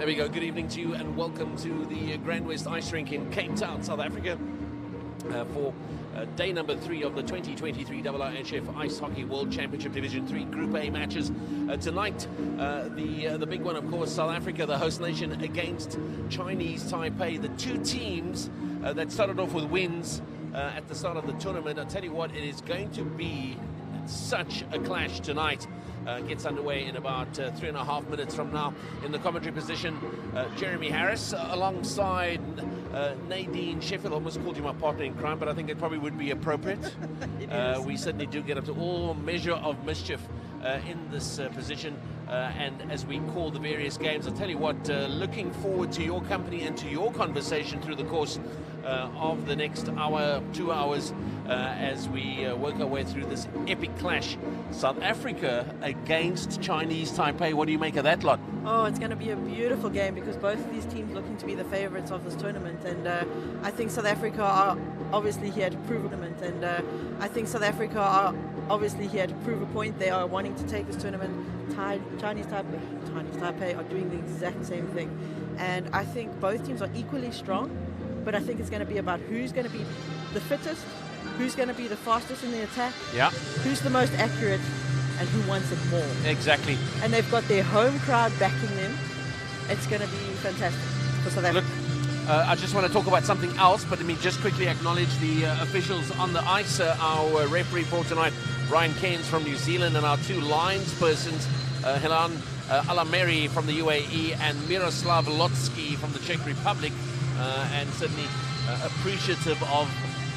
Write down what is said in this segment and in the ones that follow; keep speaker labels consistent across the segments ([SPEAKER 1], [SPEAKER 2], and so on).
[SPEAKER 1] There we go. Good evening to you and welcome to the Grand West Ice Rink in Cape Town, South Africa for day number 3 of the 2023 IIHF Ice Hockey World Championship Division 3 Group A matches. Tonight, the big one, of course, South Africa, the host nation, against Chinese Taipei. The two teams that started off with wins at the start of the tournament. I'll tell you what, it is going to be such a clash tonight. Gets underway in about 3.5 minutes from now. In the commentary position, Jeremy Harris alongside Nadine Sheffield. Almost called you my partner in crime, but I think it probably would be appropriate. We certainly do get up to all measure of mischief in this position, and as we call the various games. I'll tell you what, looking forward to your company and to your conversation through the course of the next hour, 2 hours, as we work our way through this epic clash. South Africa against Chinese Taipei. What do you make of that lot?
[SPEAKER 2] Oh, it's going to be a beautiful game because both of these teams looking to be the favorites of this tournament, and I think South Africa are obviously here to prove a point, and I think South Africa are obviously here to prove a point. They are wanting to take this tournament. Chinese Taipei are doing the exact same thing, and I think both teams are equally strong, but I think it's going to be about who's going to be the fittest, who's going to be the fastest in the attack, who's the most accurate, and who wants it more.
[SPEAKER 1] Exactly.
[SPEAKER 2] And they've got their home crowd backing them. It's going to be fantastic for South Africa.
[SPEAKER 1] Look, I just want to talk about something else, but let me just quickly acknowledge the officials on the ice. Our referee for tonight, Ryan Keynes from New Zealand, and our two lines persons, Helan Alameri from the UAE and Miroslav Lotsky from the Czech Republic, and certainly appreciative of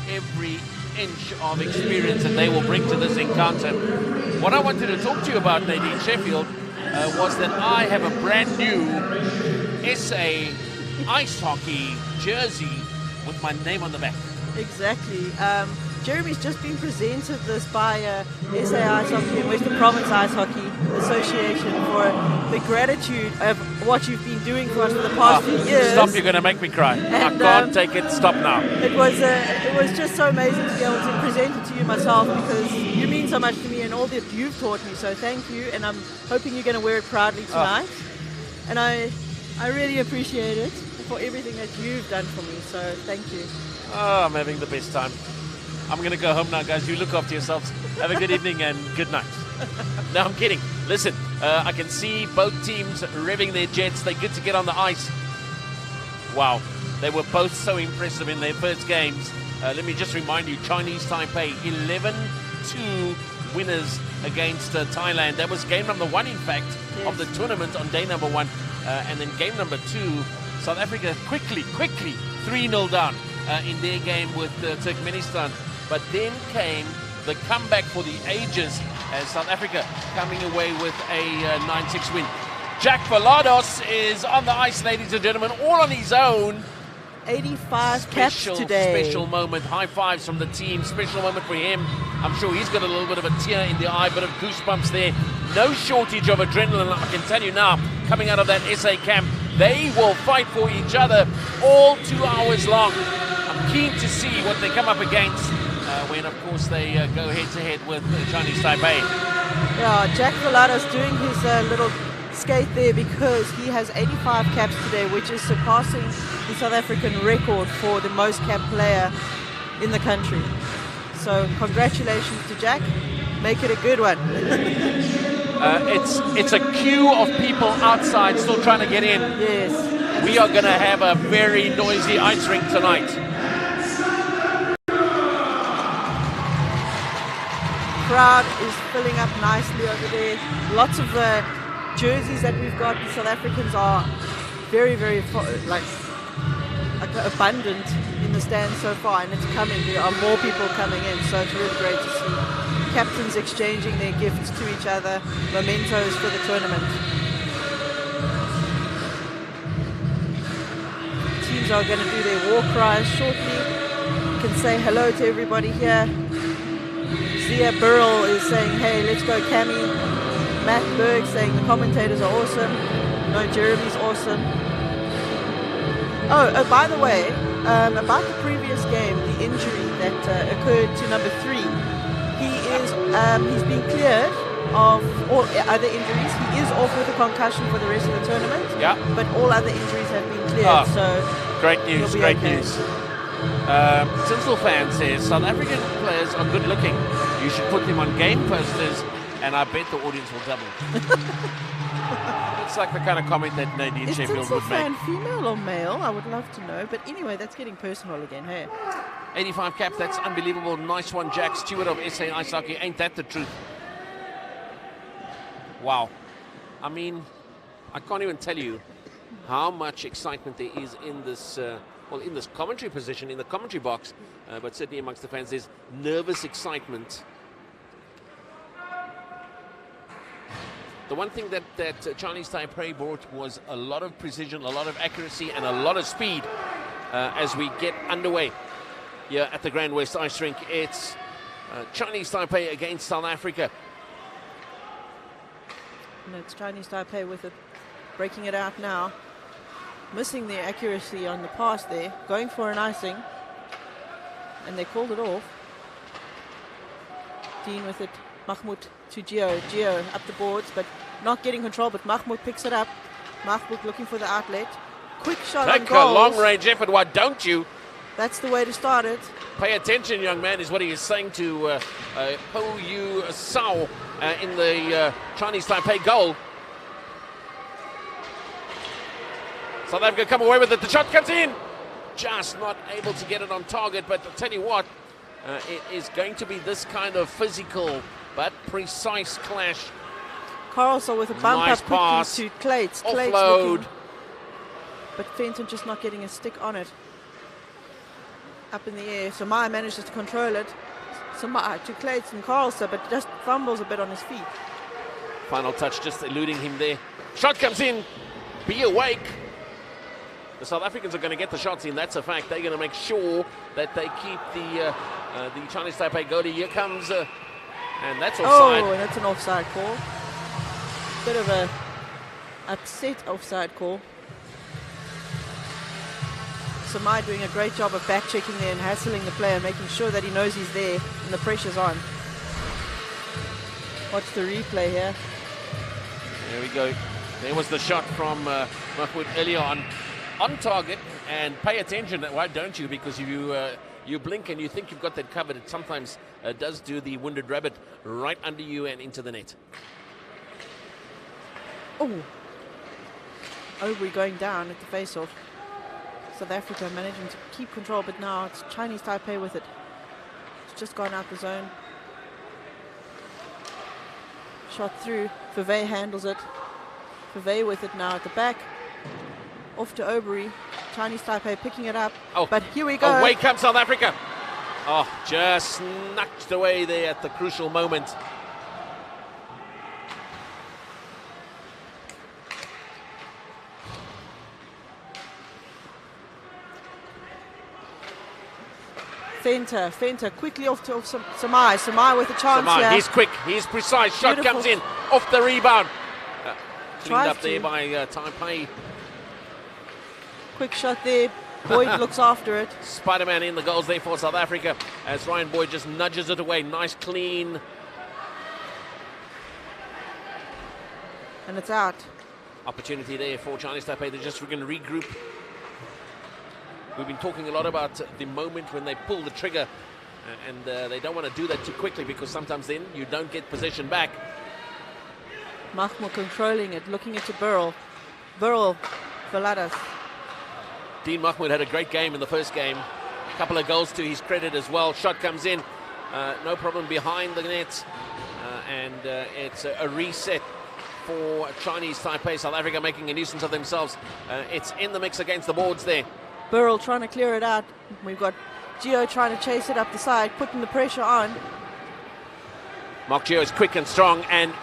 [SPEAKER 1] every inch of experience that they will bring to this encounter. What I wanted to talk to you about, Nadine Sheffield, was that I have a brand new SA ice hockey jersey with my name on the back.
[SPEAKER 2] Exactly. Jeremy's just been presented this by SA Ice Hockey and Western Province Ice Hockey Association for the gratitude of what you've been doing for us for the past few years.
[SPEAKER 1] Stop, you're going to make me cry. And, I can't take it. Stop now.
[SPEAKER 2] It was just so amazing to be able to present it to you myself, because you mean so much to me and all that you've taught me. So thank you, and I'm hoping you're going to wear it proudly tonight. And I really appreciate it for everything that you've done for me. So thank you.
[SPEAKER 1] I'm having the best time. I'm going to go home now, guys. You look after yourselves. Have a good evening and good night. No, I'm kidding. Listen, I can see both teams revving their jets. They're good to get on the ice. Wow. They were both so impressive in their first games. Let me just remind you, Chinese Taipei, 11-2 winners against Thailand. That was game number 1, in fact, of the tournament on day number 1. And then game number 2, South Africa quickly, 3-0 down in their game with Turkmenistan. But then came the comeback for the ages as South Africa coming away with a 9-6 win. Jack Valados is on the ice, ladies and gentlemen, all on his own.
[SPEAKER 2] 85 caps today.
[SPEAKER 1] Special moment. High fives from the team. Special moment for him. I'm sure he's got a little bit of a tear in the eye, bit of goosebumps there. No shortage of adrenaline, I can tell you now, coming out of that SA camp. They will fight for each other all 2 hours long. I'm keen to see what they come up against when, of course, they go head-to-head with Chinese Taipei.
[SPEAKER 2] Yeah, Jack Valados doing his little skate there because he has 85 caps today, which is surpassing the South African record for the most cap player in the country. So congratulations to Jack. Make it a good one.
[SPEAKER 1] It's a queue of people outside still trying to get in.
[SPEAKER 2] Yes.
[SPEAKER 1] We are going to have a very noisy ice rink tonight.
[SPEAKER 2] Crowd is filling up nicely over there. Lots of jerseys that we've got. The South Africans are very abundant in the stands so far, and it's coming. There are more people coming in, so it's really great to see captains exchanging their gifts to each other, mementos for the tournament. Teams are going to do their war cries shortly. You can say hello to everybody here. Zia Burrell is saying, hey, let's go Cammy. Matt Berg saying the commentators are awesome. No, Jeremy's awesome. Oh, by the way, about the previous game, the injury that occurred to number 3, he's been cleared of all other injuries. He is off with a concussion for the rest of the tournament.
[SPEAKER 1] Yeah.
[SPEAKER 2] But all other injuries have been cleared.
[SPEAKER 1] Oh,
[SPEAKER 2] so
[SPEAKER 1] great news,
[SPEAKER 2] he'll be
[SPEAKER 1] great
[SPEAKER 2] okay.
[SPEAKER 1] news. Tinsel fan says, South African players are good looking. You should put them on game posters and I bet the audience will double. It's like the kind of comment that Nadine
[SPEAKER 2] Is
[SPEAKER 1] Sheffield
[SPEAKER 2] Tinsel
[SPEAKER 1] would make.
[SPEAKER 2] fan female or male? I would love to know. But anyway, that's getting personal again, hey?
[SPEAKER 1] 85 cap, that's unbelievable. Nice one, Jack Stewart of SA Ice Hockey. Ain't that the truth? Wow. I mean, I can't even tell you how much excitement there is in this, in this commentary position, in the commentary box, but certainly amongst the fans, there's nervous excitement. The one thing that Chinese Taipei brought was a lot of precision, a lot of accuracy, and a lot of speed as we get underway here at the Grand West Ice Rink. It's Chinese Taipei against South Africa.
[SPEAKER 2] And it's Chinese Taipei with it, breaking it out now. Missing the accuracy on the pass there, going for an icing, and they called it off. Dean with it, Mahmoud to Gio. Gio up the boards, but not getting control, but Mahmoud picks it up. Mahmoud looking for the outlet. Quick shot on
[SPEAKER 1] Take
[SPEAKER 2] goals.
[SPEAKER 1] a long-range effort, why don't you?
[SPEAKER 2] That's the way to start it.
[SPEAKER 1] Pay attention, young man, is what he is saying to Ho Yu Sao in the Chinese Taipei goal. South Africa come away with it. The shot comes in. Just not able to get it on target, but I'll tell you what, it is going to be this kind of physical but precise clash.
[SPEAKER 2] Carlson with a bump
[SPEAKER 1] Nice
[SPEAKER 2] up quickly
[SPEAKER 1] pass.
[SPEAKER 2] to Clates. Clates
[SPEAKER 1] Offload.
[SPEAKER 2] looking, but Fenton just not getting a stick on it. Up in the air. Samai manages to control it. Samai to Clates and Carlson, but just fumbles a bit on his feet.
[SPEAKER 1] Final touch just eluding him there. Shot comes in. Be awake. The South Africans are going to get the shots in, that's a fact. They're going to make sure that they keep the Chinese Taipei goalie. Here comes, and that's offside.
[SPEAKER 2] Oh, and that's an offside call. Bit of a upset offside call. Samai doing a great job of back checking there and hassling the player, making sure that he knows he's there and the pressure's on. Watch the replay here.
[SPEAKER 1] There we go. There was the shot from Mahmoud earlier on target, and pay attention, why don't you? Because if you blink and you think you've got that covered, it sometimes does do the wounded rabbit right under you and into the net.
[SPEAKER 2] Oh, Aubrey going down at the face-off. South Africa managing to keep control, but now it's Chinese Taipei with it. It's just gone out the zone. Shot through. Vevey handles it. Vevey with it now at the back. Off to Aubrey. Chinese Taipei picking it up.
[SPEAKER 1] Oh,
[SPEAKER 2] but here we go.
[SPEAKER 1] Away comes South Africa. Oh, just snatched away there at the crucial moment.
[SPEAKER 2] Fenter quickly off to Samai. Samai with a chance
[SPEAKER 1] Samai,
[SPEAKER 2] here.
[SPEAKER 1] he's quick, he's precise. Shot
[SPEAKER 2] Beautiful.
[SPEAKER 1] comes in off the rebound. Cleaned up
[SPEAKER 2] Tries
[SPEAKER 1] there
[SPEAKER 2] to.
[SPEAKER 1] by Taipei.
[SPEAKER 2] Quick shot there. Boyd looks after it.
[SPEAKER 1] Spider-Man in the goals there for South Africa as Ryan Boyd just nudges it away. Nice, clean.
[SPEAKER 2] And it's out.
[SPEAKER 1] Opportunity there for Chinese Taipei. They're just going to regroup. We've been talking a lot about the moment when they pull the trigger, and they don't want to do that too quickly because sometimes then you don't get possession back.
[SPEAKER 2] Mahmoud controlling it, looking into Burrell. Burrell, Valadas.
[SPEAKER 1] Dean Mahmoud had a great game in the first game. A couple of goals to his credit as well. Shot comes in, no problem behind the net, and it's a reset for Chinese Taipei. South Africa making a nuisance of themselves. It's in the mix against the boards there.
[SPEAKER 2] Burrell trying to clear it out. We've got Gio trying to chase it up the side, putting the pressure on.
[SPEAKER 1] Mark Gio is quick and strong and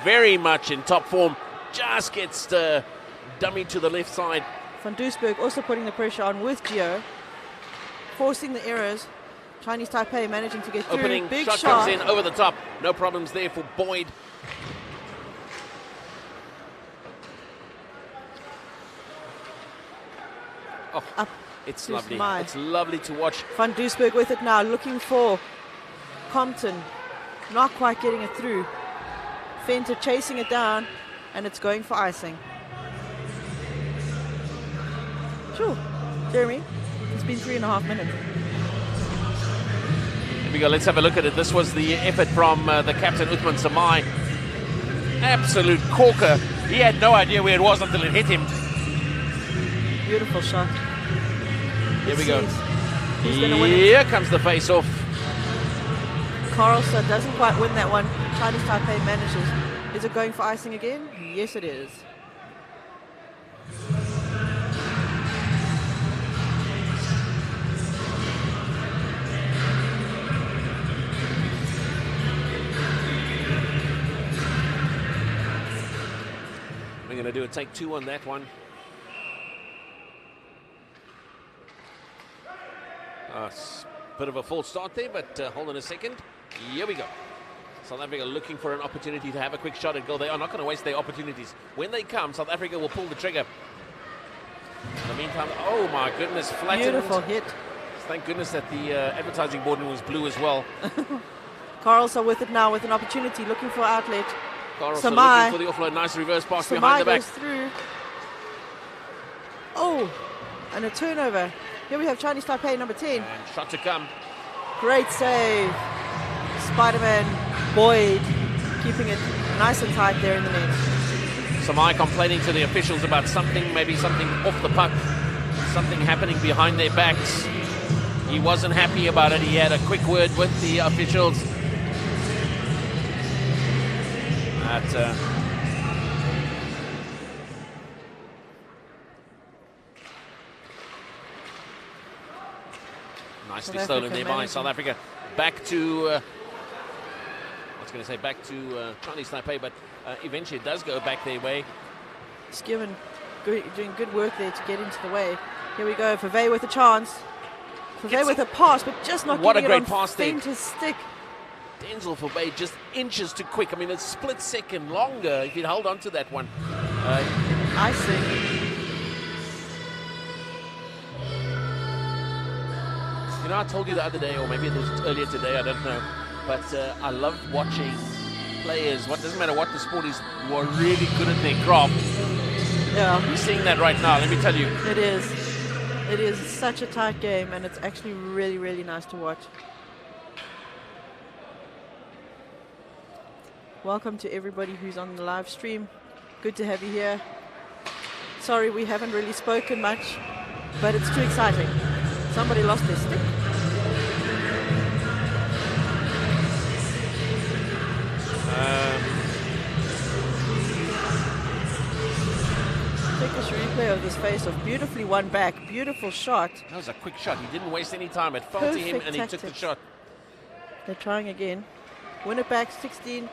[SPEAKER 1] very much in top form. Just gets the dummy to the left side.
[SPEAKER 2] Van Duisburg also putting the pressure on with Gio, forcing the errors. Chinese Taipei managing to get through.
[SPEAKER 1] Opening
[SPEAKER 2] Big
[SPEAKER 1] shot
[SPEAKER 2] shot.
[SPEAKER 1] comes in over the top. No problems there for Boyd. Oh,
[SPEAKER 2] Up
[SPEAKER 1] it's
[SPEAKER 2] to
[SPEAKER 1] lovely.
[SPEAKER 2] Samai.
[SPEAKER 1] It's lovely to watch.
[SPEAKER 2] Van Duisburg with it now, looking for Compton. Not quite getting it through. Venter chasing it down, and it's going for icing. Sure, Jeremy, it's been 3.5 minutes.
[SPEAKER 1] Here we go, let's have a look at it. This was the effort from the captain, Uthman Samai. Absolute corker. He had no idea where it was until it hit him.
[SPEAKER 2] Beautiful shot.
[SPEAKER 1] Here we go.
[SPEAKER 2] Who's gonna win it?
[SPEAKER 1] Here comes the face-off.
[SPEAKER 2] Carlson doesn't quite win that one. Chinese Taipei manages. Is it going for icing again? Yes, it is.
[SPEAKER 1] We're going to do a take 2 on that one. Bit of a false start there, but hold on a second. Here we go. South Africa looking for an opportunity to have a quick shot at goal. They are not going to waste their opportunities. When they come, South Africa will pull the trigger. In the meantime, oh my goodness, flattened.
[SPEAKER 2] Beautiful hit.
[SPEAKER 1] Thank goodness that the advertising board was blue as well.
[SPEAKER 2] Carlson with it now, with an opportunity, looking for outlet.
[SPEAKER 1] Carlson
[SPEAKER 2] Samai.
[SPEAKER 1] looking for the offload. Nice reverse pass
[SPEAKER 2] Samai
[SPEAKER 1] behind the back.
[SPEAKER 2] goes through. Oh, and a turnover. Here we have Chinese Taipei number 10.
[SPEAKER 1] And shot to come.
[SPEAKER 2] Great save. Spider-Man Boyd keeping it nice and tight there in the net.
[SPEAKER 1] Samai complaining to the officials about something, maybe something off the puck, something happening behind their backs. He wasn't happy about it. He had a quick word with the officials. Nicely stolen there by South Africa. Back to, I was going to say back to Chinese Taipei, but eventually it does go back their way.
[SPEAKER 2] Skiven doing good work there to get into the way. Here we go, Fave with a chance. Fave with a pass, but just not
[SPEAKER 1] what
[SPEAKER 2] getting
[SPEAKER 1] a
[SPEAKER 2] it
[SPEAKER 1] great
[SPEAKER 2] on
[SPEAKER 1] pass there.
[SPEAKER 2] Venter's stick.
[SPEAKER 1] Denzel Fave just inches too quick. I mean, a split second longer if he'd hold on to that one.
[SPEAKER 2] Icing.
[SPEAKER 1] You know, I told you the other day, or maybe it was earlier today, I don't know, but I love watching players, doesn't matter what the sport is, who are really good at their craft.
[SPEAKER 2] Yeah.
[SPEAKER 1] We're seeing that right now, let me tell you.
[SPEAKER 2] It is. It is such a tight game, and it's actually really, really nice to watch. Welcome to everybody who's on the live stream. Good to have you here. Sorry we haven't really spoken much, but it's too exciting. Somebody lost their stick. Take this replay of this face-off. Beautifully won back. Beautiful shot.
[SPEAKER 1] That was a quick shot. He didn't waste any time. It fell to him and he took the shot.
[SPEAKER 2] They're trying again. Win it back, 16.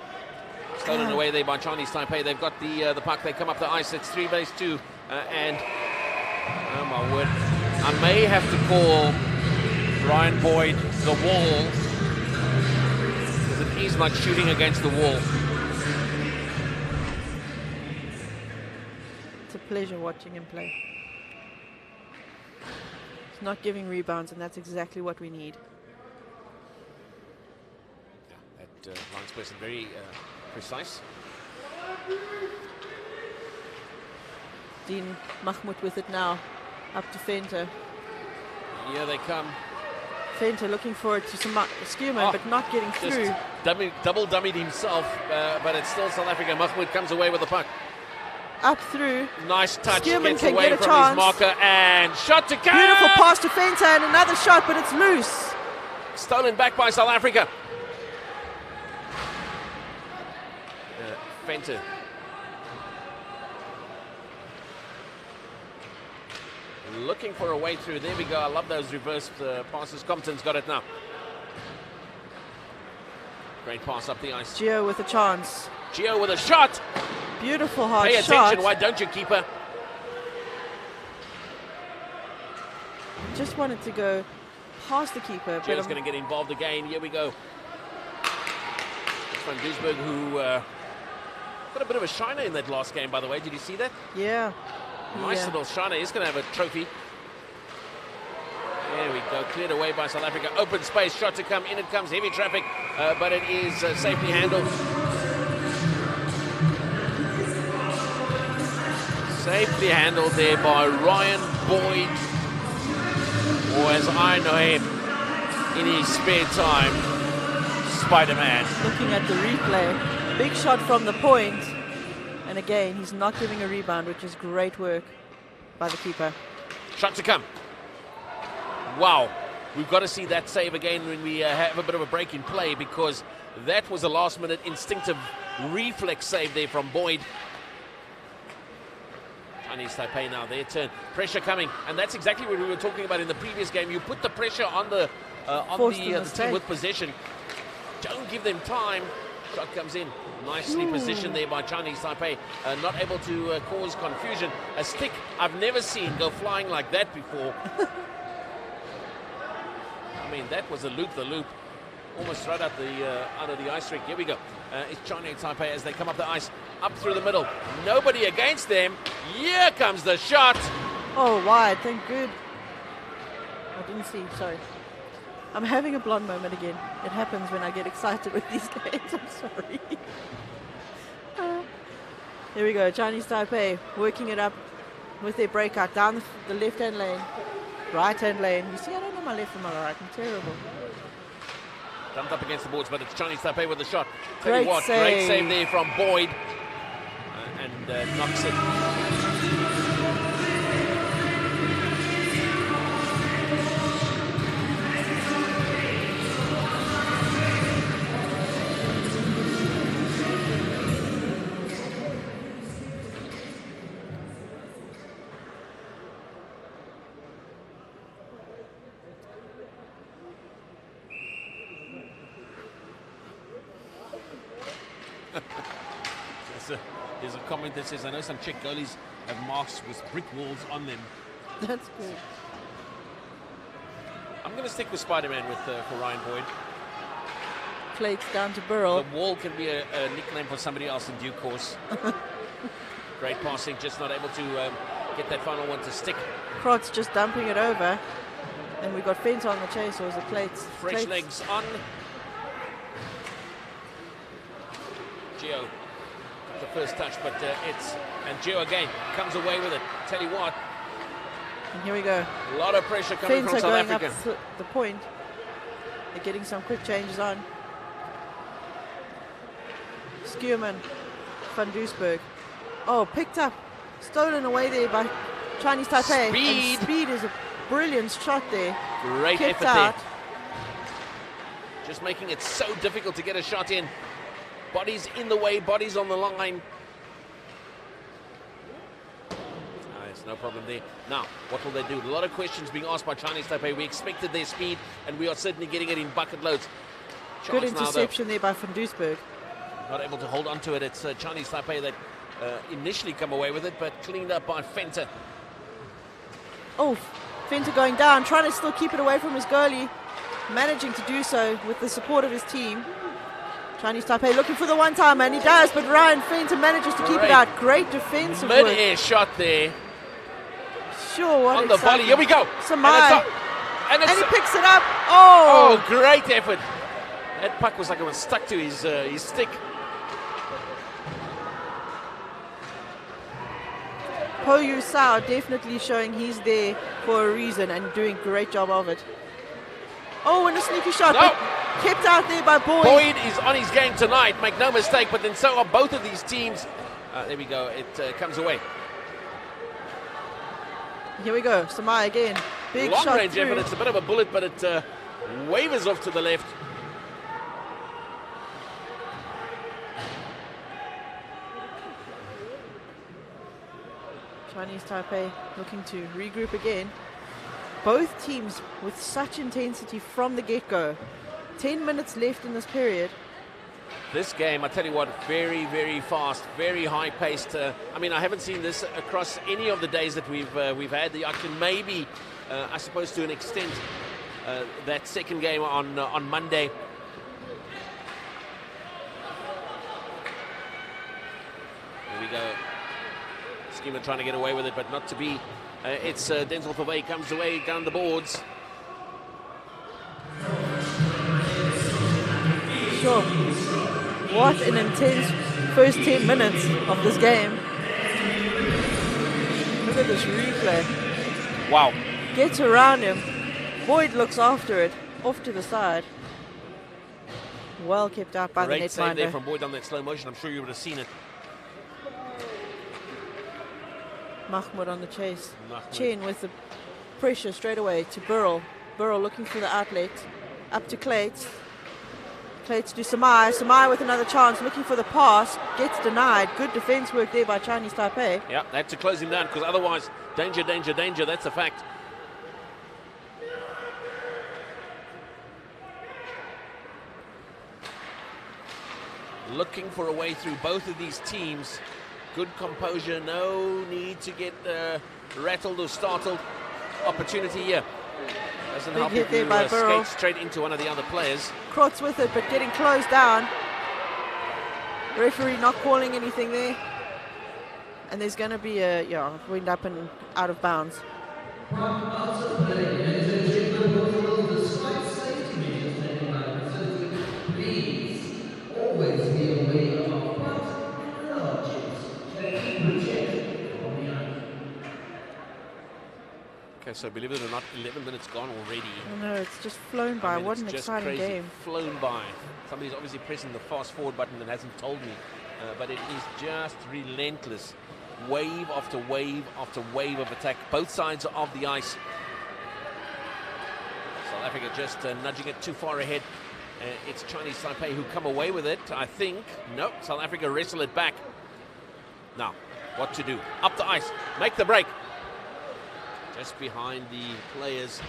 [SPEAKER 1] Stolen away there by Chinese Taipei. They've got the puck. They come up the ice. It's 3-2. And, oh my word, I may have to call Ryan Boyd the wall, because he's not shooting against the wall.
[SPEAKER 2] It's a pleasure watching him play. He's not giving rebounds, and that's exactly what we need.
[SPEAKER 1] Yeah, that linesperson very precise.
[SPEAKER 2] Dean Mahmoud with it now, up to Venter.
[SPEAKER 1] Here they come.
[SPEAKER 2] Venter looking for it to Skuman, but not getting through.
[SPEAKER 1] Double dummied himself, but it's still South Africa. Mahmoud comes away with the puck.
[SPEAKER 2] Up through.
[SPEAKER 1] Nice touch.
[SPEAKER 2] Skuman
[SPEAKER 1] Gets
[SPEAKER 2] can
[SPEAKER 1] away
[SPEAKER 2] get a
[SPEAKER 1] from
[SPEAKER 2] chance.
[SPEAKER 1] his marker and shot to come.
[SPEAKER 2] Beautiful pass to Venter and another shot, but it's loose.
[SPEAKER 1] Stolen back by South Africa. Venter. Looking for a way through. There we go. I love those reverse passes. Compton's got it now. Great pass up the ice.
[SPEAKER 2] Gio with a chance.
[SPEAKER 1] Gio with a shot.
[SPEAKER 2] Beautiful hard
[SPEAKER 1] Pay
[SPEAKER 2] shot.
[SPEAKER 1] attention. Why don't you, keeper?
[SPEAKER 2] Just wanted to go past the keeper.
[SPEAKER 1] Gio's going to get involved again. Here we go. It's Van Duisburg, who got a bit of a shiner in that last game, by the way. Did you see that?
[SPEAKER 2] Yeah.
[SPEAKER 1] Nice little shiner. He's going to have a trophy. There we go. Cleared away by South Africa. Open space. Shot to come. In it comes. Heavy traffic. But it is safely handled. Safely handled there by Ryan Boyd, or as I know him in his spare time, Spider-Man.
[SPEAKER 2] Looking at the replay, big shot from the point, and again he's not giving a rebound, which is great work by the keeper.
[SPEAKER 1] Shot to come. Wow, we've got to see that save again when we have a bit of a break in play, because that was a last-minute instinctive reflex save there from Boyd. Chinese Taipei now, their turn. Pressure coming, and that's exactly what we were talking about in the previous game. You put the pressure on the team with possession. Don't give them time. Shot comes in. Nicely positioned there by Chinese Taipei. Not able to cause confusion. A stick I've never seen go flying like that before. I mean, that was a loop-the-loop. Almost right out of the ice rink. Here we go. It's Chinese Taipei as they come up the ice, up through the middle. Nobody against them. Here comes the shot.
[SPEAKER 2] Oh, wide. Thank good. I didn't see. Sorry. I'm having a blonde moment again. It happens when I get excited with these games. I'm sorry. There we go. Chinese Taipei working it up with their breakout down the left-hand lane, right-hand lane. You see, I don't know my left and my right. I'm terrible.
[SPEAKER 1] Dumped up against the boards, but it's Chinese Taipei with the shot.
[SPEAKER 2] Great
[SPEAKER 1] Tell you what,
[SPEAKER 2] save.
[SPEAKER 1] great save there from Boyd. And knocks it. There's a comment that says, I know some Czech goalies have marks with brick walls on them.
[SPEAKER 2] That's good.
[SPEAKER 1] I'm going to stick with Spider-Man for Ryan Boyd.
[SPEAKER 2] Plates down to Burrell.
[SPEAKER 1] The wall can be a nickname for somebody else in due course. Great passing, just not able to get that final one to stick.
[SPEAKER 2] Krotz just dumping it over. And we got Fent on the chase, or was it Plates?
[SPEAKER 1] Fresh
[SPEAKER 2] Plates.
[SPEAKER 1] legs on. Gio, the first touch, but and Gio again comes away with it. Tell you what.
[SPEAKER 2] And here we go.
[SPEAKER 1] A lot of pressure coming
[SPEAKER 2] Fent
[SPEAKER 1] from
[SPEAKER 2] are
[SPEAKER 1] South
[SPEAKER 2] going
[SPEAKER 1] Africa.
[SPEAKER 2] up the point. They're getting some quick changes on. Skuurman, Van Duisburg. Oh, picked up, stolen away there by Chinese Taipei.
[SPEAKER 1] Speed.
[SPEAKER 2] And speed is a brilliant shot there.
[SPEAKER 1] Great
[SPEAKER 2] Kept
[SPEAKER 1] effort
[SPEAKER 2] out.
[SPEAKER 1] there. Just making it so difficult to get a shot in. Bodies in the way, bodies on the line. There's no problem there. Now, what will they do? A lot of questions being asked by Chinese Taipei. We expected their speed, and we are certainly getting it in bucket loads.
[SPEAKER 2] Good
[SPEAKER 1] Chance now,
[SPEAKER 2] interception there by Van Duisburg.
[SPEAKER 1] not able to hold on to it. It's Chinese Taipei that initially come away with it, but cleaned up by Fenter.
[SPEAKER 2] Oh, Fenter going down, trying to still keep it away from his goalie. Managing to do so with the support of his team. Chinese Taipei looking for the one-timer, and he does, but Ryan Fenter manages to keep it out. Great defensive work.
[SPEAKER 1] Mid-air shot there.
[SPEAKER 2] Sure, what
[SPEAKER 1] on the volley. Here we go.
[SPEAKER 2] Samai.
[SPEAKER 1] And
[SPEAKER 2] he picks it up. Oh,
[SPEAKER 1] great effort. That puck was like it was stuck to his stick.
[SPEAKER 2] Po Yu Sao definitely showing he's there for a reason and doing a great job of it. Oh, and a sneaky shot, but kept out there by Boyd.
[SPEAKER 1] Boyd is on his game tonight, make no mistake, but then so are both of these teams. There we go, it comes away.
[SPEAKER 2] Here we go, Samai again. Big
[SPEAKER 1] long
[SPEAKER 2] shot
[SPEAKER 1] range
[SPEAKER 2] through.
[SPEAKER 1] effort, it's a bit of a bullet, but it wavers off to the left.
[SPEAKER 2] Chinese Taipei looking to regroup again. Both teams with such intensity from the get-go. 10 minutes left in this period.
[SPEAKER 1] This game, I tell you what, very, very fast, very high-paced. I mean, I haven't seen this across any of the days that we've had the action. Maybe, I suppose, to an extent, that second game on Monday. Here we go. Schemer trying to get away with it, but not to be. It's Denzel Pavey comes away down the boards.
[SPEAKER 2] Sure. What an intense first 10 minutes of this game. Look at this replay.
[SPEAKER 1] Wow.
[SPEAKER 2] Gets around him. Boyd looks after it. Off to the side. Well kept out by the
[SPEAKER 1] Great save there
[SPEAKER 2] netminder.
[SPEAKER 1] from Boyd on that slow motion. I'm sure you would have seen it.
[SPEAKER 2] Mahmoud on the chase.
[SPEAKER 1] Mahmoud.
[SPEAKER 2] Chen with the pressure straight away to Burrell. Burrell looking for the outlet. Up to Clates. Clates to Samai. Samai with another chance, looking for the pass. Gets denied. Good defense work there by Chinese Taipei.
[SPEAKER 1] Yeah, they had to close him down because otherwise, danger, danger, danger. That's a fact. Looking for a way through both of these teams. Good composure, no need to get rattled or startled. Opportunity here. Doesn't
[SPEAKER 2] Big
[SPEAKER 1] help
[SPEAKER 2] hit
[SPEAKER 1] if
[SPEAKER 2] there
[SPEAKER 1] you
[SPEAKER 2] by Burrell.
[SPEAKER 1] skate straight into one of the other players.
[SPEAKER 2] Krotz with it, but getting closed down. Referee not calling anything there. And there's going to be a wind up and out of bounds.
[SPEAKER 1] Okay, so believe it or not, 11 minutes gone already.
[SPEAKER 2] I know, it's just flown by.
[SPEAKER 1] I mean,
[SPEAKER 2] What
[SPEAKER 1] it's
[SPEAKER 2] an
[SPEAKER 1] just
[SPEAKER 2] exciting
[SPEAKER 1] crazy.
[SPEAKER 2] game.
[SPEAKER 1] Flown by. Somebody's obviously pressing the fast forward button that hasn't told me, but it is just relentless. Wave after wave after wave of attack, both sides of the ice. South Africa just nudging it too far ahead. It's Chinese Taipei who come away with it, I think. Nope, South Africa wrestle it back. Now, what to do? Up the ice, make the break. Just behind the players.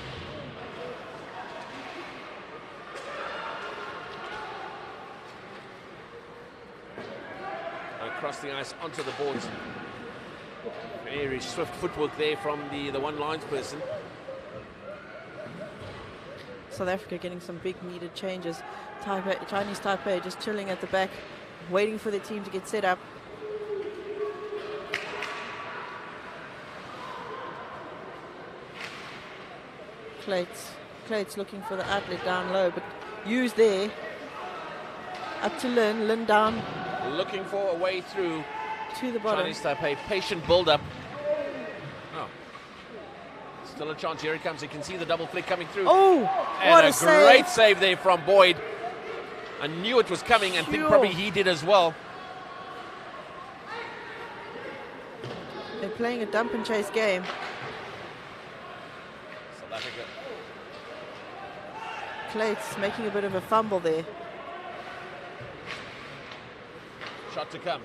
[SPEAKER 1] Across the ice onto the boards. Very swift footwork there from the one lines person.
[SPEAKER 2] South Africa getting some big needed changes. Chinese Taipei just chilling at the back, waiting for the team to get set up. Clates looking for the outlet down low, but used there. Up to Lin down.
[SPEAKER 1] Looking for a way through
[SPEAKER 2] to the bottom.
[SPEAKER 1] Chinese Taipei, patient build-up. Oh, still a chance. Here it comes. You can see the double flick coming through.
[SPEAKER 2] Oh,
[SPEAKER 1] and
[SPEAKER 2] what a
[SPEAKER 1] great save there from Boyd. I knew it was coming, and think probably he did as well.
[SPEAKER 2] They're playing a dump and chase game.
[SPEAKER 1] South Africa.
[SPEAKER 2] Clates making a bit of a fumble there.
[SPEAKER 1] Shot to come.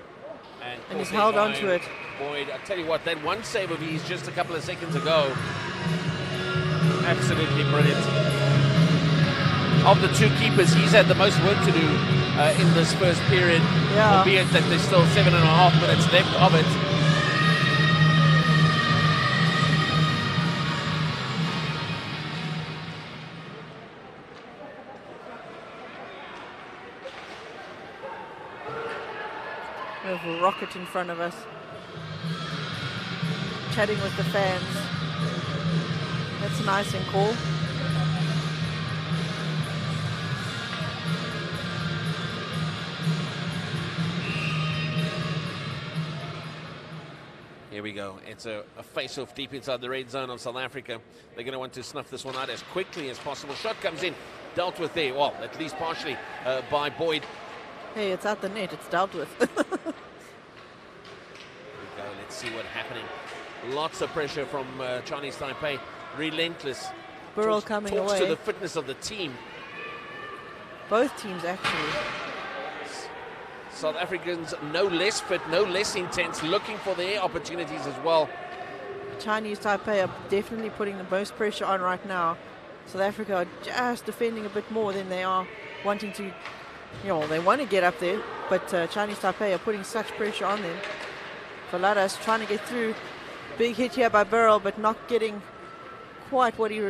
[SPEAKER 2] And he's held on to it.
[SPEAKER 1] Boyd, I tell you what, that one save of his just a couple of seconds ago, absolutely brilliant. Of the two keepers, he's had the most work to do in this first period, albeit that there's still 7.5 minutes left of it.
[SPEAKER 2] We have a rocket in front of us. Chatting with the fans. That's nice and cool.
[SPEAKER 1] Here we go. It's a face-off deep inside the red zone of South Africa. They're going to want to snuff this one out as quickly as possible. Shot comes in, dealt with there, well, at least partially by Boyd.
[SPEAKER 2] Hey, it's at the net. It's dealt with.
[SPEAKER 1] Here we go. Let's see what's happening. Lots of pressure from Chinese Taipei. Relentless.
[SPEAKER 2] Burrell coming
[SPEAKER 1] talks
[SPEAKER 2] away.
[SPEAKER 1] to the fitness of the team.
[SPEAKER 2] Both teams, actually.
[SPEAKER 1] South Africans no less fit, no less intense, looking for their opportunities as well.
[SPEAKER 2] Chinese Taipei are definitely putting the most pressure on right now. South Africa are just defending a bit more than they are wanting to, they want to get up there, but Chinese Taipei are putting such pressure on them. Valadas trying to get through. Big hit here by Burrell, but not getting quite what he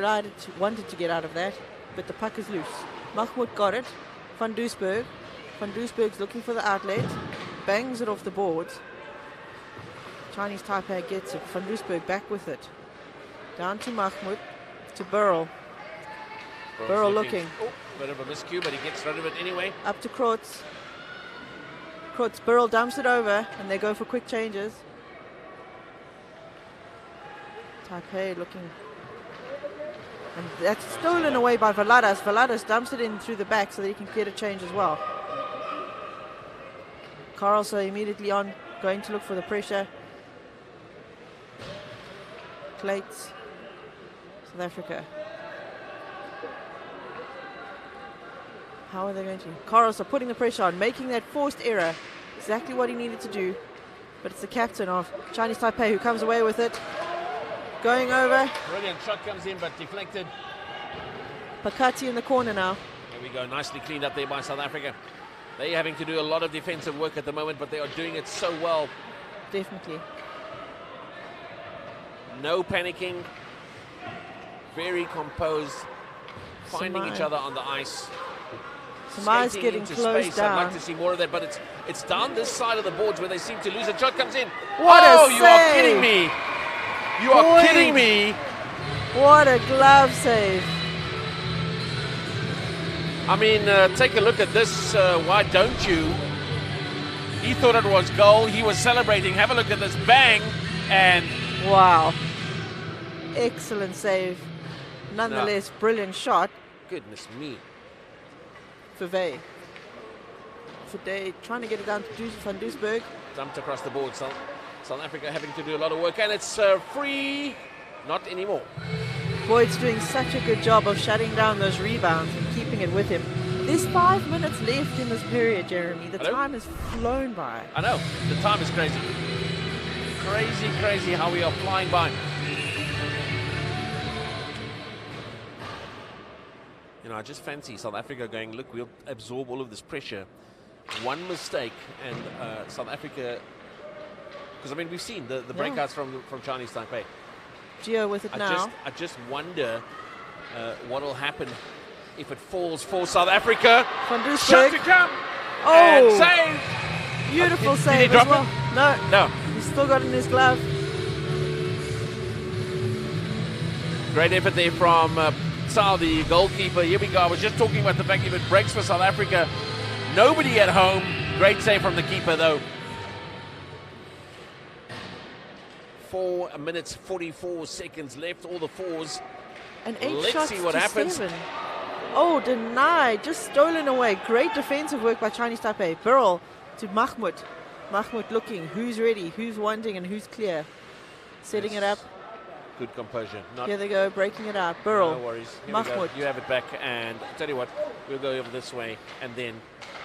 [SPEAKER 2] wanted to get out of that. But the puck is loose. Mahmoud got it. Van Doesburg. Van Doesburg's looking for the outlet. Bangs it off the boards. Chinese Taipei gets it. Van Doesburg back with it. Down to Mahmoud. To Burrell. Burrell looking.
[SPEAKER 1] Oh, bit of a miscue, but he gets rid of it anyway.
[SPEAKER 2] Up to Krotz. Burrell dumps it over, and they go for quick changes. Taipei looking. And that's stolen away by Valadas. Valadas dumps it in through the back so that he can get a change as well. Carlson immediately on, going to look for the pressure. Plates. South Africa. How are they going to? Carlson putting the pressure on, making that forced error. Exactly what he needed to do. But it's the captain of Chinese Taipei who comes away with it. Going over.
[SPEAKER 1] Brilliant shot comes in, but deflected.
[SPEAKER 2] Pakati in the corner now.
[SPEAKER 1] There we go, nicely cleaned up there by South Africa. They're having to do a lot of defensive work at the moment, but they are doing it so well.
[SPEAKER 2] Definitely.
[SPEAKER 1] No panicking. Very composed. Finding each other on the ice.
[SPEAKER 2] Samai's getting closed down.
[SPEAKER 1] I'd like to see more of that, but it's down this side of the boards where they seem to lose it. Shot comes in.
[SPEAKER 2] What a
[SPEAKER 1] you are kidding me. You are kidding me.
[SPEAKER 2] What a glove save.
[SPEAKER 1] I mean, take a look at this. Why don't you? He thought it was goal. He was celebrating. Have a look at this. Bang. And
[SPEAKER 2] wow. Excellent save. Nonetheless, brilliant shot.
[SPEAKER 1] Goodness me.
[SPEAKER 2] Fave. Fade trying to get it down to Van Duisburg.
[SPEAKER 1] Dumped across the board. South Africa having to do a lot of work, and it's free. Not anymore.
[SPEAKER 2] Boyd's doing such a good job of shutting down those rebounds and keeping it with him. There's 5 minutes left in this period, Jeremy. The time has flown by.
[SPEAKER 1] I know. The time is crazy. Crazy how we are flying by. You know, I just fancy South Africa going, look, we'll absorb all of this pressure. One mistake and South Africa, because I mean we've seen the breakouts from Chinese Taipei.
[SPEAKER 2] Gio with it now.
[SPEAKER 1] I just wonder what will happen if it falls for South Africa.
[SPEAKER 2] Van Duisburg.
[SPEAKER 1] Shot to come.
[SPEAKER 2] Oh,
[SPEAKER 1] and save.
[SPEAKER 2] Beautiful
[SPEAKER 1] Did
[SPEAKER 2] save
[SPEAKER 1] he drop
[SPEAKER 2] as well.
[SPEAKER 1] it?
[SPEAKER 2] No. He's still got it in his glove.
[SPEAKER 1] Great effort there from Tsao, the goalkeeper. Here we go. I was just talking about the fact if it breaks for South Africa, nobody at home. Great save from the keeper, though. 4 minutes, 44 seconds left. All the fours.
[SPEAKER 2] And 8
[SPEAKER 1] Let's
[SPEAKER 2] shots
[SPEAKER 1] see what
[SPEAKER 2] to
[SPEAKER 1] happens.
[SPEAKER 2] 7. Oh, denied. Just stolen away. Great defensive work by Chinese Taipei. Burrell to Mahmoud. Mahmoud looking. Who's ready? Who's wanting? And who's clear? Setting it up.
[SPEAKER 1] Good composure.
[SPEAKER 2] Here they go, breaking it out. Burrell.
[SPEAKER 1] No worries. Here
[SPEAKER 2] Mahmoud.
[SPEAKER 1] you have it back, and I'll tell you what, we'll go over this way, and then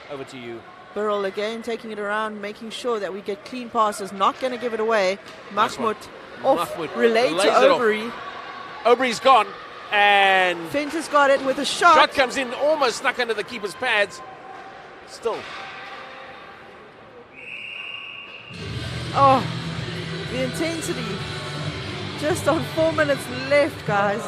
[SPEAKER 1] over to you.
[SPEAKER 2] Burrell again, taking it around, making sure that we get clean passes. Not going to give it away. Mahmoud off. Relay to Obery.
[SPEAKER 1] Obery's gone, and
[SPEAKER 2] Finch has got it with a shot.
[SPEAKER 1] Shot comes in, almost snuck under the keeper's pads. Still.
[SPEAKER 2] Oh, the intensity. Just on 4 minutes left, guys.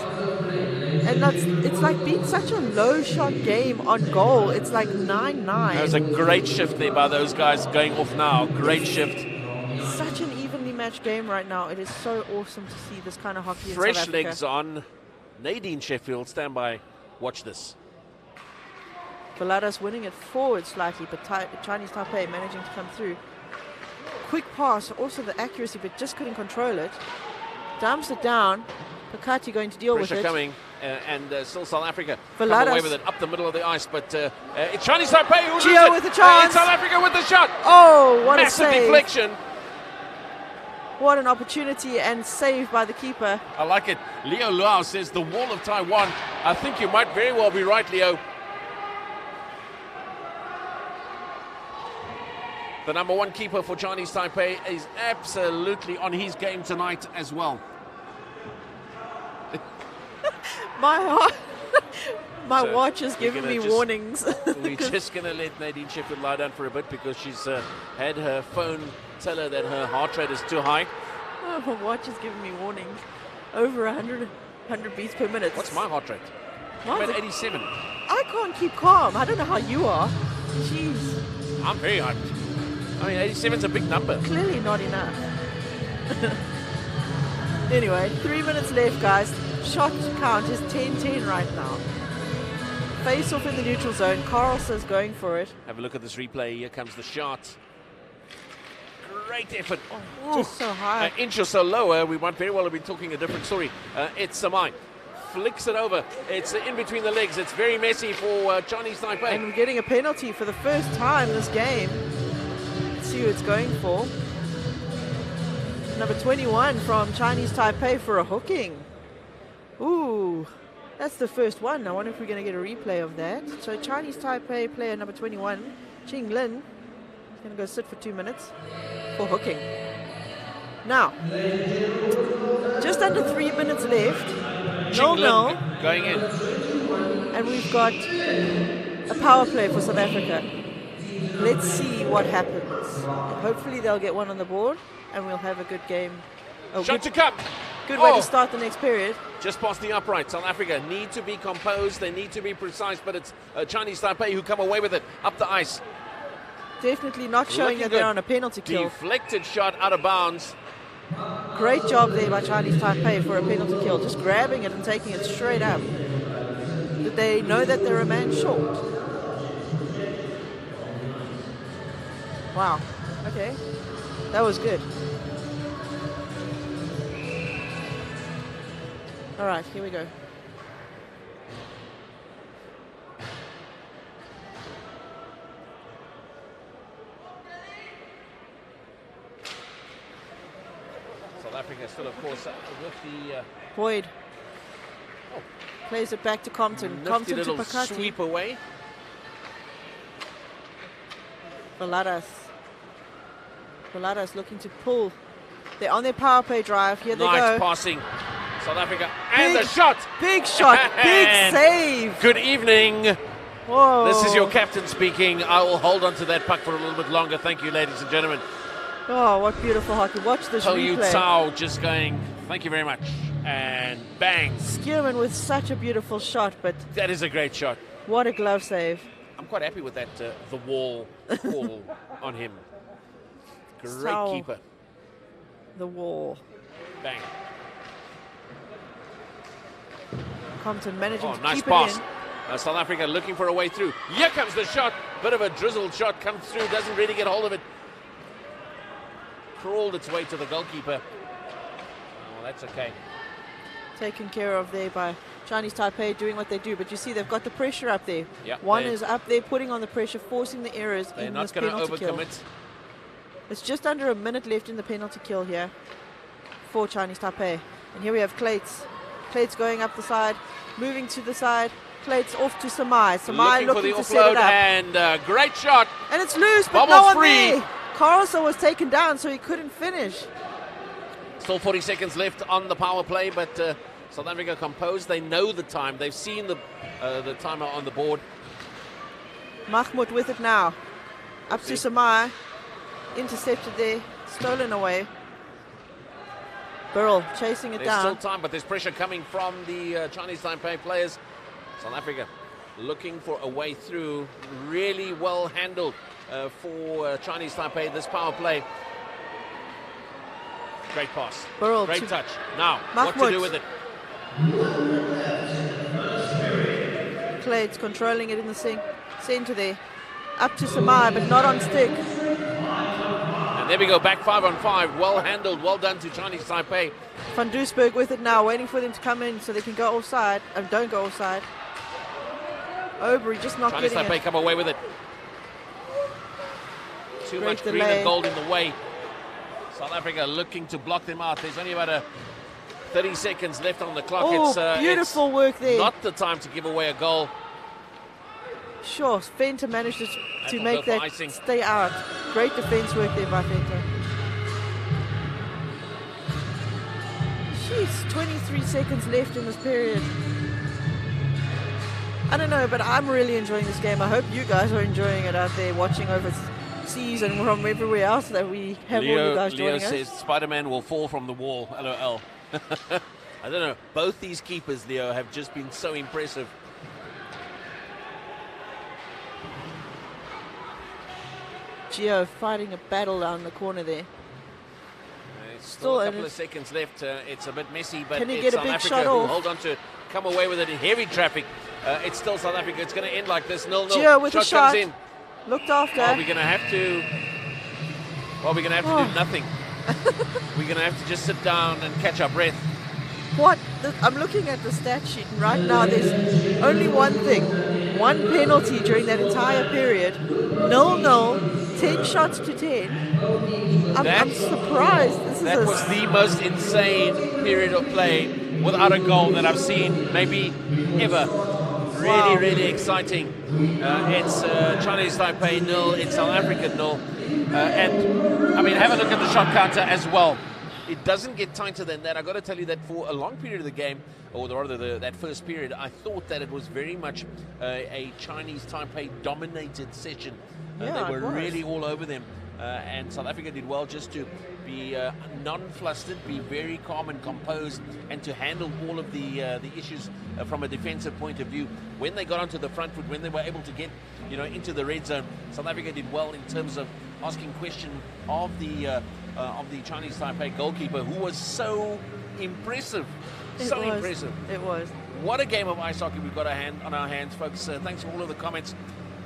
[SPEAKER 2] And it's like been such a low shot game on goal. It's like 9-9.
[SPEAKER 1] That was a great shift there by those guys going off now. Great shift.
[SPEAKER 2] Such an evenly matched game right now. It is so awesome to see this kind of hockey in South
[SPEAKER 1] Fresh
[SPEAKER 2] Africa.
[SPEAKER 1] legs on. Nadine Sheffield, stand by. Watch this.
[SPEAKER 2] Valadas winning it forward slightly, but Chinese Taipei managing to come through. Quick pass, also the accuracy, but just couldn't control it. Dumps it down. Pakati going to deal with it.
[SPEAKER 1] Pressure coming, and still South Africa
[SPEAKER 2] Valadas.
[SPEAKER 1] come away with it up the middle of the ice, but it's Chinese Taipei who loses
[SPEAKER 2] Gio
[SPEAKER 1] it.
[SPEAKER 2] with a chance.
[SPEAKER 1] It's South Africa with the shot.
[SPEAKER 2] Oh, what
[SPEAKER 1] Massive
[SPEAKER 2] a save.
[SPEAKER 1] deflection.
[SPEAKER 2] What an opportunity and save by the keeper.
[SPEAKER 1] I like it. Leo Luau says the wall of Taiwan. I think you might very well be right, Leo. The #1 keeper for Chinese Taipei is absolutely on his game tonight as well.
[SPEAKER 2] My
[SPEAKER 1] So
[SPEAKER 2] watch is
[SPEAKER 1] we're
[SPEAKER 2] giving
[SPEAKER 1] gonna
[SPEAKER 2] me
[SPEAKER 1] just-
[SPEAKER 2] warnings.
[SPEAKER 1] We're just going to let Nadine Sheffield lie down for a bit because she's had her phone tell her that her heart rate is too high.
[SPEAKER 2] Oh, my watch is giving me warnings. Over 100 beats per minute.
[SPEAKER 1] What's my heart rate?
[SPEAKER 2] Mine's
[SPEAKER 1] I'm at
[SPEAKER 2] like-
[SPEAKER 1] 87.
[SPEAKER 2] I can't keep calm. I don't know how you are. Jeez.
[SPEAKER 1] I'm very hyped. I mean, 87 is a big number.
[SPEAKER 2] Clearly not enough. Anyway, 3 minutes left, guys. Shot count is 10-10 right now. Face off in the neutral zone. Carlson's going for it.
[SPEAKER 1] Have a look at this replay. Here comes the shot. great effort.
[SPEAKER 2] Just so high.
[SPEAKER 1] An inch or so lower, we might very well have been talking a different story. It's Samai. Flicks it over. It's in between the legs. It's very messy for Chinese Taipei.
[SPEAKER 2] And we're getting a penalty for the first time this game. Let's see who it's going for. Number 21 from Chinese Taipei for a hooking. Ooh, that's the first one. I wonder if we're going to get a replay of that. So Chinese Taipei player number 21, Ching Lin, is going to go sit for 2 minutes for hooking. Now, just under 3 minutes left. 0-0.
[SPEAKER 1] Going in.
[SPEAKER 2] And we've got a power play for South Africa. Let's see what happens. Hopefully they'll get one on the board and we'll have a good game.
[SPEAKER 1] Shot to come.
[SPEAKER 2] Good way to start the next period.
[SPEAKER 1] Just past the upright. South Africa need to be composed. They need to be precise, but it's Chinese Taipei who come away with it up the ice.
[SPEAKER 2] Definitely not showing that they're on a penalty kill.
[SPEAKER 1] Deflected shot out of bounds.
[SPEAKER 2] Great job there by Chinese Taipei for a penalty kill. Just grabbing it and taking it straight up. Did they know that they're a man short? Wow. Okay. That was good. All right, here we go.
[SPEAKER 1] South Africa still, of course, with the...
[SPEAKER 2] Boyd plays it back to Compton. Compton to Pakati.
[SPEAKER 1] Sweep away.
[SPEAKER 2] Valadas looking to pull. They're on their power play drive. Here they go.
[SPEAKER 1] Nice passing. South Africa. And the shot.
[SPEAKER 2] Big shot. Big save.
[SPEAKER 1] Good evening.
[SPEAKER 2] Whoa.
[SPEAKER 1] This is your captain speaking. I will hold on to that puck for a little bit longer. Thank you, ladies and gentlemen.
[SPEAKER 2] Oh, what beautiful hockey. Watch this
[SPEAKER 1] Yu
[SPEAKER 2] replay.
[SPEAKER 1] Tsao just going, thank you very much. And bang.
[SPEAKER 2] Skierman with such a beautiful shot, but
[SPEAKER 1] That is a great shot.
[SPEAKER 2] what a glove save.
[SPEAKER 1] I'm quite happy with that, the wall call on him. Great
[SPEAKER 2] Tsao.
[SPEAKER 1] keeper.
[SPEAKER 2] The wall.
[SPEAKER 1] Bang.
[SPEAKER 2] Compton managing to
[SPEAKER 1] Nice
[SPEAKER 2] keep
[SPEAKER 1] pass.
[SPEAKER 2] it in.
[SPEAKER 1] South Africa looking for a way through. Here comes the shot. Bit of a drizzled shot comes through. Doesn't really get hold of it. Crawled its way to the goalkeeper. Oh, that's okay.
[SPEAKER 2] Taken care of there by Chinese Taipei doing what they do. But you see they've got the pressure up there.
[SPEAKER 1] Yeah,
[SPEAKER 2] One is up there putting on the pressure, forcing the errors
[SPEAKER 1] They're
[SPEAKER 2] in
[SPEAKER 1] not
[SPEAKER 2] this
[SPEAKER 1] going to
[SPEAKER 2] penalty kill.
[SPEAKER 1] overcommit.
[SPEAKER 2] It's just under a minute left in the penalty kill here for Chinese Taipei. And here we have Clates. Clates going up the side, moving to the side. Clates off to Samai. Samai looking to set it up.
[SPEAKER 1] And great shot.
[SPEAKER 2] And it's loose, but
[SPEAKER 1] Bubbles
[SPEAKER 2] no one
[SPEAKER 1] free.
[SPEAKER 2] there. Carlson was taken down, so he couldn't finish.
[SPEAKER 1] Still 40 seconds left on the power play, but South Africa composed. They know the time. They've seen the timer on the board.
[SPEAKER 2] Mahmoud with it now. Up to Samai. Intercepted there. Stolen away. Burrell chasing it
[SPEAKER 1] There's
[SPEAKER 2] down.
[SPEAKER 1] still time, but there's pressure coming from the Chinese Taipei players. South Africa looking for a way through. Really well handled for Chinese Taipei, this power play. Great pass.
[SPEAKER 2] Burrell
[SPEAKER 1] Great
[SPEAKER 2] to
[SPEAKER 1] touch. Now,
[SPEAKER 2] Mahmoud.
[SPEAKER 1] what to do with it?
[SPEAKER 2] Clates controlling it in the center there. Up to Samai, but not on stick.
[SPEAKER 1] And there we go, back 5-on-5. Well handled, well done to Chinese Taipei.
[SPEAKER 2] Van Duisburg with it now, waiting for them to come in so they can go offside. And don't go offside. Aubrey just not
[SPEAKER 1] Chinese
[SPEAKER 2] getting
[SPEAKER 1] Taipei
[SPEAKER 2] it.
[SPEAKER 1] come away with it. Too
[SPEAKER 2] Great
[SPEAKER 1] much green
[SPEAKER 2] delay.
[SPEAKER 1] and gold in the way. South Africa looking to block them out. There's only about 30 seconds left on the clock.
[SPEAKER 2] Oh, beautiful work there.
[SPEAKER 1] Not the time to give away a goal.
[SPEAKER 2] Sure, Fenter managed to
[SPEAKER 1] will
[SPEAKER 2] make
[SPEAKER 1] go for
[SPEAKER 2] that
[SPEAKER 1] icing.
[SPEAKER 2] stay out. Great defense work there by Fenter. Jeez, 23 seconds left in this period. I don't know, but I'm really enjoying this game. I hope you guys are enjoying it out there, watching overseas and from everywhere else that we have all you guys
[SPEAKER 1] Leo
[SPEAKER 2] joining us.
[SPEAKER 1] says Spider-Man will fall from the wall. LOL. I don't know. Both these keepers, Leo, have just been so impressive.
[SPEAKER 2] Gio fighting a battle down the corner there.
[SPEAKER 1] Still a couple of seconds left. It's a bit messy, but
[SPEAKER 2] Can he
[SPEAKER 1] it's
[SPEAKER 2] get a
[SPEAKER 1] South
[SPEAKER 2] big
[SPEAKER 1] Africa
[SPEAKER 2] shot
[SPEAKER 1] who
[SPEAKER 2] off?
[SPEAKER 1] hold on to come away with it in heavy traffic. It's still South Africa. It's going to end like this. 0-0.
[SPEAKER 2] Gio with a shot.
[SPEAKER 1] Comes in.
[SPEAKER 2] Looked after.
[SPEAKER 1] Are we going to have to... Well, we're going to have to do nothing. We're going to have to just sit down and catch our breath.
[SPEAKER 2] What? I'm looking at the stat sheet, and right now there's only one thing. One penalty during that entire period. 0-0, 10 shots to 10. I'm surprised.
[SPEAKER 1] That was the most insane period of play without a goal that I've seen maybe ever. Really, really exciting. It's Chinese Taipei 0, it's South Africa 0. And, I mean, have a look at the shot counter as well. It doesn't get tighter than that. I've got to tell you that for a long period of the game, or rather that first period, I thought that it was very much a Chinese Taipei dominated session. They were really all over them. And South Africa did well just to be non-flustered, be very calm and composed, and to handle all of the issues from a defensive point of view. When they got onto the front foot, when they were able to get into the red zone, South Africa did well in terms of asking question of the Chinese Taipei goalkeeper, who was so impressive. Impressive.
[SPEAKER 2] It was.
[SPEAKER 1] What a game of ice hockey we've got on our hands, folks. Thanks for all of the comments.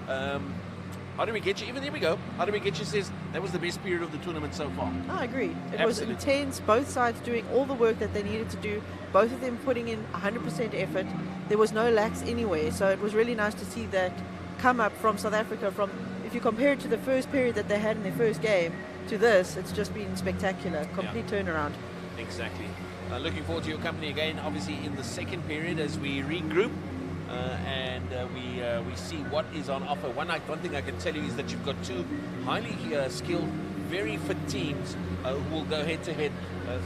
[SPEAKER 1] How do we get you? Even there we go. How do we get you? Says that was the best period of the tournament so far.
[SPEAKER 2] I agree. It
[SPEAKER 1] Absolutely.
[SPEAKER 2] was intense. Both sides doing all the work that they needed to do. Both of them putting in 100% effort. There was no lacks anywhere. So it was really nice to see that come up from South Africa. From if you compare it to the first period that they had in their first game to this, it's just been spectacular. Complete turnaround.
[SPEAKER 1] Exactly. Looking forward to your company again. Obviously in the second period as we regroup. And we see what is on offer. One thing I can tell you is that you've got two highly skilled, very fit teams who will go head-to-head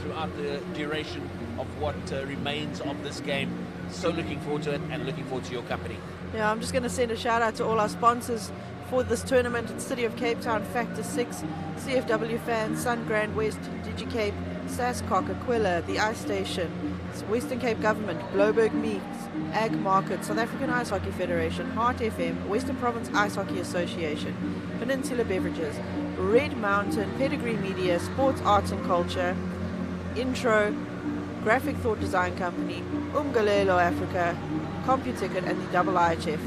[SPEAKER 1] throughout the duration of what remains of this game. So looking forward to it and looking forward to your company.
[SPEAKER 2] Yeah, I'm just going to send a shout out to all our sponsors for this tournament. It's City of Cape Town, Factor 6, CFW Fans, Sun Grand West, DigiCape, Sascock, Aquila, The Ice Station, Western Cape Government, Bloberg Meats, Ag Market, South African Ice Hockey Federation, Heart FM, Western Province Ice Hockey Association, Peninsula Beverages, Red Mountain, Pedigree Media, Sports Arts and Culture, Intro, Graphic Thought Design Company, Umgalelo Africa, CompuTicket, and the IIHF.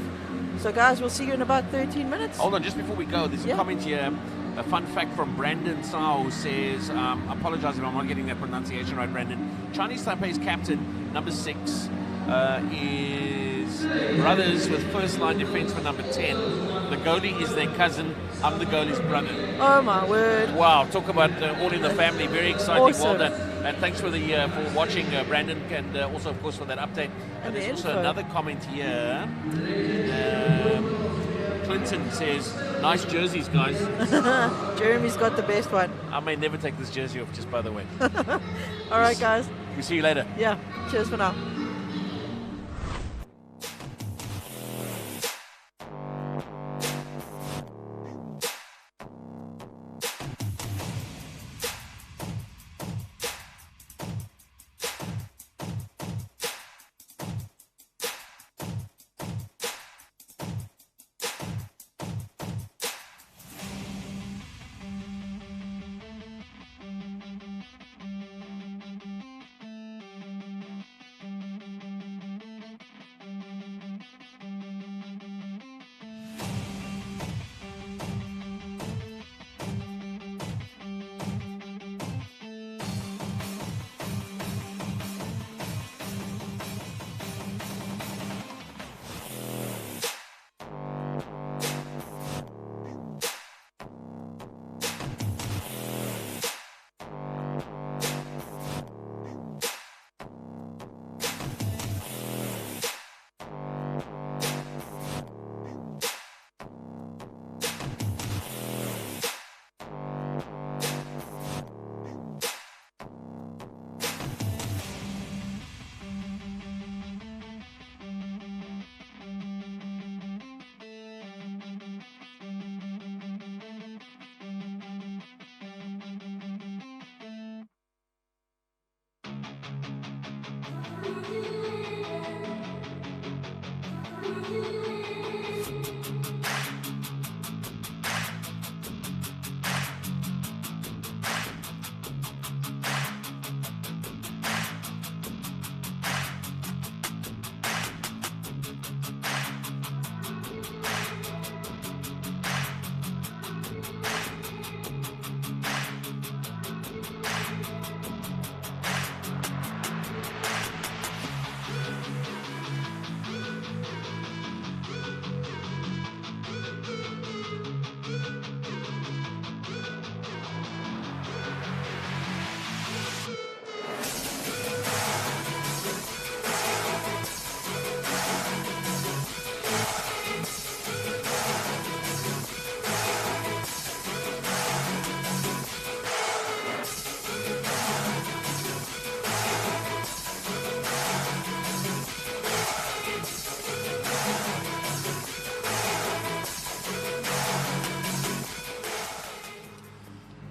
[SPEAKER 2] So guys, we'll see you in about 13 minutes.
[SPEAKER 1] Hold on, just before we go, there's a comment here. A fun fact from Brandon Sao, who says, apologize if I'm not getting that pronunciation right, Brandon. Chinese Taipei's captain, number 6, is brothers with first line defense for number 10. The goalie is their cousin. I'm the goalie's brother.
[SPEAKER 2] Oh my word.
[SPEAKER 1] Wow, talk about all in the family. Very exciting.
[SPEAKER 2] Awesome.
[SPEAKER 1] Well done. And thanks for for watching, Brandon, and also, of course, for that update. And there's also another comment here. Clinton says, nice jerseys, guys.
[SPEAKER 2] Jeremy's got the best one.
[SPEAKER 1] I may never take this jersey off, just by the way.
[SPEAKER 2] All right, guys.
[SPEAKER 1] We'll see you later.
[SPEAKER 2] Yeah. Cheers for now.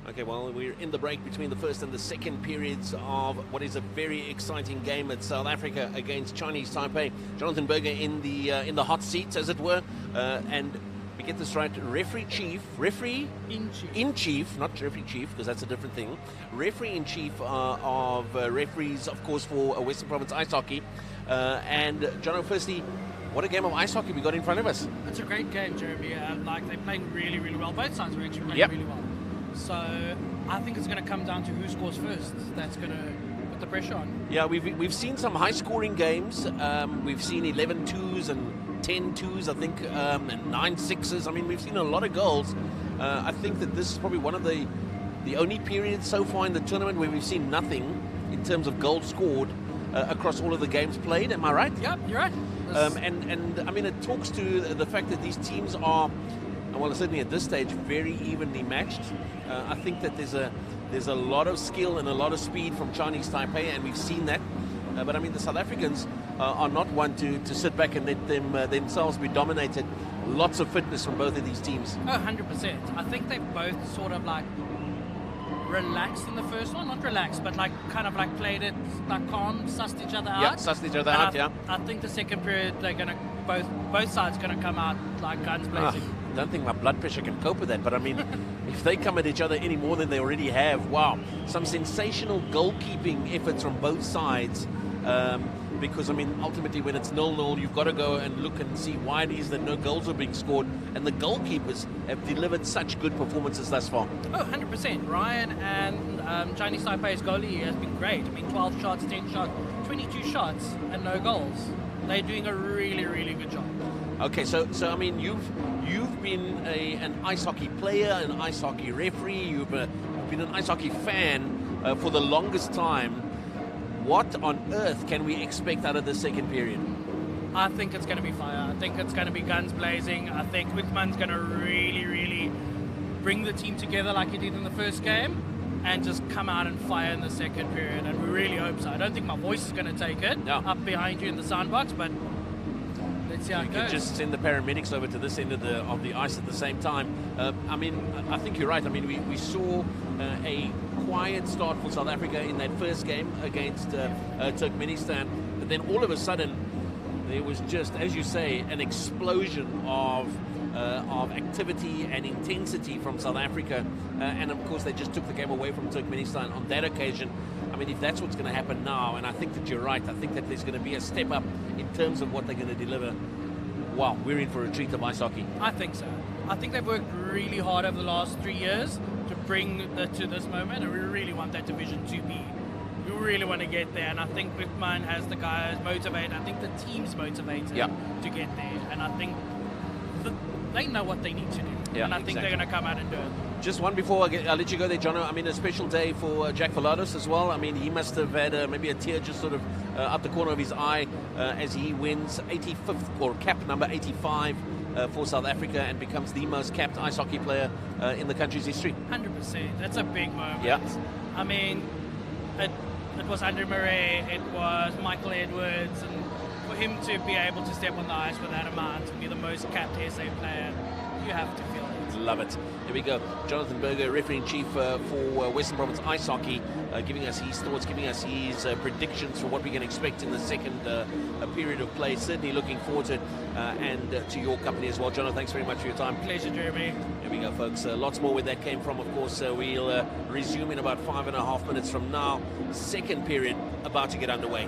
[SPEAKER 1] Okay, well, we're in the break between the first and the second periods of what is a very exciting game at South Africa against Chinese Taipei. Jonathan Berger in the hot seat, as it were, and we get this right, referee in chief, not referee chief, because that's a different thing. Referee in chief of referees, of course, for Western Province Ice Hockey. And Jono, firstly, what a game of ice hockey we got in front of us.
[SPEAKER 3] It's a great game, Jeremy. They're playing really, really well. Both sides are actually playing really well. So I think it's going to come down to who scores first. That's going to put the pressure on. Yeah,
[SPEAKER 1] we've seen some high-scoring games. We've seen 11 twos and 10 twos, I think, and 9 sixes. I mean, we've seen a lot of goals. I think that this is probably one of the only periods so far in the tournament where we've seen nothing in terms of goals scored across all of the games played. Am I right?
[SPEAKER 3] Yep, you're right.
[SPEAKER 1] And I mean, it talks to the fact that these teams are, well, certainly at this stage, very evenly matched. I think that there's a lot of skill and a lot of speed from Chinese Taipei, and we've seen that. But I mean, the South Africans are not one to sit back and let them themselves be dominated. Lots of fitness from both of these teams.
[SPEAKER 3] Oh, 100%. I think they both sort of like relaxed in the first one, not relaxed, but like kind of like played it like calm, sussed each other out.
[SPEAKER 1] Yeah, sussed each other out.
[SPEAKER 3] I think the second period they're gonna both sides gonna come out like guns blazing.
[SPEAKER 1] I don't think my blood pressure can cope with that, but I mean, if they come at each other any more than they already have, wow, some sensational goalkeeping efforts from both sides. Because I mean, ultimately, when it's 0-0, you've got to go and look and see why it is that no goals are being scored, and the goalkeepers have delivered such good performances thus far.
[SPEAKER 3] Oh, 100%. Ryan and Chinese Taipei's goalie has been great. I mean, 12 shots, 10 shots, 22 shots, and no goals. They're doing a really, really good job.
[SPEAKER 1] Okay, so I mean, you've been an ice hockey player, an ice hockey referee, you've been an ice hockey fan for the longest time. What on earth can we expect out of the second period?
[SPEAKER 3] I think it's going to be fire. I think it's going to be guns blazing. I think Wickman's going to really, really bring the team together like he did in the first game and just come out and fire in the second period. And we really hope so. I don't think my voice is going to take it up behind you in the sound box, but let's see how it goes. You can
[SPEAKER 1] just send the paramedics over to this end of the ice at the same time. I mean, I think you're right. I mean, we saw a quiet start for South Africa in that first game against Turkmenistan, but then all of a sudden there was just, as you say, an explosion of activity and intensity from South Africa, and of course they just took the game away from Turkmenistan on that occasion. I mean, if that's what's going to happen now, and I think that you're right, I think that there's going to be a step up in terms of what they're going to deliver. Wow, we're in for a treat of ice hockey.
[SPEAKER 3] I think so. I think they've worked really hard over the last 3 years to bring it to this moment, and we really want that division to be. We really want to get there, and I think Wickman has the guys motivated. I think the team's motivated to get there, and I think they know what they need to do, and I think they're going to come out and do it.
[SPEAKER 1] Just one before I'll let you go there, Jono. I mean, a special day for Jack Valados as well. I mean, he must have had maybe a tear just sort of up the corner of his eye as he wins 85th, or cap number 85 for South Africa, and becomes the most capped ice hockey player in the country's history.
[SPEAKER 3] 100%. That's a big moment.
[SPEAKER 1] Yeah.
[SPEAKER 3] I mean, it was Andre Murray, it was Michael Edwards, and for him to be able to step on the ice with that amount, to be the most capped SA player, you have to feel it.
[SPEAKER 1] Love it. Here we go. Jonathan Berger, referee-in-chief for Western Province Ice Hockey, giving us his thoughts, giving us his predictions for what we can expect in the second period of play. Certainly looking forward to it, and to your company as well. Jonathan, thanks very much for your time.
[SPEAKER 3] Pleasure, Jeremy.
[SPEAKER 1] Here we go, folks. Lots more where that came from, of course. We'll resume in about 5.5 minutes from now. Second period about to get underway.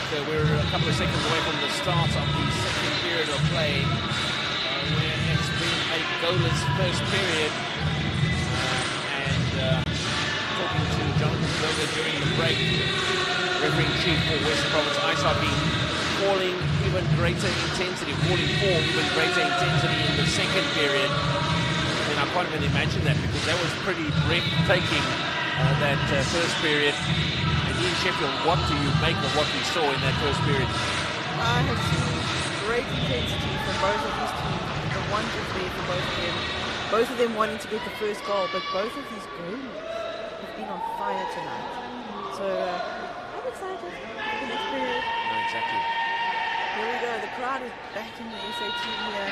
[SPEAKER 1] we're a couple of seconds away from the start of the second period of play, where it's been a goalless first period. Talking to Jonathan Berger during the break, referee chief for Western Province Ice Hockey, calling even greater intensity, calling for even greater intensity in the second period. I mean, I can't even imagine that, because that was pretty breathtaking, that first period. And Ian Sheffield, what do you make of what we saw in that first period?
[SPEAKER 2] I have seen great intensity from both of these teams. The one to three for both of them. Both of them wanting to get the first goal, but both of these goals have been on fire tonight. So I'm excited for the next period.
[SPEAKER 1] Exactly.
[SPEAKER 2] Here we go. The crowd is backing the SA team here.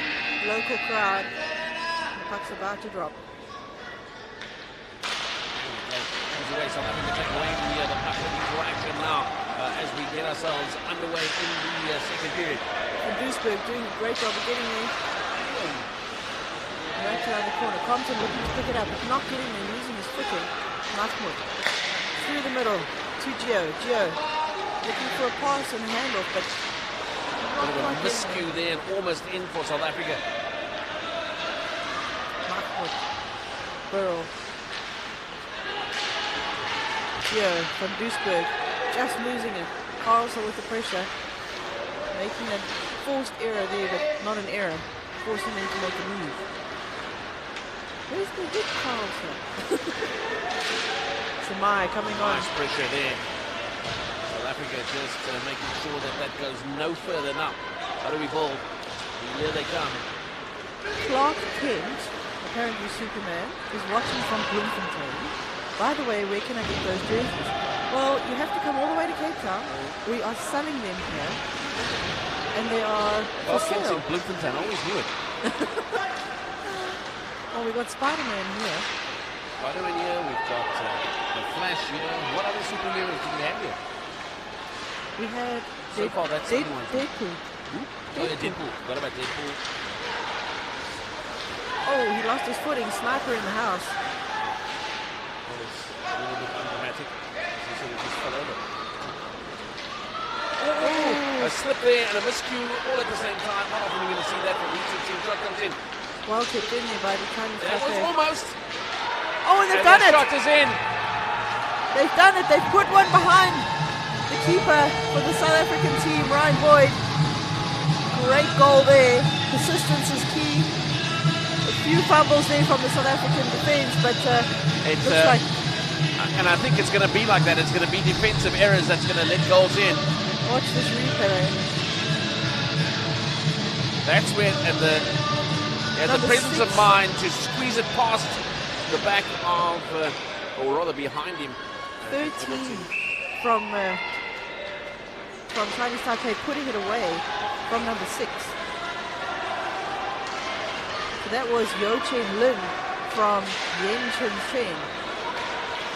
[SPEAKER 2] Local crowd. The puck's about to drop.
[SPEAKER 1] Away, South Africa take away the puck for action now as we get ourselves underway in the second period.
[SPEAKER 2] And Duisburg doing a great job of getting there. Right around the corner. Compton looking to pick it up, but not getting there, losing his footing. Mahmoud through the middle to Gio. Gio looking for a pass and a handoff, but
[SPEAKER 1] a bit of a miscue there and almost in for South Africa.
[SPEAKER 2] Mahmoud. Burrow. Gio from Duisburg just losing it. Carlson with the pressure. Making a forced error there, but not an error. Forcing them to make a move. Where's the good Carlson? Samai coming on.
[SPEAKER 1] Nice pressure there. South Africa just making sure that that goes no further now. How do we ball? Here they come.
[SPEAKER 2] Clark Kent, apparently Superman, is watching from Bloemfontein. By the way, where can I get those jerseys? Well, you have to come all the way to Cape Town. We are selling them here. And they are for sale.
[SPEAKER 1] In Bloemfontein, I always knew it.
[SPEAKER 2] Well, we got Spider-Man here.
[SPEAKER 1] Spider-Man here, we've got the Flash here. What other superheroes do we have here?
[SPEAKER 2] We had
[SPEAKER 1] so far, that's
[SPEAKER 2] Deadpool.
[SPEAKER 1] Oh, yeah, Deadpool. What about Deadpool?
[SPEAKER 2] Oh, he lost his footing. Sniper in the house.
[SPEAKER 1] That was a little bit undramatic. He sort of just fell over. Oh, a slip there and a miscue all at the same time. Not often you're going to see that from each team. Shot comes in.
[SPEAKER 2] Well kicked in there by the time.
[SPEAKER 1] That was almost.
[SPEAKER 2] Oh, and they've done it.
[SPEAKER 1] Shot is in.
[SPEAKER 2] They've done it. They've put one behind the keeper for the South African team, Ryan Boyd. Great goal there. Persistence is key. A few fumbles there from the South African defense, but it looks like.
[SPEAKER 1] And I think it's going to be like that. It's going to be defensive errors that's going to let goals in.
[SPEAKER 2] Watch this replay.
[SPEAKER 1] That's where the presence of mind to squeeze it past the back of, or rather behind him.
[SPEAKER 2] 13 from Chinese Taipei, putting it away from number 6. So that was Yo Chen Lin from Yen Chen Chen.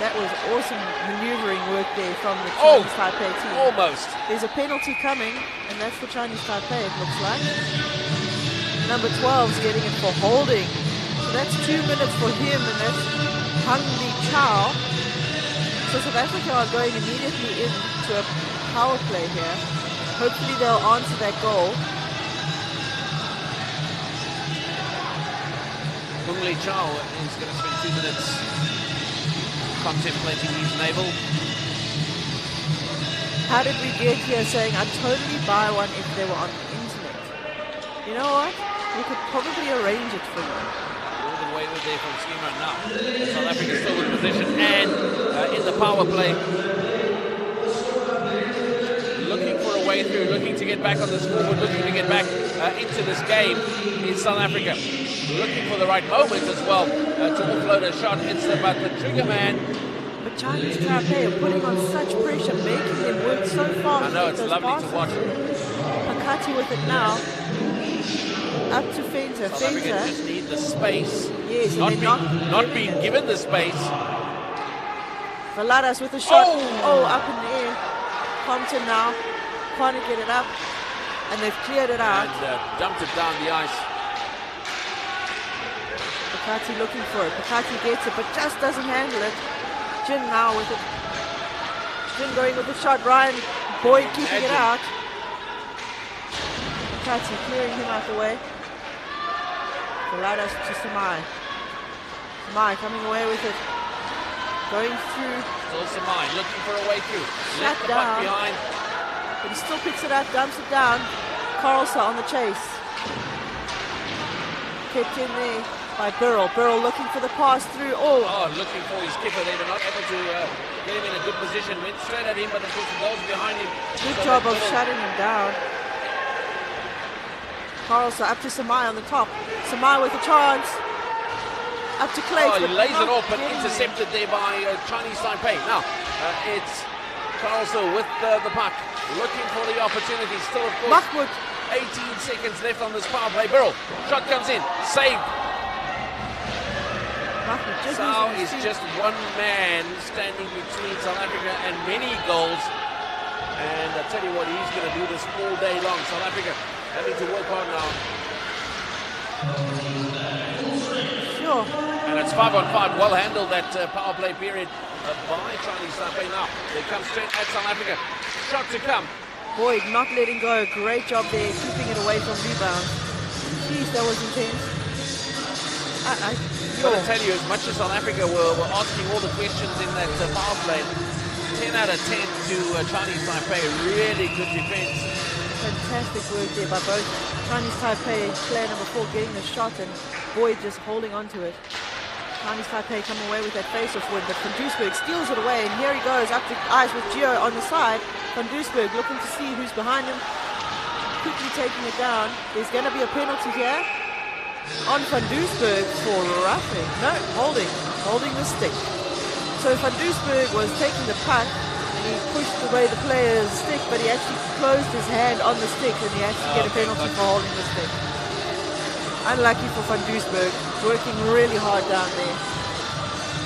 [SPEAKER 2] That was awesome maneuvering work there from the Chinese Taipei team.
[SPEAKER 1] Almost.
[SPEAKER 2] There's a penalty coming, and that's for Chinese Taipei, it looks like. Number 12's getting it for holding. So that's 2 minutes for him, and that's Hung Li Chao. So South Africa are going immediately into a power play here. Hopefully they'll answer that goal.
[SPEAKER 1] Hung Li Chao is going to spend 2 minutes contemplating his navel.
[SPEAKER 2] How did we get here saying I'd totally buy one if they were on the internet? You know what? We could probably arrange it for you.
[SPEAKER 1] A little bit wayward there from Schema now. South Africa still in position and in the power play. Looking for a way through, looking to get back on the scoreboard, looking to get back into this game in South Africa. Looking for the right moment as well to offload a shot. It's about the trigger man.
[SPEAKER 2] But Chinese Taipei are putting on such pressure, making them work so fast.
[SPEAKER 1] I know, it's lovely to watch.
[SPEAKER 2] Pakati with it now. Up to Fenter.
[SPEAKER 1] South Africa just need the space.
[SPEAKER 2] Yes,
[SPEAKER 1] not being given the space.
[SPEAKER 2] Valadas with a shot. Oh, up in the air. Compton now. Can't get it up. And they've cleared it out.
[SPEAKER 1] And dumped it down the ice.
[SPEAKER 2] Pakati looking for it. Pakati gets it, but just doesn't handle it. Jin now with it. Jin going with the shot. Ryan Boyd keeping it out. Kati clearing him out the way. Veladas to Samai. Samai coming away with it. Going through.
[SPEAKER 1] Still Samai looking for a way through.
[SPEAKER 2] Shut
[SPEAKER 1] Left the puck
[SPEAKER 2] down.
[SPEAKER 1] behind.
[SPEAKER 2] But he still picks it up, dumps it down. Carlson on the chase. Kept in there by Burrell. Burrell looking for the pass through. Oh,
[SPEAKER 1] Looking for his skipper. They were not able to get him in a good position. Went straight at him, but of course the goal's behind him.
[SPEAKER 2] good
[SPEAKER 1] So
[SPEAKER 2] job
[SPEAKER 1] that
[SPEAKER 2] of
[SPEAKER 1] little-
[SPEAKER 2] shutting him down. Carlson up to Samai on the top. Samai with a chance. Up to Clay.
[SPEAKER 1] He lays it off, but intercepted there by Chinese Taipei. Now, it's Carlson with the puck. Looking for the opportunity. Still, of course,
[SPEAKER 2] Mahmoud.
[SPEAKER 1] 18 seconds left on this power play. Burrell, shot comes in. Saved.
[SPEAKER 2] Mahmoud just
[SPEAKER 1] Sao
[SPEAKER 2] losing
[SPEAKER 1] is
[SPEAKER 2] his
[SPEAKER 1] just one man standing between South Africa and many goals. And I tell you what, he's going to do this all day long. South Africa having to work hard now.
[SPEAKER 2] Sure.
[SPEAKER 1] And it's 5-on-5. Well handled that power play period by Chinese Taipei. Now they come straight at South Africa. Shot to come.
[SPEAKER 2] Boyd not letting go. Great job there, keeping it away from rebounds. Jeez, that was intense.
[SPEAKER 1] I've got to tell you, as much as South Africa were asking all the questions in that power play, 10 out of 10 to Chinese Taipei. Really good defense.
[SPEAKER 2] Fantastic work there by both Chinese Taipei, player number 4 getting the shot and Boyd just holding on to it. Chinese Taipei coming away with that face-off win, but Van Duisburg steals it away, and here he goes up to eyes with Gio on the side. Van Duisburg looking to see who's behind him, quickly taking it down. There's going to be a penalty here on Van Duisburg for roughing. No, holding the stick. So Van Duisburg was taking the puck, and he pushed away the player's stick, but he actually closed his hand on the stick, and he had to get a penalty for holding the stick. Unlucky for Van Duisburg, working really hard down there.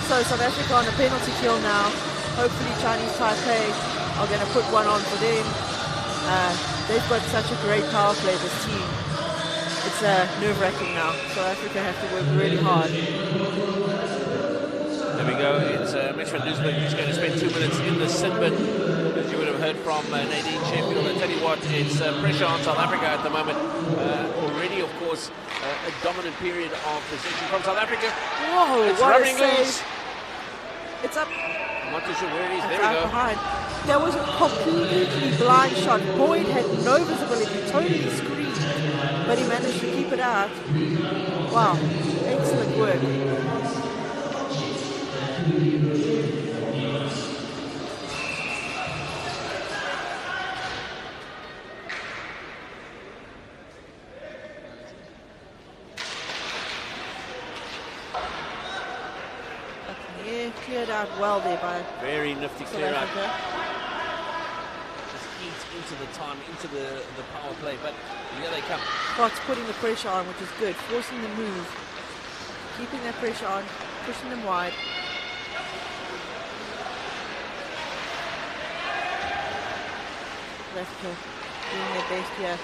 [SPEAKER 2] So South Africa on a penalty kill now. Hopefully Chinese Taipei are going to put one on for them. They've got such a great power play, this team. It's nerve-wracking now. South Africa have to work really hard.
[SPEAKER 1] There we go. It's Mitch Van Duisburg who's going to spend 2 minutes in the sin bin, as you would have heard from Nadine Sheffield. I tell you what, it's pressure on South Africa at the moment. Already, of course, a dominant period of possession from South Africa.
[SPEAKER 2] Whoa,
[SPEAKER 1] It's
[SPEAKER 2] what a
[SPEAKER 1] rubbing
[SPEAKER 2] save.
[SPEAKER 1] loose.
[SPEAKER 2] It's up.
[SPEAKER 1] I'm not too sure where it is.
[SPEAKER 2] It's
[SPEAKER 1] There we
[SPEAKER 2] out
[SPEAKER 1] go.
[SPEAKER 2] behind. There was a completely blind shot. Boyd had no visibility, totally screened, but he managed to keep it out. Wow, excellent work. Yeah, cleared out well there by
[SPEAKER 1] Very nifty
[SPEAKER 2] South
[SPEAKER 1] clear out.
[SPEAKER 2] Africa.
[SPEAKER 1] Just eats into the time, into the power play. But here they come.
[SPEAKER 2] Fox putting the pressure on, which is good, forcing the move, keeping that pressure on, pushing them wide. South Africa doing their best here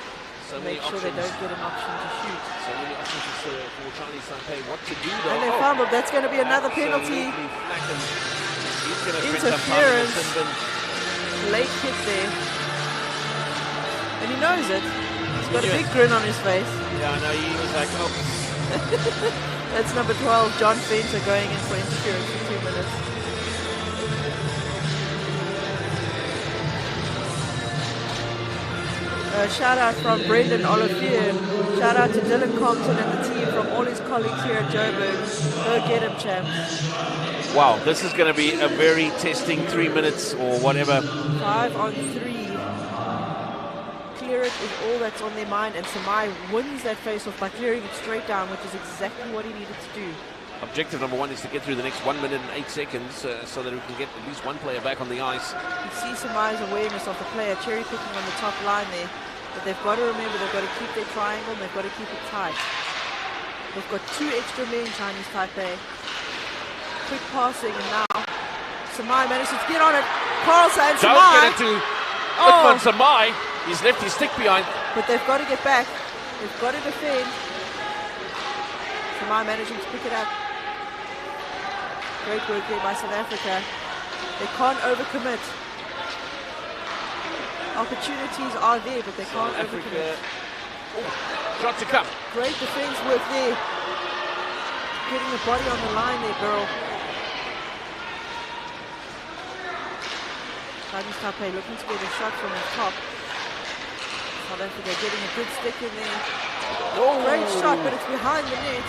[SPEAKER 1] So
[SPEAKER 2] to
[SPEAKER 1] many
[SPEAKER 2] make sure they
[SPEAKER 1] options.
[SPEAKER 2] don't get an option to shoot.
[SPEAKER 1] So many options for Chinese Taipei. What to do though?
[SPEAKER 2] And they fumbled. That's going to be another penalty.
[SPEAKER 1] Absolutely flattened. He's going to spend some time in the
[SPEAKER 2] Interference.
[SPEAKER 1] sin bin.
[SPEAKER 2] Late hit there. And he knows it. He's got a
[SPEAKER 1] knew
[SPEAKER 2] big
[SPEAKER 1] it.
[SPEAKER 2] grin on his face.
[SPEAKER 1] Yeah, I know. He was like, oh.
[SPEAKER 2] That's number 12, John Fenter, going in for interference in 2 minutes. Shout out from Brendan Olivier. Shout out to Dylan Compton and the team from all his colleagues here at Joburg. Go get him, champs.
[SPEAKER 1] Wow, this is going to be a very testing 3 minutes or whatever.
[SPEAKER 2] 5 on 3. Clear it is all that's on their mind, and Samai wins that face-off by clearing it straight down, which is exactly what he needed to do.
[SPEAKER 1] Objective number 1 is to get through the next 1 minute and 8 seconds so that we can get at least one player back on the ice.
[SPEAKER 2] You see Samai's awareness of the player cherry-picking on the top line there. But they've got to remember they've got to keep their triangle and they've got to keep it tight. They've got 2 extra men, Chinese Taipei. Quick passing, and now Samai manages to get on it. Carlson and
[SPEAKER 1] Don't
[SPEAKER 2] Samai.
[SPEAKER 1] get it to Utman Samai. He's left his stick behind.
[SPEAKER 2] But they've got to get back. They've got to defend. Samai managing to pick it up. Great work there by South Africa. They can't overcommit. opportunities are there, but they
[SPEAKER 1] South
[SPEAKER 2] can't
[SPEAKER 1] Africa.
[SPEAKER 2] overcommit.
[SPEAKER 1] Shot to come.
[SPEAKER 2] Great defense work there. Getting the body on the line there, Beryl. Chinese Taipei looking to get a shot from the top. South Africa getting a good stick in there. Great shot, but it's behind the net.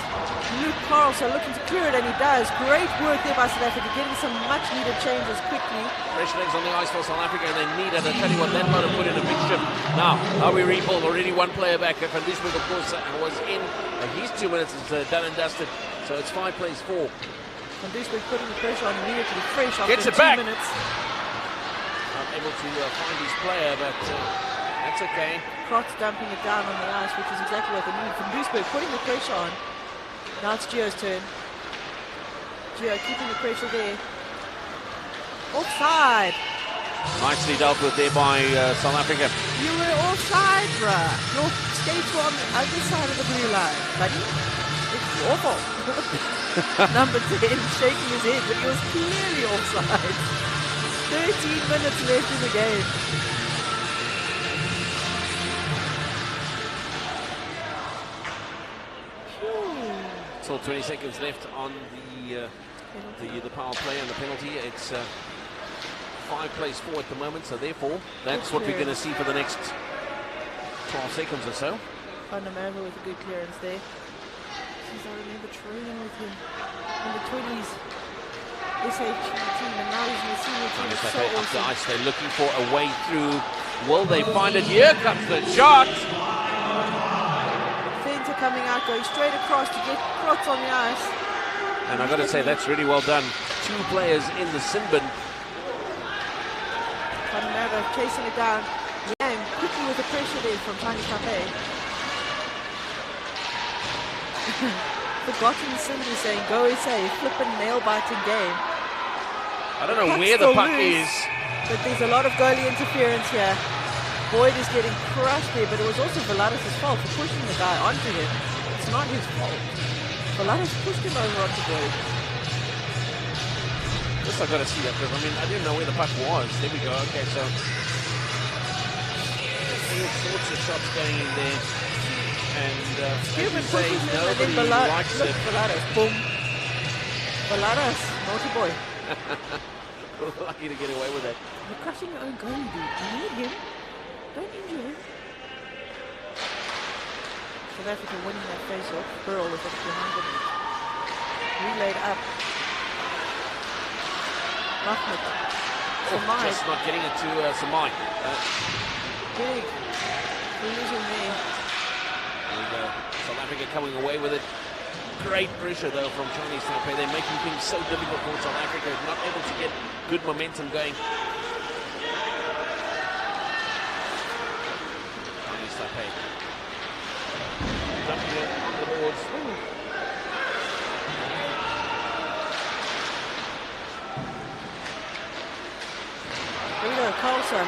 [SPEAKER 2] Luke Carlson looking to clear it, and he does. Great work there by South Africa, getting some much needed changes quickly.
[SPEAKER 1] Fresh legs on the ice for South Africa, and they need it. I tell you what, that might have put in a big shift. Now, how we rebuild, already one player back. Van Duisburg, of course, was in. His 2 minutes is done and dusted, so it's 5 plays 4.
[SPEAKER 2] Van Duisburg putting the pressure on immediately, fresh after
[SPEAKER 1] Gets it
[SPEAKER 2] 2
[SPEAKER 1] back.
[SPEAKER 2] minutes.
[SPEAKER 1] Not able to find his player, but that's okay.
[SPEAKER 2] Krotz dumping it down on the ice, which is exactly what they need. Van Duisburg putting the pressure on. Now it's Gio's turn. Gio keeping the pressure there. Offside.
[SPEAKER 1] Nicely dealt with there by South Africa.
[SPEAKER 2] You were offside, bruh. Your skates were on the other side of the blue line, buddy. It's your fault. Number 10 shaking his head, but he was clearly offside. 13 minutes left in the game.
[SPEAKER 1] Still 20 seconds left on the power play and the penalty. It's 5 plays 4 at the moment, so therefore that's what we're going to see for the next 12 seconds or so.
[SPEAKER 2] Van der Merwe with a good clearance there. Jeez, I remember training with him in the 20s. SH team, and now he's in the senior team. It's so
[SPEAKER 1] Up the
[SPEAKER 2] awesome.
[SPEAKER 1] ice, they're looking for a way through. Will they find it? Here comes the shot.
[SPEAKER 2] Fenter coming out, going straight across to get Krotz on the ice.
[SPEAKER 1] And I've got to say, that's really well done. 2 players in the sin bin.
[SPEAKER 2] Van der Merwe chasing it down. Yang quickly with the pressure there from Chinese Taipei. Forgotten Cindy saying, go SA, flippin' nail-biting game.
[SPEAKER 1] I don't know
[SPEAKER 2] Puck's
[SPEAKER 1] where the
[SPEAKER 2] still
[SPEAKER 1] puck
[SPEAKER 2] loose,
[SPEAKER 1] is.
[SPEAKER 2] but there's a lot of goalie interference here. Boyd is getting crushed there, but it was also Veladis' fault for pushing the guy onto him. It's not his fault. Veladis pushed him over onto Boyd.
[SPEAKER 1] This I've got to see that, because I mean, I didn't know where the puck was. There we go. Okay, so all sorts of shots going in there. And
[SPEAKER 2] Human
[SPEAKER 1] say,
[SPEAKER 2] pushes him, and then
[SPEAKER 1] nobody likes
[SPEAKER 2] look,
[SPEAKER 1] it.
[SPEAKER 2] Veladis, boom. Veladis, naughty boy.
[SPEAKER 1] Lucky to get away with that.
[SPEAKER 2] You're crushing your own goalie, dude. You need him. Don't injure him. South Africa winning that face-off. Burl with it behind the net. Relayed up. Mahmoud. Samai.
[SPEAKER 1] Just not getting it to Samai.
[SPEAKER 2] Big. Losing there.
[SPEAKER 1] And South Africa coming away with it. Great pressure though from Chinese Taipei. They're making things so difficult for South Africa. Not able to get good momentum going. Chinese Taipei. Dumping it on the boards.
[SPEAKER 2] Here we go, Carlson.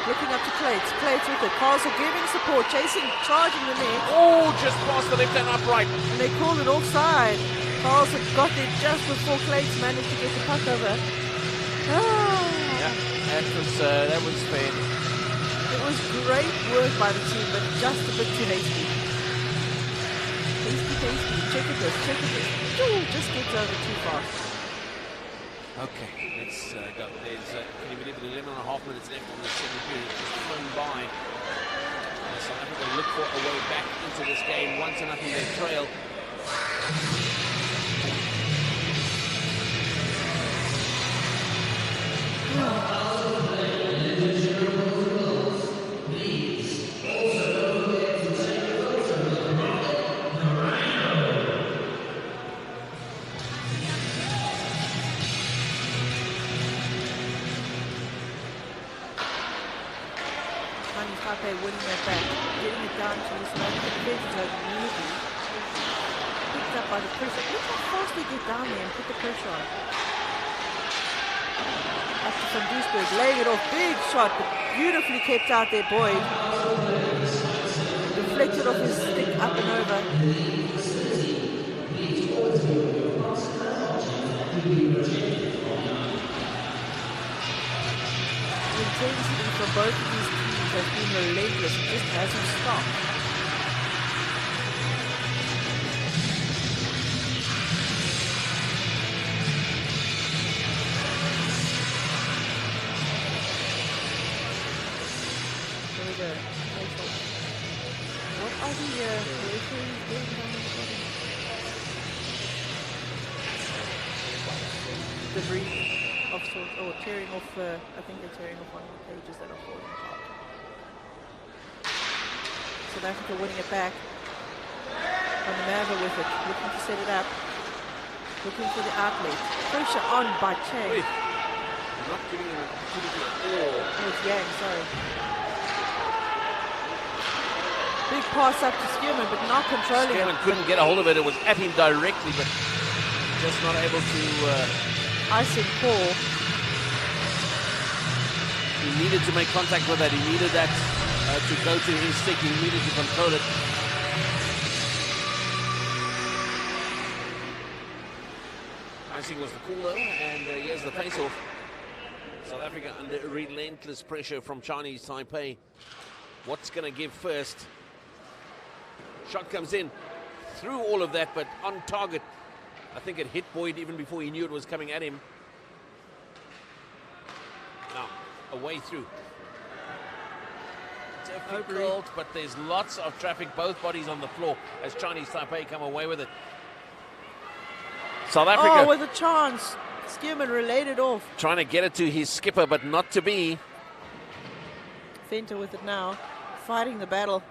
[SPEAKER 2] Looking up to Clates. Clates with it. Carlson giving support, chasing, charging the net.
[SPEAKER 1] Oh, just past the left and upright.
[SPEAKER 2] And they called it offside. Carlson got there just before Clates managed to get the puck over. Ah.
[SPEAKER 1] Yeah, that was fair.
[SPEAKER 2] It was great work by the team, but just a bit too hasty. Hasty. Check at this. Ooh, just gets over too fast.
[SPEAKER 1] Okay, let's go. There's, can you believe it, 11 and a half minutes left on the second period. Just flown by. South Africa look for a way back into this game. 1-0 they trail.
[SPEAKER 2] Chinese Taipei winning that back, getting it down to the South African defense zone immediately. Picked up by the pressure. Look how fast they get down there and put the pressure on. Up to Van Duisburg, laying it off, big shot, but beautifully kept out there, Boyd. Deflected off his stick up and over. The intensity from both of these teams has been relentless. It just hasn't stopped. There we go. What are the referees doing down on the bottom? Debris of sorts, or tearing off, I think they're tearing off one of the pages that are falling apart. South Africa winning it back. On the Mava with it, looking to set it up. Looking for the outlet. Pressure on by Che.
[SPEAKER 1] Not giving him an opportunity at all.
[SPEAKER 2] Oh, it's Yang, sorry. Big pass up to Skierman, but not controlling
[SPEAKER 1] Skierman
[SPEAKER 2] it.
[SPEAKER 1] couldn't get a hold of it. It was at him directly, but just not able to...
[SPEAKER 2] Icing Paul.
[SPEAKER 1] He needed to make contact with that. He needed that to go to his stick. He needed to control it. Icing was the call though, and here's the face-off. South Africa under relentless pressure from Chinese Taipei. What's going to give first? Shot comes in through all of that, but on target. I think it hit Boyd even before he knew it was coming at him. Now, a way through. Difficult, but there's lots of traffic, both bodies on the floor as Chinese Taipei come away with it. South Africa.
[SPEAKER 2] Oh, with a chance. Skierman relayed it off.
[SPEAKER 1] Trying to get it to his skipper, but not to be.
[SPEAKER 2] Venter with it now. Fighting the battle.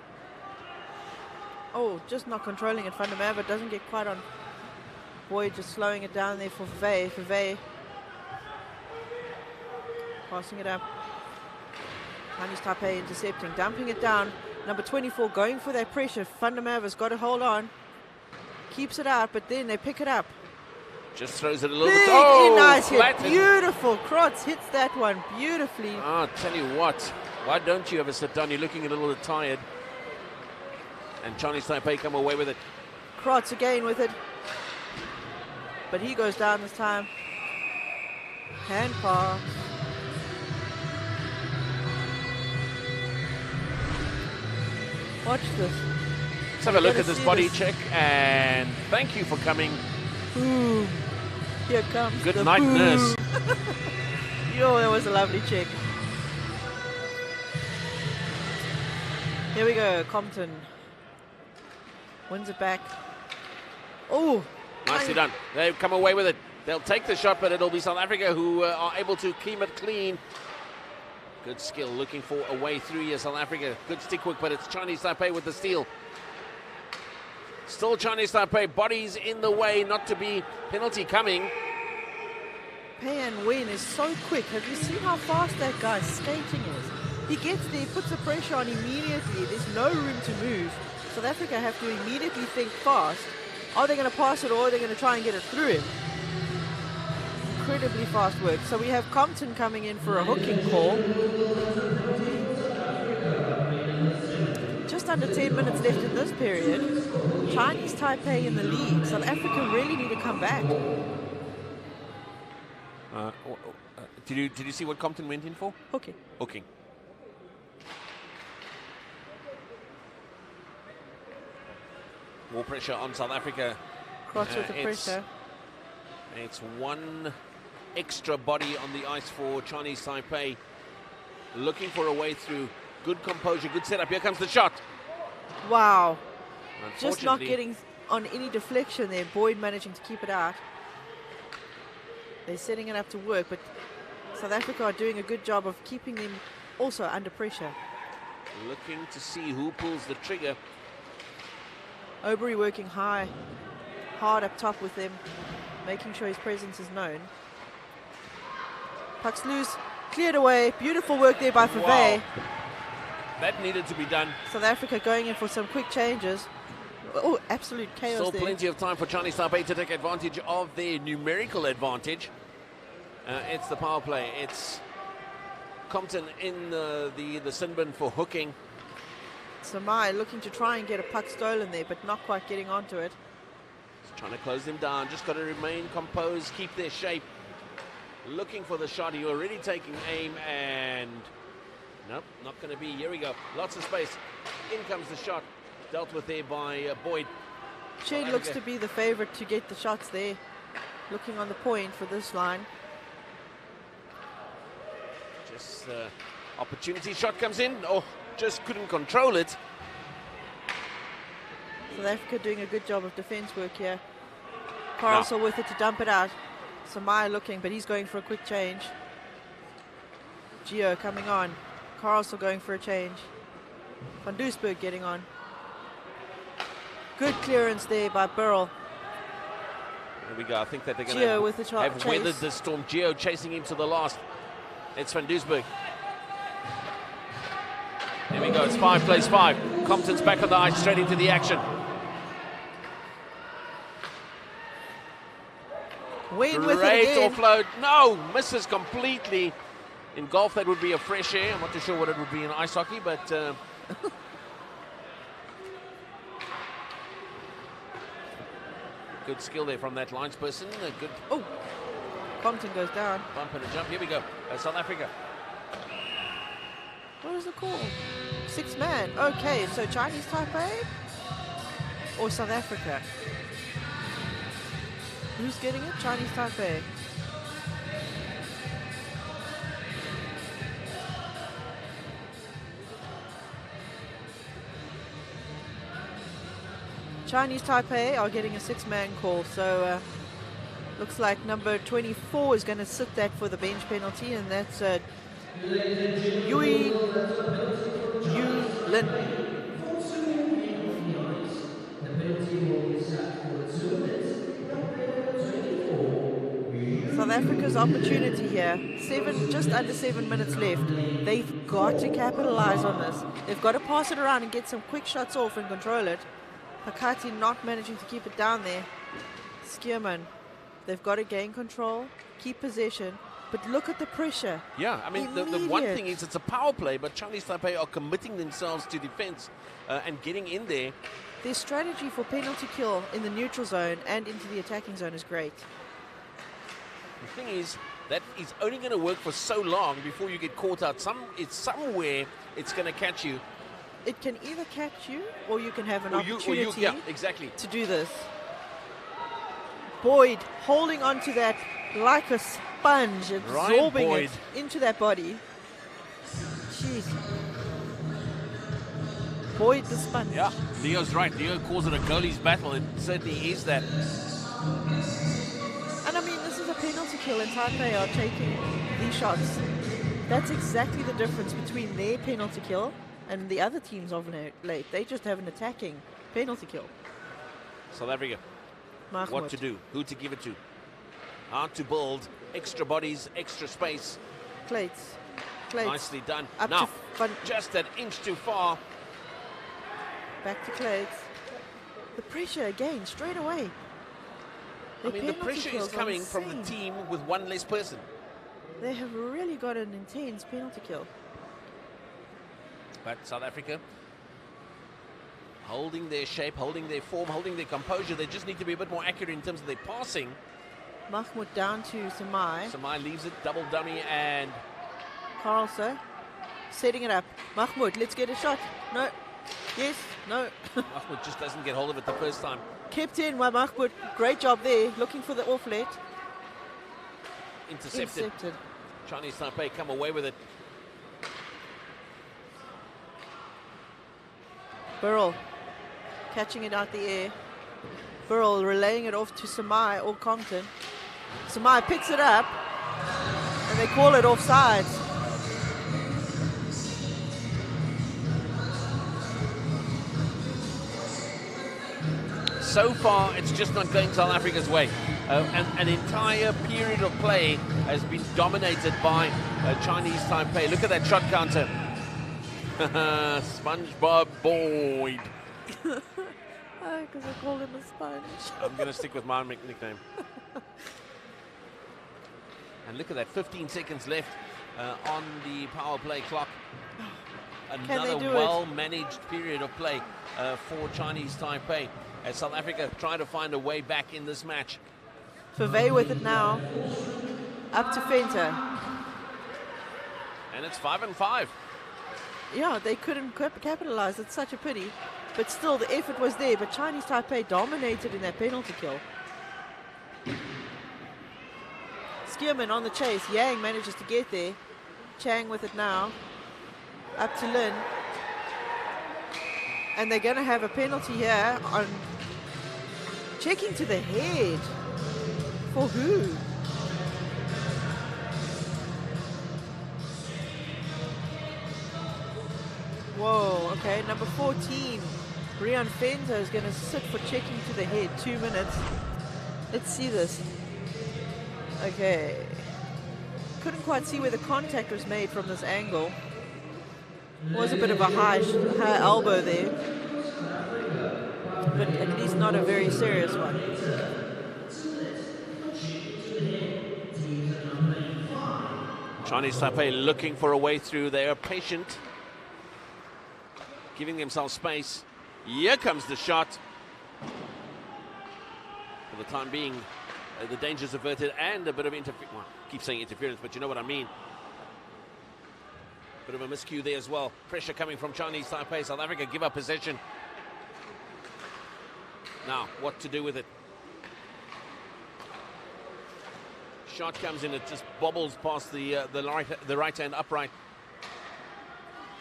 [SPEAKER 2] Oh, just not controlling it. Van der Merwe doesn't get quite on. Boyd just slowing it down there for Vey. Passing it up. Chinese Taipei intercepting, dumping it down. Number 24 going for that pressure. Van der Merwe's got to hold on. Keeps it out, but then they pick it up.
[SPEAKER 1] Just throws it a little
[SPEAKER 2] Big
[SPEAKER 1] bit. Oh,
[SPEAKER 2] nice hit.
[SPEAKER 1] flattened.
[SPEAKER 2] Beautiful. Krotz hits that one beautifully.
[SPEAKER 1] I'll tell you what. Why don't you ever sit down? You're looking a little bit tired. And Chinese Taipei come away with it.
[SPEAKER 2] Krotz again with it. But he goes down this time. Hand pass. Watch this.
[SPEAKER 1] Let's have a look at this body check. And thank you for coming.
[SPEAKER 2] Boom. Here comes
[SPEAKER 1] Good
[SPEAKER 2] the
[SPEAKER 1] night,
[SPEAKER 2] boom.
[SPEAKER 1] nurse.
[SPEAKER 2] Yo, that was a lovely check. Here we go, Compton. Wins it back. Oh!
[SPEAKER 1] Nicely done. They've come away with it. They'll take the shot, but it'll be South Africa who are able to keep it clean. Good skill, looking for a way through here, South Africa. Good stick work, but it's Chinese Taipei with the steal. Still Chinese Taipei, bodies in the way, not to be penalty coming.
[SPEAKER 2] Pei and Wen is so quick. Have you seen how fast that guy's skating is? He gets there, puts the pressure on immediately. There's no room to move. South Africa have to immediately think fast. Are they going to pass it or are they going to try and get it through him? Incredibly fast work. So we have Compton coming in for a hooking call. Just under 10 minutes left in this period. Chinese Taipei in the lead. South Africa really need to come back.
[SPEAKER 1] Did you see what Compton went in for?
[SPEAKER 2] Hooking.
[SPEAKER 1] Hooking. More pressure on South Africa.
[SPEAKER 2] Cross with the pressure.
[SPEAKER 1] It's one extra body on the ice for Chinese Taipei. Looking for a way through. Good composure, good setup. Here comes the shot.
[SPEAKER 2] Wow. Just not getting on any deflection there. Boyd managing to keep it out. They're setting it up to work, but South Africa are doing a good job of keeping them also under pressure.
[SPEAKER 1] Looking to see who pulls the trigger.
[SPEAKER 2] Aubrey working hard up top with them, making sure his presence is known. Puck's loose, cleared away. Beautiful work there by Favey.
[SPEAKER 1] Wow. That needed to be done.
[SPEAKER 2] South Africa going in for some quick changes. Oh, absolute chaos
[SPEAKER 1] Still
[SPEAKER 2] there.
[SPEAKER 1] plenty of time for Chinese Taipei to take advantage of their numerical advantage. It's the power play. It's Compton in the sin bin for hooking.
[SPEAKER 2] Samai looking to try and get a puck stolen there, but not quite getting onto it.
[SPEAKER 1] Just trying to close them down. Just got to remain composed, keep their shape. looking for the shot. He already taking aim, and nope, not going to be. Here we go. Lots of space. In comes the shot. Dealt with there by Boyd.
[SPEAKER 2] Shane looks to be the favorite to get the shots there. Looking on the point for this line.
[SPEAKER 1] Just opportunity shot comes in. Oh, just couldn't control it.
[SPEAKER 2] South Africa doing a good job of defense work here. Carlson with it to dump it out. Samai looking, but he's going for a quick change. Gio coming on. Carlson going for a change. Van Doesburg getting on. Good clearance there by Burrell.
[SPEAKER 1] There we go. I think that they're going
[SPEAKER 2] Gio with the
[SPEAKER 1] to have weathered the storm. Gio chasing him to the last. It's Van Doesburg. There we go. It's 5 plays 5. Compton's back on the ice, straight into the action.
[SPEAKER 2] Wayne with it
[SPEAKER 1] Great
[SPEAKER 2] again.
[SPEAKER 1] offload. No, misses completely. In golf, that would be a fresh air. I'm not too sure what it would be in ice hockey, but good skill there from that linesperson. A good
[SPEAKER 2] Compton goes down.
[SPEAKER 1] bump and a jump. Here we go. South Africa.
[SPEAKER 2] What is the call? 6-man. Okay, so Chinese Taipei or South Africa? Who's getting it? Chinese Taipei. Chinese Taipei are getting a 6-man call, so looks like number 24 is going to sit that for the bench penalty, and that's Yu Lin. South Africa's opportunity here, just under 7 minutes left. They've got to capitalize on this. They've got to pass it around and get some quick shots off and control it. Hakati not managing to keep it down there. Skierman, they've got to gain control, keep possession, but look at the pressure.
[SPEAKER 1] Yeah, I mean, the one thing is it's a power play, but Chinese Taipei are committing themselves to defense and getting in there.
[SPEAKER 2] Their strategy for penalty kill in the neutral zone and into the attacking zone is great.
[SPEAKER 1] The thing is, that is only going to work for so long before you get caught out. Somewhere it's going to catch you.
[SPEAKER 2] It can either catch you, or you can have an opportunity
[SPEAKER 1] to
[SPEAKER 2] do this. Boyd holding onto that like a sponge, absorbing it into that body. Jeez. Boyd the sponge.
[SPEAKER 1] Yeah, Leo's right. Leo calls it a goalie's battle. It certainly is that.
[SPEAKER 2] And I mean, this is a penalty kill, and Taipei are taking these shots. That's exactly the difference between their penalty kill and the other teams of late. They just have an attacking penalty kill.
[SPEAKER 1] South Africa.
[SPEAKER 2] Mahmoud.
[SPEAKER 1] What to do, who to give it to, how to build, extra bodies, extra space.
[SPEAKER 2] Clates.
[SPEAKER 1] Nicely done.
[SPEAKER 2] Up
[SPEAKER 1] now,
[SPEAKER 2] to
[SPEAKER 1] just an inch too far.
[SPEAKER 2] Back to Clates. The pressure again, straight away.
[SPEAKER 1] I mean, the pressure is coming from the team with one less person.
[SPEAKER 2] They have really got an intense penalty kill.
[SPEAKER 1] But South Africa holding their shape, holding their form, holding their composure. They just need to be a bit more accurate in terms of their passing.
[SPEAKER 2] Mahmoud down to Samai.
[SPEAKER 1] Samai leaves it, double dummy, and
[SPEAKER 2] Carlson setting it up. Mahmoud, let's get a shot. No. Yes. No.
[SPEAKER 1] Mahmoud just doesn't get hold of it the first time.
[SPEAKER 2] Kept in by Mahmoud. Great job there. Looking for the offlet.
[SPEAKER 1] Intercepted. Chinese Taipei come away with it.
[SPEAKER 2] Burrell catching it out the air. Burrell relaying it off to Samai or Compton. Samai picks it up and they call it offside.
[SPEAKER 1] So far, it's just not going South Africa's way. An entire period of play has been dominated by Chinese Taipei. Look at that shot counter. SpongeBob Boyd.
[SPEAKER 2] Because I called him a sponge.
[SPEAKER 1] I'm going to stick with my nickname. And look at that, 15 seconds left on the power play clock. Another well-managed period of play for Chinese Taipei, as South Africa try to find a way back in this match.
[SPEAKER 2] Vervey with it now. Up to Fenter.
[SPEAKER 1] And it's 5-5.
[SPEAKER 2] Yeah, they couldn't capitalize. It's such a pity. But still, the effort was there. But Chinese Taipei dominated in that penalty kill. Skierman on the chase. Yang manages to get there. Chang with it now. Up to Lin. And they're going to have a penalty here on checking to the head. For who? Whoa, okay, number 14, Rian Fenter is going to sit for checking to the head, 2 minutes. Let's see this. Okay. Couldn't quite see where the contact was made from this angle. Was a bit of a high elbow there. But at least not a very serious one.
[SPEAKER 1] Chinese Taipei looking for a way through. They are patient, giving themselves space. Here comes the shot. For the time being, the danger's averted and a bit of interference. Well, I keep saying interference, but you know what I mean. Bit of a miscue there as well. Pressure coming from Chinese Taipei. South Africa give up possession. Now, what to do with it? Shot comes in, it just bobbles past the right hand upright.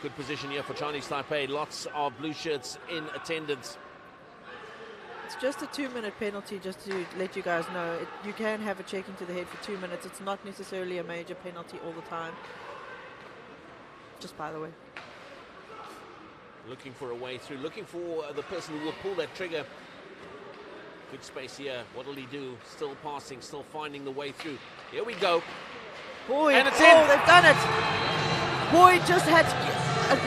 [SPEAKER 1] Good position here for Chinese Taipei. Lots of blue shirts in attendance.
[SPEAKER 2] It's just a 2-minute penalty, just to let you guys know. You can have a check into the head for 2 minutes. It's not necessarily a major penalty all the time. Just by the way.
[SPEAKER 1] Looking for a way through, looking for the person who will pull that trigger. Good space here. What will he do? Still passing, still finding the way through. Here we go.
[SPEAKER 2] Boyd,
[SPEAKER 1] and it's in.
[SPEAKER 2] They've done it. Boyd just had to,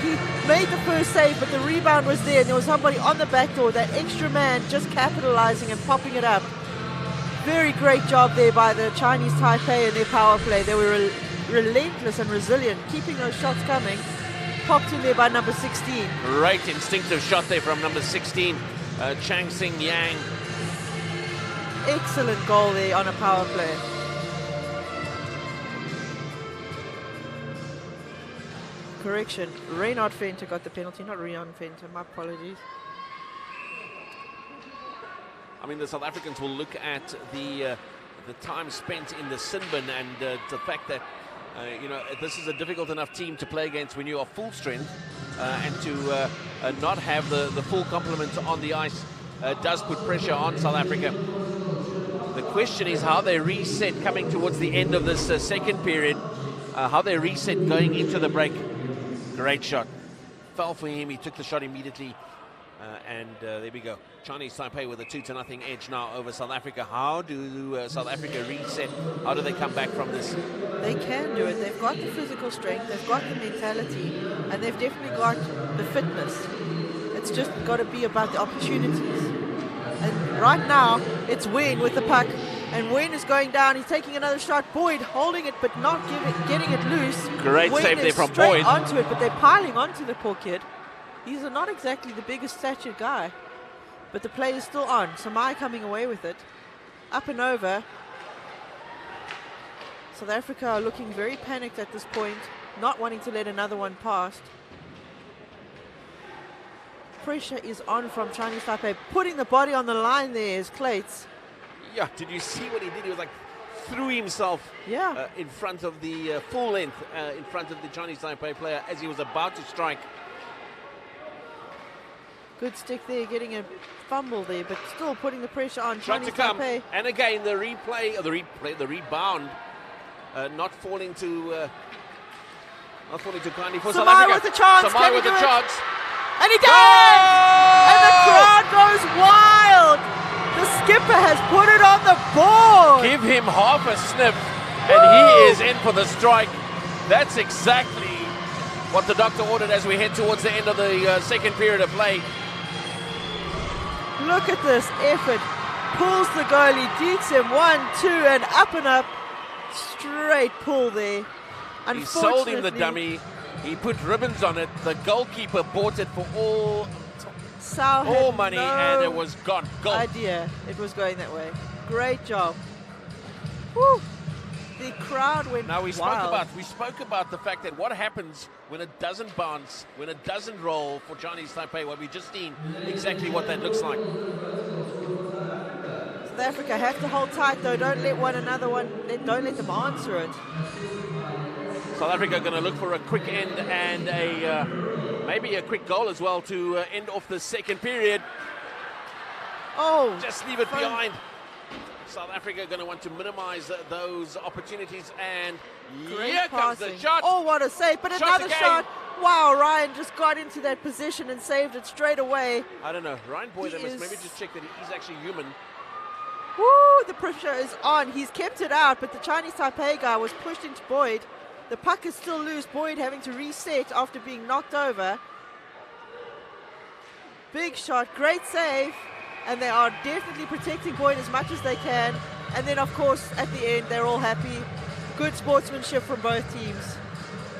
[SPEAKER 2] he made the first save, but the rebound was there, and there was somebody on the back door, that extra man just capitalizing and popping it up. Very great job there by the Chinese Taipei in their power play. They were relentless and resilient, keeping those shots coming. Popped in there by number 16.
[SPEAKER 1] Great instinctive shot there from number 16, Chang Sing Yang.
[SPEAKER 2] Excellent goal there on a power play. Correction, Reynard Fenter got the penalty, not Rian Fenter. My apologies.
[SPEAKER 1] I mean, the South Africans will look at the time spent in the sin bin and the fact that you know, this is a difficult enough team to play against when you are full strength, and to not have the full complement on the ice does put pressure on South Africa. The question is how they reset coming towards the end of this second period, how they reset going into the break. Great shot. Fell for him, he took the shot immediately, and there we go. Chinese Taipei with a 2-0 edge now over South Africa. How do South Africa reset? How do they come back from this?
[SPEAKER 2] They can do it. They've got the physical strength, they've got the mentality, and they've definitely got the fitness. It's just got to be about the opportunities. And right now, it's Wayne with the puck, and Wayne is going down. He's taking another shot. Boyd holding it, but not getting it loose.
[SPEAKER 1] Great
[SPEAKER 2] Wayne
[SPEAKER 1] save there from
[SPEAKER 2] straight
[SPEAKER 1] Boyd.
[SPEAKER 2] Onto it, but they're piling onto the poor kid. He's not exactly the biggest statured guy, but the play is still on. Samai coming away with it. Up and over. South Africa are looking very panicked at this point, not wanting to let another one past. Pressure is on from Chinese Taipei. Putting the body on the line there is Clates.
[SPEAKER 1] Yeah, did you see what he did? He was like, threw himself in front of the full length, in front of the Chinese Taipei player as he was about to strike.
[SPEAKER 2] Good stick there, getting a fumble there, but still putting the pressure on Chinese
[SPEAKER 1] to come.
[SPEAKER 2] Taipei.
[SPEAKER 1] And again, the rebound, not falling too kindly for South
[SPEAKER 2] Samai
[SPEAKER 1] Africa.
[SPEAKER 2] with the chance.
[SPEAKER 1] Samai with the chance.
[SPEAKER 2] And he does! And the crowd goes wild! The skipper has put it on the board!
[SPEAKER 1] Give him half a sniff, and he is in for the strike. That's exactly what the doctor ordered as we head towards the end of the second period of play.
[SPEAKER 2] Look at this effort. Pulls the goalie, deets him 1-2, and up. Straight pull there.
[SPEAKER 1] He sold him the dummy. He put ribbons on it. The goalkeeper bought it for all money, and it was gone. Goal.
[SPEAKER 2] Idea it was going that way. Great job. Woo. the crowd went
[SPEAKER 1] Now we
[SPEAKER 2] wild.
[SPEAKER 1] spoke about the fact that what happens when it doesn't bounce, when it doesn't roll for Chinese Taipei. Well, we just seen exactly what that looks like.
[SPEAKER 2] South Africa have to hold tight though. Don't let don't let them answer it.
[SPEAKER 1] South Africa going to look for a quick end and maybe a quick goal as well to end off the second period.
[SPEAKER 2] Oh,
[SPEAKER 1] Just leave it behind. South Africa going to want to minimize those opportunities, and
[SPEAKER 2] great
[SPEAKER 1] here comes the
[SPEAKER 2] passing.
[SPEAKER 1] shot.
[SPEAKER 2] Oh, what a save, but
[SPEAKER 1] Shot
[SPEAKER 2] another
[SPEAKER 1] again.
[SPEAKER 2] shot. Wow, Ryan just got into that position and saved it straight away.
[SPEAKER 1] I don't know. Ryan Boyd,
[SPEAKER 2] He
[SPEAKER 1] I must
[SPEAKER 2] is-
[SPEAKER 1] maybe just check that he's actually human.
[SPEAKER 2] Woo, the pressure is on. He's kept it out, but the Chinese Taipei guy was pushed into Boyd. The puck is still loose. Boyd having to reset after being knocked over. Big shot, great save. And they are definitely protecting Boyd as much as they can. And then, of course, at the end, they're all happy. Good sportsmanship from both teams.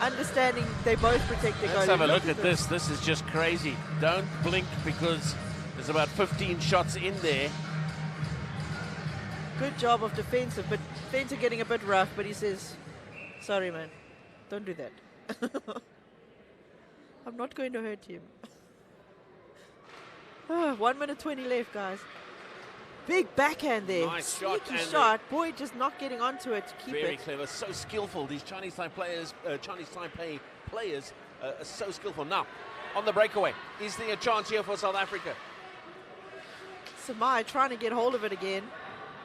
[SPEAKER 2] Understanding they both protect their goalie.
[SPEAKER 1] Let's have a look at this. This is just crazy. Don't blink because there's about 15 shots in there.
[SPEAKER 2] Good job of defensive, but defensive getting a bit rough, but he says, sorry, man, don't do that. I'm not going to hurt him. 1 minute 20 left, guys. Big backhand there.
[SPEAKER 1] Nice shot,
[SPEAKER 2] Sneaky
[SPEAKER 1] and
[SPEAKER 2] shot. Boyd just not getting onto it to keep
[SPEAKER 1] Very
[SPEAKER 2] it.
[SPEAKER 1] clever, so skillful. These Chinese Taipei players are so skillful. Now, on the breakaway, is there a chance here for South Africa?
[SPEAKER 2] Samai trying to get hold of it again.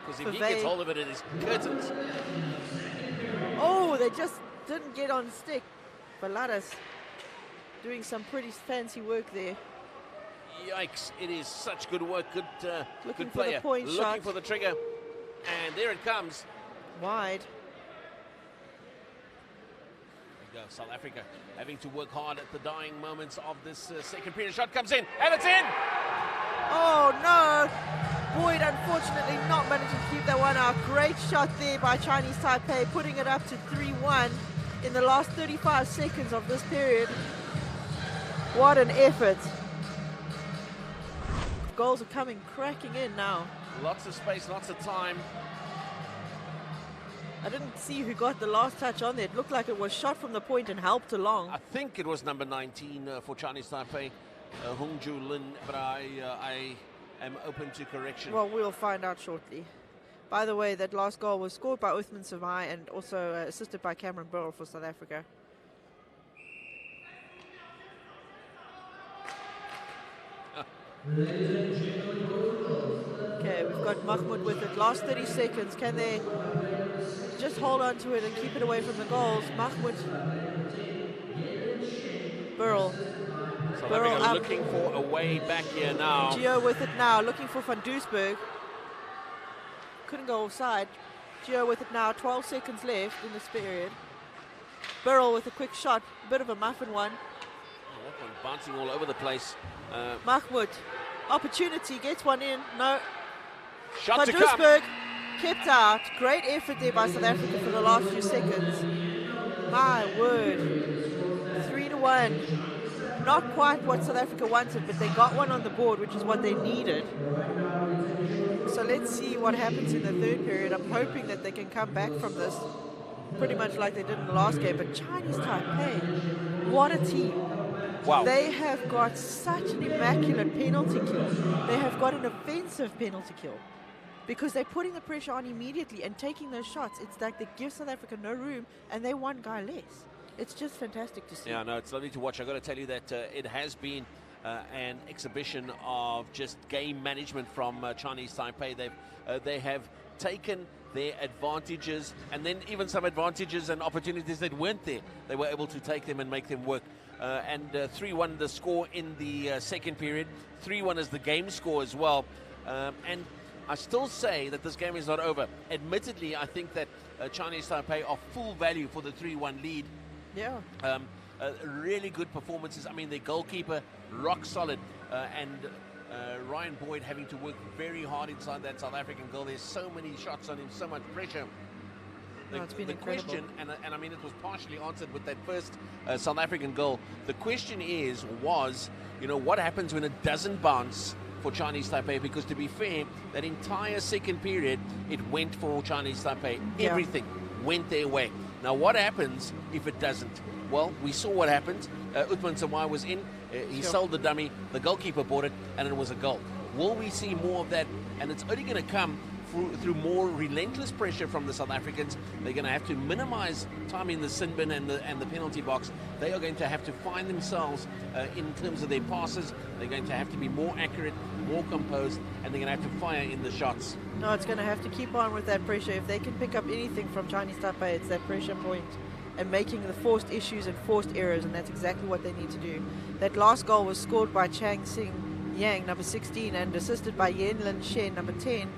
[SPEAKER 1] Because if
[SPEAKER 2] For
[SPEAKER 1] he gets
[SPEAKER 2] Vey.
[SPEAKER 1] hold of it, it is curtains.
[SPEAKER 2] Oh, they just didn't get on stick. Valadas doing some pretty fancy work there.
[SPEAKER 1] Yikes! It is such good work. Good,
[SPEAKER 2] Looking
[SPEAKER 1] good
[SPEAKER 2] for the
[SPEAKER 1] player.
[SPEAKER 2] point
[SPEAKER 1] Looking
[SPEAKER 2] shot.
[SPEAKER 1] for the trigger, and there it comes.
[SPEAKER 2] Wide.
[SPEAKER 1] There we go. South Africa having to work hard at the dying moments of this second period. Shot comes in, and it's in.
[SPEAKER 2] Oh no! Boyd unfortunately not managing to keep that one out. Great shot there by Chinese Taipei, putting it up to 3-1 in the last 35 seconds of this period. What an effort. Goals are coming cracking in now.
[SPEAKER 1] Lots of space, lots of time.
[SPEAKER 2] I didn't see who got the last touch on there. It looked like it was shot from the point and helped along.
[SPEAKER 1] I think it was number 19 for Chinese Taipei, Hung Ju Lin, but I am open to correction.
[SPEAKER 2] Well, we'll find out shortly. By the way, that last goal was scored by Uthman Samai and also assisted by Cameron Burrell for South Africa. Okay, we've got Mahmoud with it. Last 30 seconds. Can they just hold on to it and keep it away from the goals? Mahmoud. Burrell.
[SPEAKER 1] South
[SPEAKER 2] Burrell
[SPEAKER 1] Africa
[SPEAKER 2] up.
[SPEAKER 1] looking for a way back here now.
[SPEAKER 2] Gio with it now, looking for Van Duisburg. Couldn't go offside. Gio with it now, 12 seconds left in this period. Burrell with a quick shot, bit of a muffin one.
[SPEAKER 1] Oh, that one bouncing all over the place.
[SPEAKER 2] Mahmoud, opportunity, gets one in. No.
[SPEAKER 1] Shot
[SPEAKER 2] Van
[SPEAKER 1] to come.
[SPEAKER 2] Duisburg kept out. Great effort there by South Africa for the last few seconds. My word. 3-1. Not quite what South Africa wanted, but they got one on the board, which is what they needed. So let's see what happens in the third period. I'm hoping that they can come back from this pretty much like they did in the last game. But Chinese Taipei, what a team.
[SPEAKER 1] Wow.
[SPEAKER 2] They have got such an immaculate penalty kill. They have got an offensive penalty kill because they're putting the pressure on immediately and taking those shots. It's like they give South Africa no room and they one guy less. It's just fantastic to see.
[SPEAKER 1] Yeah, no, it's lovely to watch. I've got to tell you that it has been an exhibition of just game management from Chinese Taipei. They have taken their advantages and then even some advantages and opportunities that weren't there. They were able to take them and make them work. And 3-1 the score in the second period. 3-1 is the game score as well. And I still say that this game is not over. Admittedly, I think that Chinese Taipei are full value for the 3-1 lead.
[SPEAKER 2] Yeah.
[SPEAKER 1] Really good performances. I mean, their goalkeeper, rock solid. And Ryan Boyd having to work very hard inside that South African goal. There's so many shots on him, so much pressure.
[SPEAKER 2] No, it's been
[SPEAKER 1] the
[SPEAKER 2] incredible.
[SPEAKER 1] question, and I mean it was partially answered with that first South African goal. The question was, what happens when it doesn't bounce for Chinese Taipei? Because to be fair, that entire second period, it went for Chinese Taipei.
[SPEAKER 2] Yeah.
[SPEAKER 1] Everything. went their way. Now, what happens if it doesn't? Well, we saw what happened. Uthman Samai was in, he sold the dummy, the goalkeeper bought it, and it was a goal. Will we see more of that? And it's only going to come through more relentless pressure from the South Africans. They're going to have to minimize time in the sin bin and the penalty box. They are going to have to find themselves in terms of their passes. They're going to have to be more accurate, more composed, and they're going to have to fire in the shots.
[SPEAKER 2] No, it's going to have to keep on with that pressure. If they can pick up anything from Chinese Taipei, it's that pressure point and making the forced issues and forced errors, and that's exactly what they need to do. That last goal was scored by Chang Sing Yang, number 16, and assisted by Yen Lin Shen, number 10.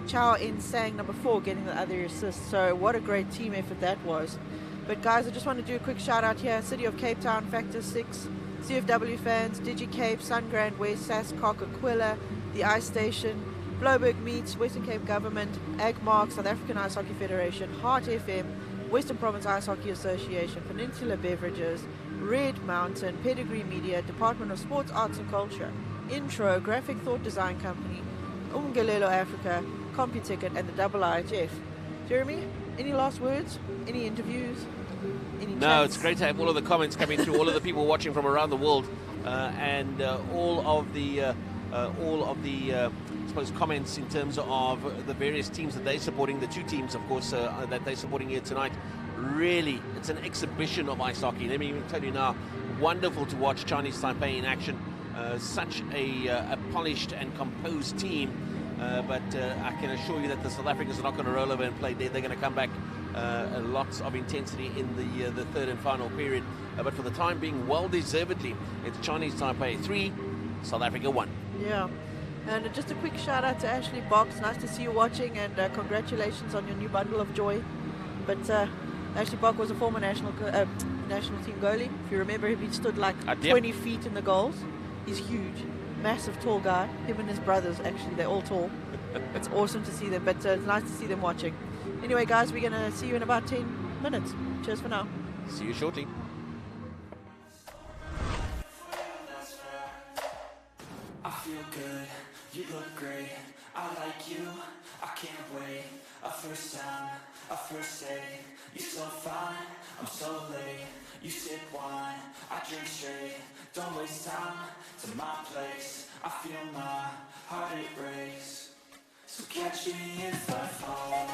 [SPEAKER 2] Chao In Sang, number 4, getting the other assist. So what a great team effort that was. But guys, I just want to do a quick shout out here. City of Cape Town, Factor 6, CFW fans, DigiCape, Sun Grand West, SASCOC, Aquila, the Ice Station, Bloberg Meets, Western Cape Government, AgMark, South African Ice Hockey Federation, Heart FM, Western Province Ice Hockey Association, Peninsula Beverages, Red Mountain, Pedigree Media, Department of Sports, Arts and Culture, Intro, Graphic Thought Design Company, Umgalelo Africa, CompuTicket, and the IIHF. Jeremy, any last words? Any interviews? Any
[SPEAKER 1] No,
[SPEAKER 2] chats?
[SPEAKER 1] it's great to have all of the comments coming through, all of the people watching from around the world, and all of the I suppose comments in terms of the various teams that they're supporting, the two teams, of course, that they're supporting here tonight. Really, it's an exhibition of ice hockey. Let me even tell you now, wonderful to watch Chinese Taipei in action. Such a polished and composed team. But I can assure you that the South Africans are not going to roll over and play dead. They're going to come back lots of intensity in the third and final period. But for the time being, well-deservedly, it's Chinese Taipei 3, South Africa 1.
[SPEAKER 2] Yeah. And just a quick shout out to Ashley Box. Nice to see you watching, and congratulations on your new bundle of joy. But Ashley Box was a former national team goalie. If you remember him, he stood like 20 feet in the goals. He's huge. Massive tall guy. Him and his brothers, actually, they're all tall. It's awesome to see them, but it's nice to see them watching. Anyway, guys, we're going to see you in about 10 minutes. Cheers for now.
[SPEAKER 1] See you shortly.
[SPEAKER 4] I feel good, you look great, I like you, I can't wait. A first time, a first date, you're so fine, I'm so late. You sip wine, I drink straight. Don't waste time to my place. I feel my heart it race. So catch me if I fall.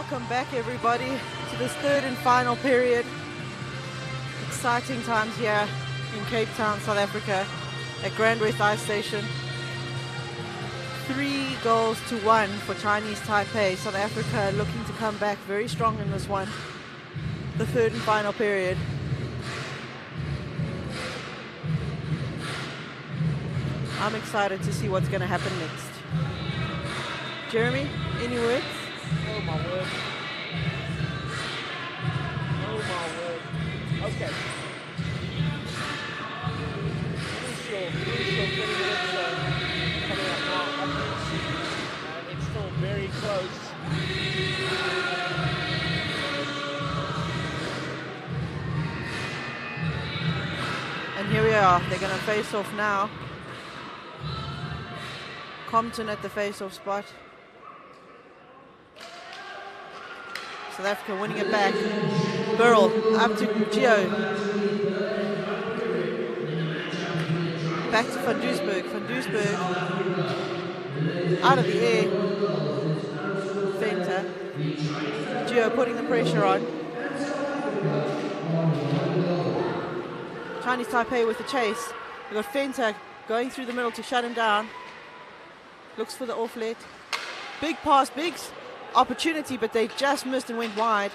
[SPEAKER 2] Welcome back, everybody, to this third and final period. Exciting times here in Cape Town, South Africa, at Grand West Ice Station. 3-1 for Chinese Taipei. South Africa looking to come back very strong in this one. The third and final period. I'm excited to see what's going to happen next. Jeremy, any words?
[SPEAKER 1] Oh my word. Oh my word. Okay. Crucial 20 minutes coming up now. It's still very close.
[SPEAKER 2] And here we are. They're going to face off now. Compton at the face-off spot. South Africa winning it back. Burrell up to Gio. Back to Van Duisburg. Van Duisburg out of the air. Fenter. Gio putting the pressure on. Chinese Taipei with the chase. We've got Fenter going through the middle to shut him down. Looks for the off-let. Big pass, big opportunity, but they just missed and went wide.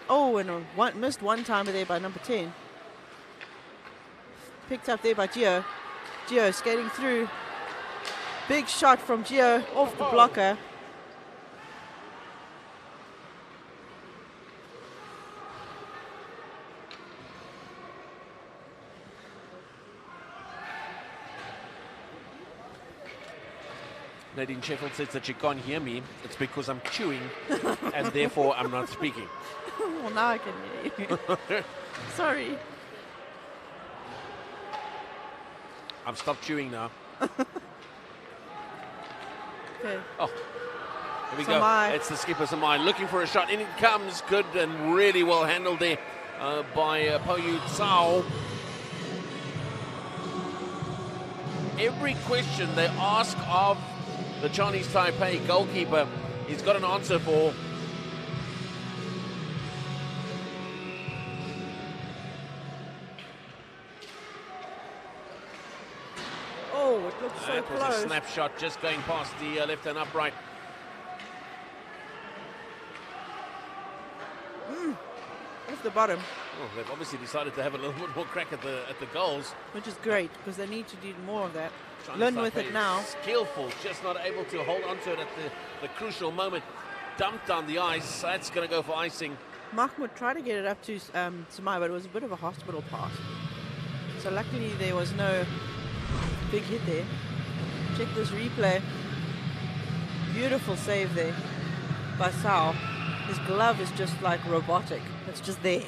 [SPEAKER 2] Oh, and missed one timer there by number 10. Picked up there by Gio. Gio skating through. Big shot from Gio off the blocker.
[SPEAKER 1] Nadine Sheffield says that she can't hear me. It's because I'm chewing and therefore I'm not speaking.
[SPEAKER 2] Well, now I can hear you. Sorry.
[SPEAKER 1] I've stopped chewing now.
[SPEAKER 2] Okay.
[SPEAKER 1] Oh, here we
[SPEAKER 2] Samai.
[SPEAKER 1] go. It's the skipper, Samai, looking for a shot. In it comes, good and really well handled there by Poyu Tsao. Every question they ask of the Chinese Taipei goalkeeper, he's got an answer for.
[SPEAKER 2] Oh, it looks so
[SPEAKER 1] That was
[SPEAKER 2] close.
[SPEAKER 1] a snapshot just going past the left-hand upright.
[SPEAKER 2] Off the bottom,
[SPEAKER 1] Oh, they've obviously decided to have a little bit more crack at the goals.
[SPEAKER 2] which is great because they need to do more of that.
[SPEAKER 1] Chinese
[SPEAKER 2] Learn with
[SPEAKER 1] Taipei
[SPEAKER 2] it now.
[SPEAKER 1] Skillful, just not able to hold on to it at the crucial moment. Dumped on the ice. That's going to go for icing.
[SPEAKER 2] Mahmoud tried to get it up to Samai, but it was a bit of a hospital pass. So luckily there was no big hit there. Check this replay. Beautiful save there by Sao. His glove is just like robotic. It's just there.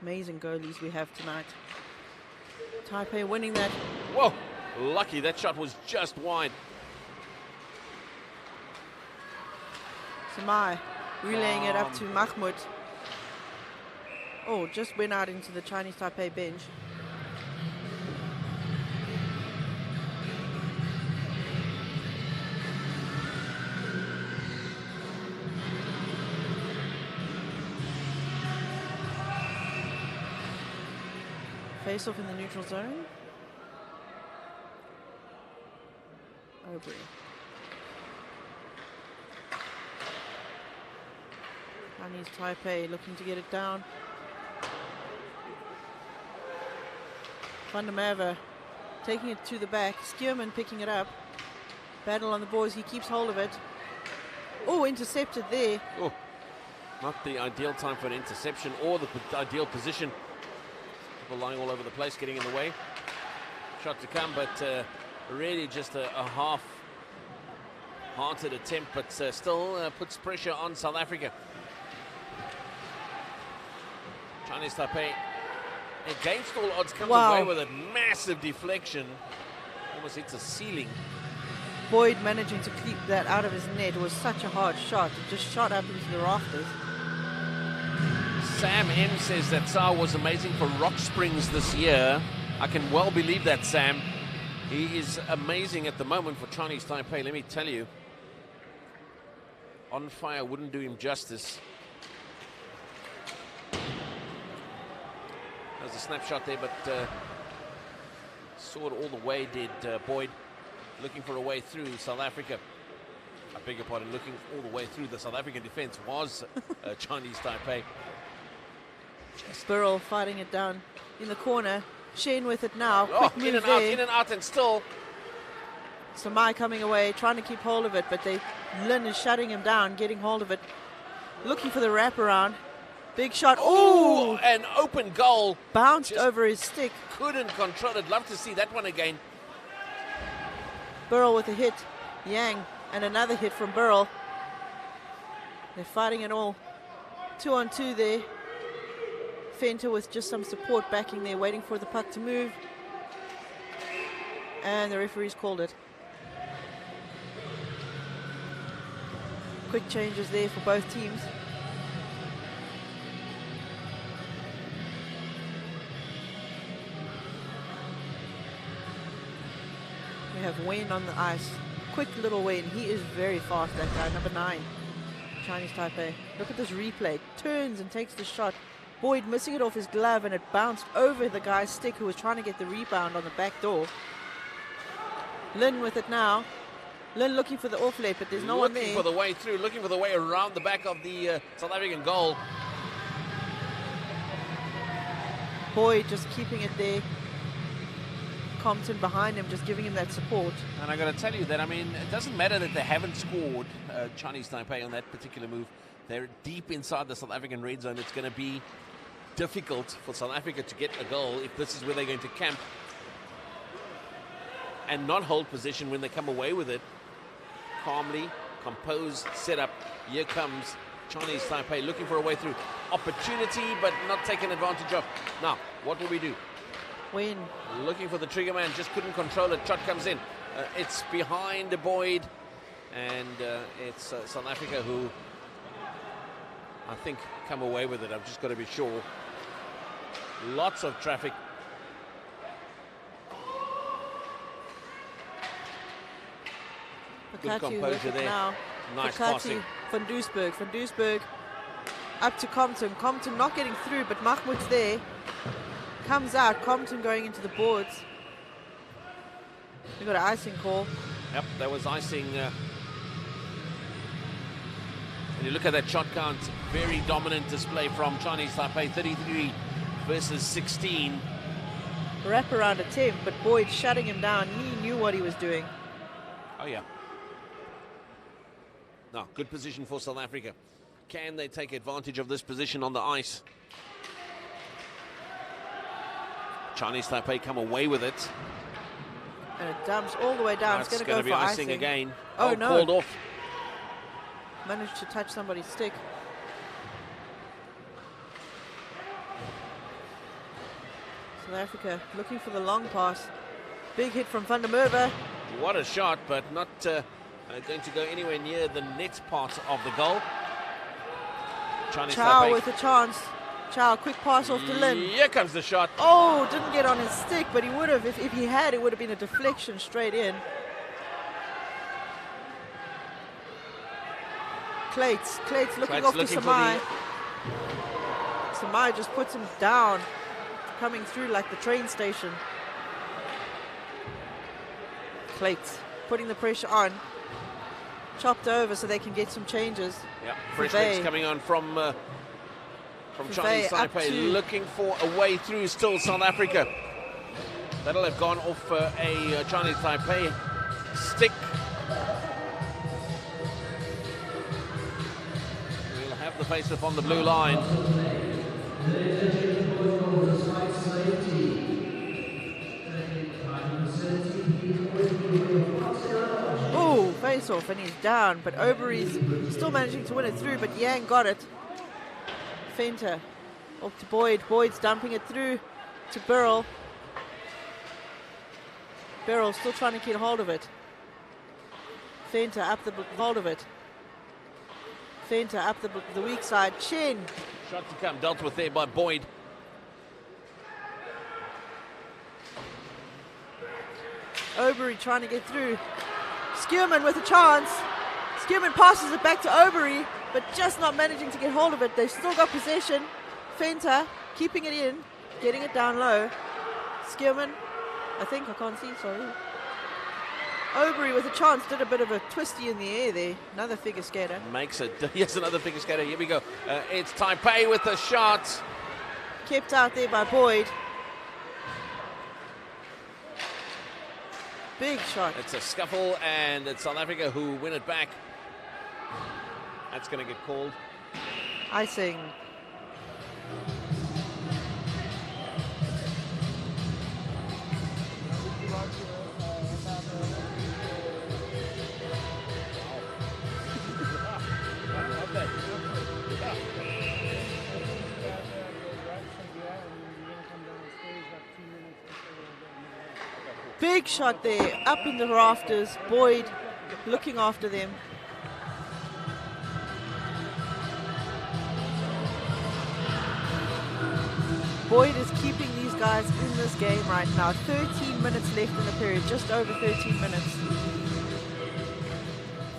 [SPEAKER 2] Amazing goalies we have tonight. Taipei winning that.
[SPEAKER 1] Whoa, lucky that shot was just wide.
[SPEAKER 2] Samai relaying it up to Mahmoud. Oh, just went out into the Chinese Taipei bench. Face off in the neutral zone. Aubrey. Chinese Taipei looking to get it down. Van der Merwe taking it to the back. Skierman picking it up. Battle on the boards. He keeps hold of it. Oh, intercepted there.
[SPEAKER 1] Oh, not the ideal time for an interception or the ideal position. People lying all over the place, getting in the way. Shot to come, but really just a half-hearted attempt, but still puts pressure on South Africa. Chinese Taipei, against all odds, comes away with a massive deflection. Almost hits a ceiling.
[SPEAKER 2] Boyd managing to keep that out of his net. It was such a hard shot. It just shot up into the rafters.
[SPEAKER 1] Sam M says that Tsao was amazing for Rock Springs this year. I can well believe that, Sam. He is amazing at the moment for Chinese Taipei, let me tell you. On fire wouldn't do him justice. There's a snapshot there, but saw it all the way, did Boyd, looking for a way through South Africa. I beg your pardon, looking all the way through the South African defense was Chinese Taipei.
[SPEAKER 2] Burrell fighting it down in the corner. Shane with it now.
[SPEAKER 1] Oh,
[SPEAKER 2] Quick move there.
[SPEAKER 1] in and out, and still.
[SPEAKER 2] Samai coming away, trying to keep hold of it, but Lin is shutting him down, getting hold of it, looking for the wraparound. Big shot.
[SPEAKER 1] Oh, an open goal.
[SPEAKER 2] Bounced
[SPEAKER 1] Just
[SPEAKER 2] over his stick.
[SPEAKER 1] couldn't control it. Love to see that one again.
[SPEAKER 2] Burrell with a hit. Yang and another hit from Burrell. They're fighting it all. 2-on-2 there. Fenter with just some support backing there, waiting for the puck to move. And the referee's called it. Quick changes there for both teams. We have Wayne on the ice. Quick little Wayne. He is very fast, that guy, number 9. Chinese Taipei. Look at this replay. Turns and takes the shot. Boyd missing it off his glove, and it bounced over the guy's stick who was trying to get the rebound on the back door. Lin with it now. Lin looking for the offlet, but there's no one there.
[SPEAKER 1] Looking for the way through, looking for the way around the back of the South African goal.
[SPEAKER 2] Boyd just keeping it there. Compton behind him, just giving him that support.
[SPEAKER 1] And I got to tell you that, I mean, it doesn't matter that they haven't scored Chinese Taipei on that particular move. They're deep inside the South African red zone. It's going to be difficult for South Africa to get a goal if this is where they're going to camp and not hold position when they come away with it. Calmly, composed, set up. Here comes Chinese Taipei looking for a way through. Opportunity, but not taken advantage of. Now, what will we do?
[SPEAKER 2] Wayne
[SPEAKER 1] Looking for the trigger man, just couldn't control it. Shot comes in. It's behind Boyd, and it's South Africa who I think come away with it. I've just got to be sure. Lots of traffic. Good composure there.
[SPEAKER 2] now.
[SPEAKER 1] Nice
[SPEAKER 2] Bakati,
[SPEAKER 1] passing.
[SPEAKER 2] Van Duisburg up to Compton. Compton not getting through, but Mahmoud's there. Comes out. Compton going into the boards. We got an icing call.
[SPEAKER 1] Yep, that was icing. And you look at that shot count, very dominant display from Chinese Taipei, 33 versus 16.
[SPEAKER 2] Wraparound attempt, but Boyd shutting him down. He knew what he was doing.
[SPEAKER 1] Oh, yeah. No, good position for South Africa. Can they take advantage of this position on the ice? Chinese Taipei come away with it.
[SPEAKER 2] And it dumps all the way down. It's going to go
[SPEAKER 1] be
[SPEAKER 2] for
[SPEAKER 1] icing again.
[SPEAKER 2] Oh, no.
[SPEAKER 1] Called off.
[SPEAKER 2] Managed to touch somebody's stick. South Africa looking for the long pass. Big hit from Van der Merwe.
[SPEAKER 1] What a shot, but not going to go anywhere near the net part of the goal. Chinese
[SPEAKER 2] Chow
[SPEAKER 1] Taipei.
[SPEAKER 2] with a chance. Chow, quick pass off to Lin.
[SPEAKER 1] Here comes the shot.
[SPEAKER 2] Oh, didn't get on his stick, but he would have. If he had, it would have been a deflection straight in. Clates looking off to Samai. Samai just puts him down, coming through like the train station. Clates putting the pressure on. Chopped over so they can get some changes.
[SPEAKER 1] Yeah, fresh legs coming on from Chinese Taipei, looking for a way through still South Africa. That'll have gone off a Chinese Taipei stick. We'll have the face-off on the blue line.
[SPEAKER 2] Oh, face-off, and he's down, but Obery's still managing to win it through, but Yang got it. Fenter off to Boyd. Boyd's dumping it through to Burrell. Burrell still trying to get hold of it. Fenter up the hold of it. Fenter up the weak side. Chin.
[SPEAKER 1] Shot to come, dealt with there by Boyd.
[SPEAKER 2] Obery trying to get through. Skierman with a chance. Skierman passes it back to Obery, but just not managing to get hold of it. They've still got possession. Fenter keeping it in, getting it down low. Skierman, I can't see, sorry. Obery with a chance, did a bit of a twisty in the air there. Another figure skater.
[SPEAKER 1] Makes it, yes, another figure skater. Here we go. It's Taipei with the shot.
[SPEAKER 2] Kept out there by Boyd. Big shot.
[SPEAKER 1] It's a scuffle, and it's South Africa who win it back. That's going to get called.
[SPEAKER 2] Icing. Big shot there, up in the rafters. Boyd looking after them. Boyd is keeping these guys in this game right now. 13 minutes left in the period, just over 13 minutes.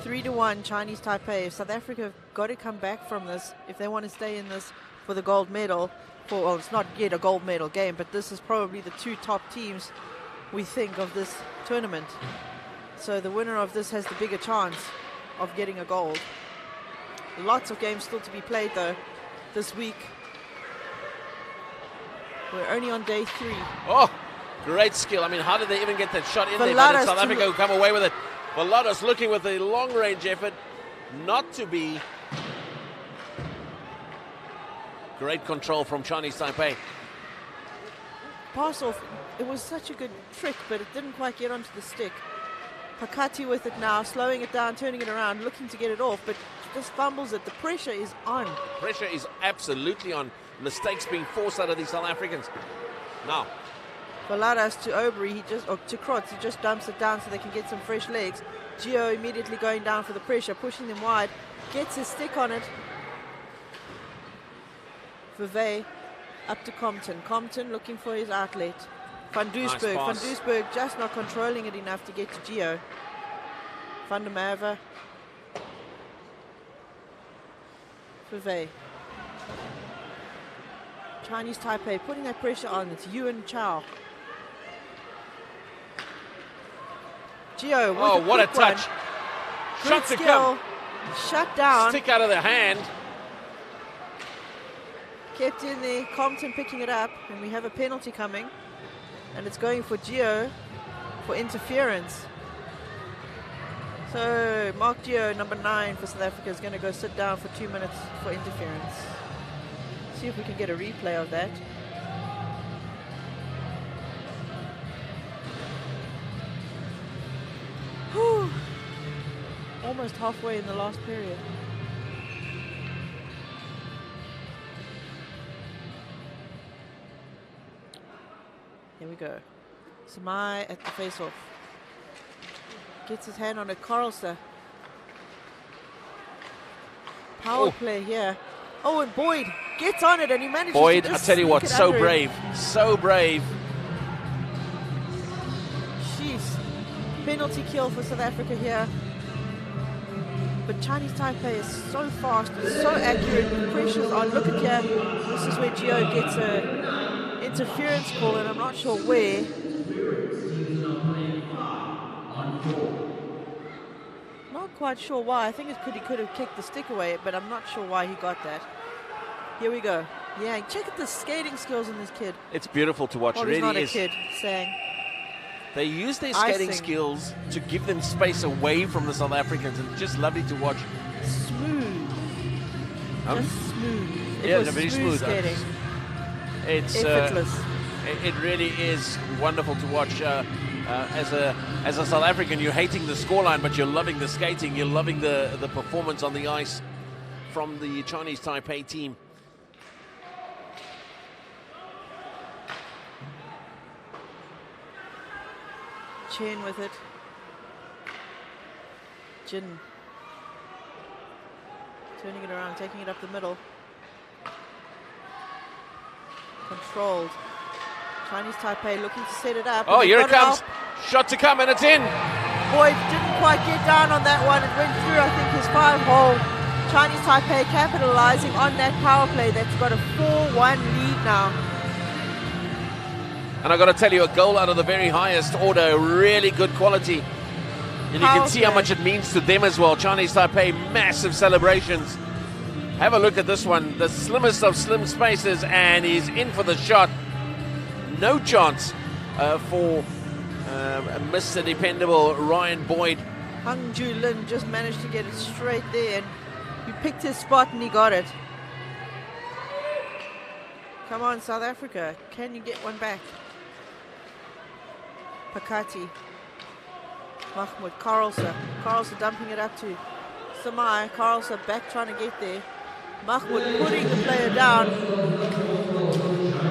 [SPEAKER 2] 3-1 Chinese Taipei. South Africa have got to come back from this if they want to stay in this for the gold medal. Well, it's not yet a gold medal game, but this is probably the two top teams we think of this tournament. So the winner of this has the bigger chance of getting a gold. Lots of games still to be played though this week. We're only on day 3.
[SPEAKER 1] Oh, great skill. I mean, how did they even get that shot in there?
[SPEAKER 2] Valadas
[SPEAKER 1] But it's South Africa who come away with it. Valadas looking with a long-range effort, not to be. Great control from Chinese Taipei.
[SPEAKER 2] Pass off. It was such a good trick, but it didn't quite get onto the stick. Pakati with it now, slowing it down, turning it around, looking to get it off, but just fumbles it. The pressure is on.
[SPEAKER 1] Pressure is absolutely on. Mistakes being forced out of these South Africans. Now,
[SPEAKER 2] Valadas to Obery, to Krotz, he just dumps it down so they can get some fresh legs. Gio immediately going down for the pressure, pushing them wide, gets his stick on it. Vevey up to Compton. Compton looking for his outlet. Van Doesburg.
[SPEAKER 1] Nice
[SPEAKER 2] Van Doesburg just not controlling it enough to get to Gio. Van der Merwe. Vevey. Chinese Taipei putting that pressure on. It's Yuan Chao. Gio.
[SPEAKER 1] oh, what a touch.
[SPEAKER 2] Good
[SPEAKER 1] Shot to
[SPEAKER 2] skill.
[SPEAKER 1] come.
[SPEAKER 2] Shut down.
[SPEAKER 1] Stick out of the hand.
[SPEAKER 2] Kept in there. Compton picking it up. And we have a penalty coming. And it's going for Gio for interference. So Mark Gio, number 9 for South Africa, is going to go sit down for 2 minutes for interference. See if we can get a replay of that. Whew. Almost halfway in the last period. Here we go. Samai at the face-off. Gets his hand on it. Carlser. Power play here. Oh, and Boyd gets on it and he manages
[SPEAKER 1] Boyd,
[SPEAKER 2] to
[SPEAKER 1] I
[SPEAKER 2] just
[SPEAKER 1] tell you what,
[SPEAKER 2] sneak it
[SPEAKER 1] so
[SPEAKER 2] under him.
[SPEAKER 1] brave. So brave.
[SPEAKER 2] Jeez. Penalty kill for South Africa here. But Chinese Taipei is so fast, so accurate. The pressure's on. Look at here. This is where Gio gets a interference call, and I'm not sure where. Not quite sure why. I think he could have kicked the stick away, but I'm not sure why he got that. Here we go. Yeah, check out the skating skills in this kid.
[SPEAKER 1] It's beautiful to watch.
[SPEAKER 2] Well,
[SPEAKER 1] It
[SPEAKER 2] he's
[SPEAKER 1] really
[SPEAKER 2] not a
[SPEAKER 1] is.
[SPEAKER 2] kid, saying.
[SPEAKER 1] They use their skating
[SPEAKER 2] Icing.
[SPEAKER 1] skills to give them space away from the South Africans, and just lovely to watch.
[SPEAKER 2] Smooth.
[SPEAKER 1] Huh?
[SPEAKER 2] Just smooth. It
[SPEAKER 1] Yeah,
[SPEAKER 2] was
[SPEAKER 1] very smooth.
[SPEAKER 2] skating.
[SPEAKER 1] It's
[SPEAKER 2] Effortless.
[SPEAKER 1] it really is wonderful to watch. As a South African, you're hating the scoreline, but you're loving the skating. You're loving the performance on the ice from the Chinese Taipei team.
[SPEAKER 2] Chen with it. Jin. Turning it around, taking it up the middle. Controlled. Chinese Taipei looking to set it up.
[SPEAKER 1] Oh,
[SPEAKER 2] and
[SPEAKER 1] here
[SPEAKER 2] they've
[SPEAKER 1] it
[SPEAKER 2] got
[SPEAKER 1] comes. Shot to come, and it's in.
[SPEAKER 2] Boyd didn't quite get down on that one. It went through, I think, his it's 5-hole. Chinese Taipei capitalizing on that power play. That's got a 4-1 lead now.
[SPEAKER 1] And I've got to tell you, a goal out of the very highest order, really good quality. And you can see how much it means to them as well. Chinese Taipei, massive celebrations. Have a look at this one, the slimmest of slim spaces, and he's in for the shot. No chance for Mr. Dependable Ryan Boyd.
[SPEAKER 2] Hung Ju Lin just managed to get it straight there, and he picked his spot and he got it. Come on, South Africa, can you get one back? Pakati, Mahmoud, Carlsen dumping it up to Samai, Carlsen back trying to get there. Mahmoud putting the player down.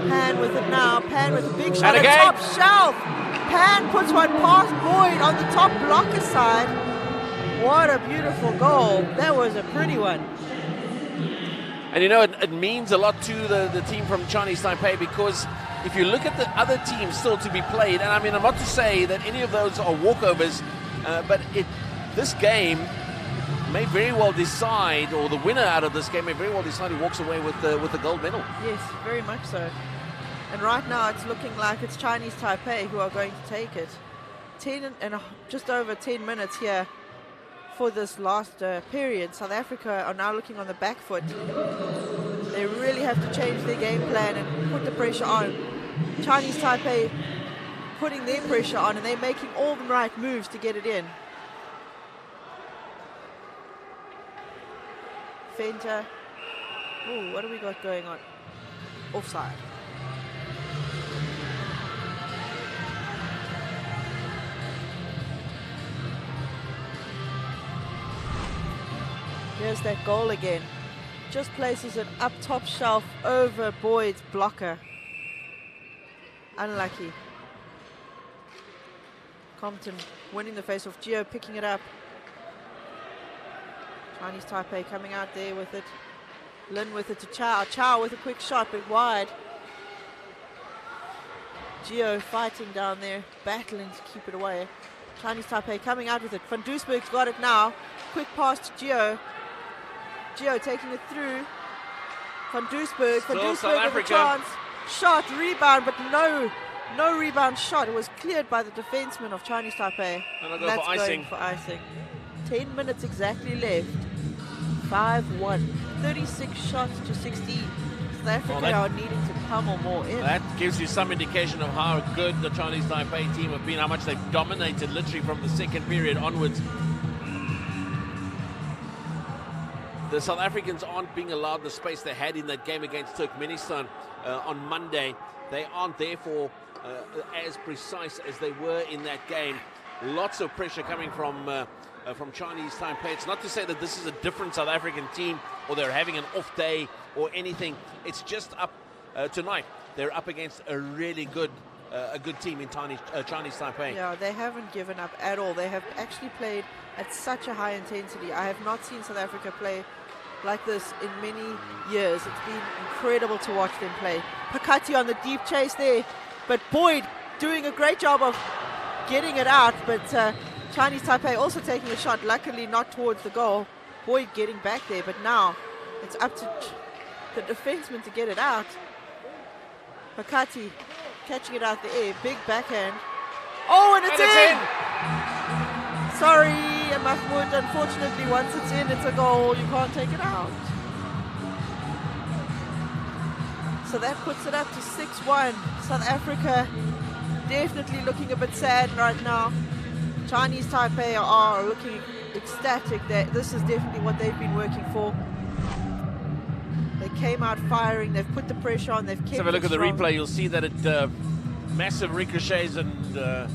[SPEAKER 2] Pan with it now, Pan with a big shot at top shelf. Pan puts one past Boyd on the top blocker side. What a beautiful goal. That was a pretty one.
[SPEAKER 1] And you know, it means a lot to the team from Chinese Taipei, because if you look at the other teams still to be played, and I mean, I'm not to say that any of those are walkovers, but this game may very well decide, or the winner out of this game may very well decide who walks away with the gold medal.
[SPEAKER 2] Yes, very much so. And right now it's looking like it's Chinese Taipei who are going to take it. Just over 10 minutes here for this last period. South Africa are now looking on the back foot. They really have to change their game plan and put the pressure on. Chinese Taipei putting their pressure on, and they're making all the right moves to get it in. Fenter. Oh, what have we got going on? Offside. Here's that goal again. Just places it up top shelf over Boyd's blocker. Unlucky. Compton winning the face-off. Gio picking it up. Chinese Taipei coming out there with it. Lin with it to Chow. Chow with a quick shot, but wide. Gio fighting down there, battling to keep it away. Chinese Taipei coming out with it. Van Duisburg's got it now. Quick pass to Gio. Gio taking it through. Van Duisburg. Van Duisburg with a chance. Shot, rebound, but no rebound shot. It was cleared by the defenseman of Chinese Taipei.
[SPEAKER 1] And that's
[SPEAKER 2] going for icing. 10 minutes exactly left. 5-1. 36 shots to 16. South Africa are needing to pummel more in.
[SPEAKER 1] That gives you some indication of how good the Chinese Taipei team have been, how much they've dominated literally from the second period onwards. The South Africans aren't being allowed the space they had in that game against Turkmenistan on Monday. They aren't therefore as precise as they were in that game. Lots of pressure coming from Chinese Taipei. It's not to say that this is a different South African team or they're having an off day or anything. It's just up tonight. They're up against a really good team in Chinese Taipei.
[SPEAKER 2] Yeah, they haven't given up at all. They have actually played at such a high intensity. I have not seen South Africa play like this in many years. It's been incredible to watch them play. Pakati on the deep chase there, but Boyd doing a great job of getting it out, but Chinese Taipei also taking a shot, luckily not towards the goal. Boyd getting back there, but now it's up to the defenseman to get it out. Pakati catching it out the air, big backhand. Oh, and it's in! Sorry, Mahmoud, unfortunately once it's in, it's a goal. You can't take it out. So that puts it up to 6-1. South Africa definitely looking a bit sad right now. Chinese Taipei are looking ecstatic. This is definitely what they've been working for. They came out firing. They've put the pressure on. They've kept it strong.
[SPEAKER 1] Let's have a look at the replay. You'll see that it massive ricochets and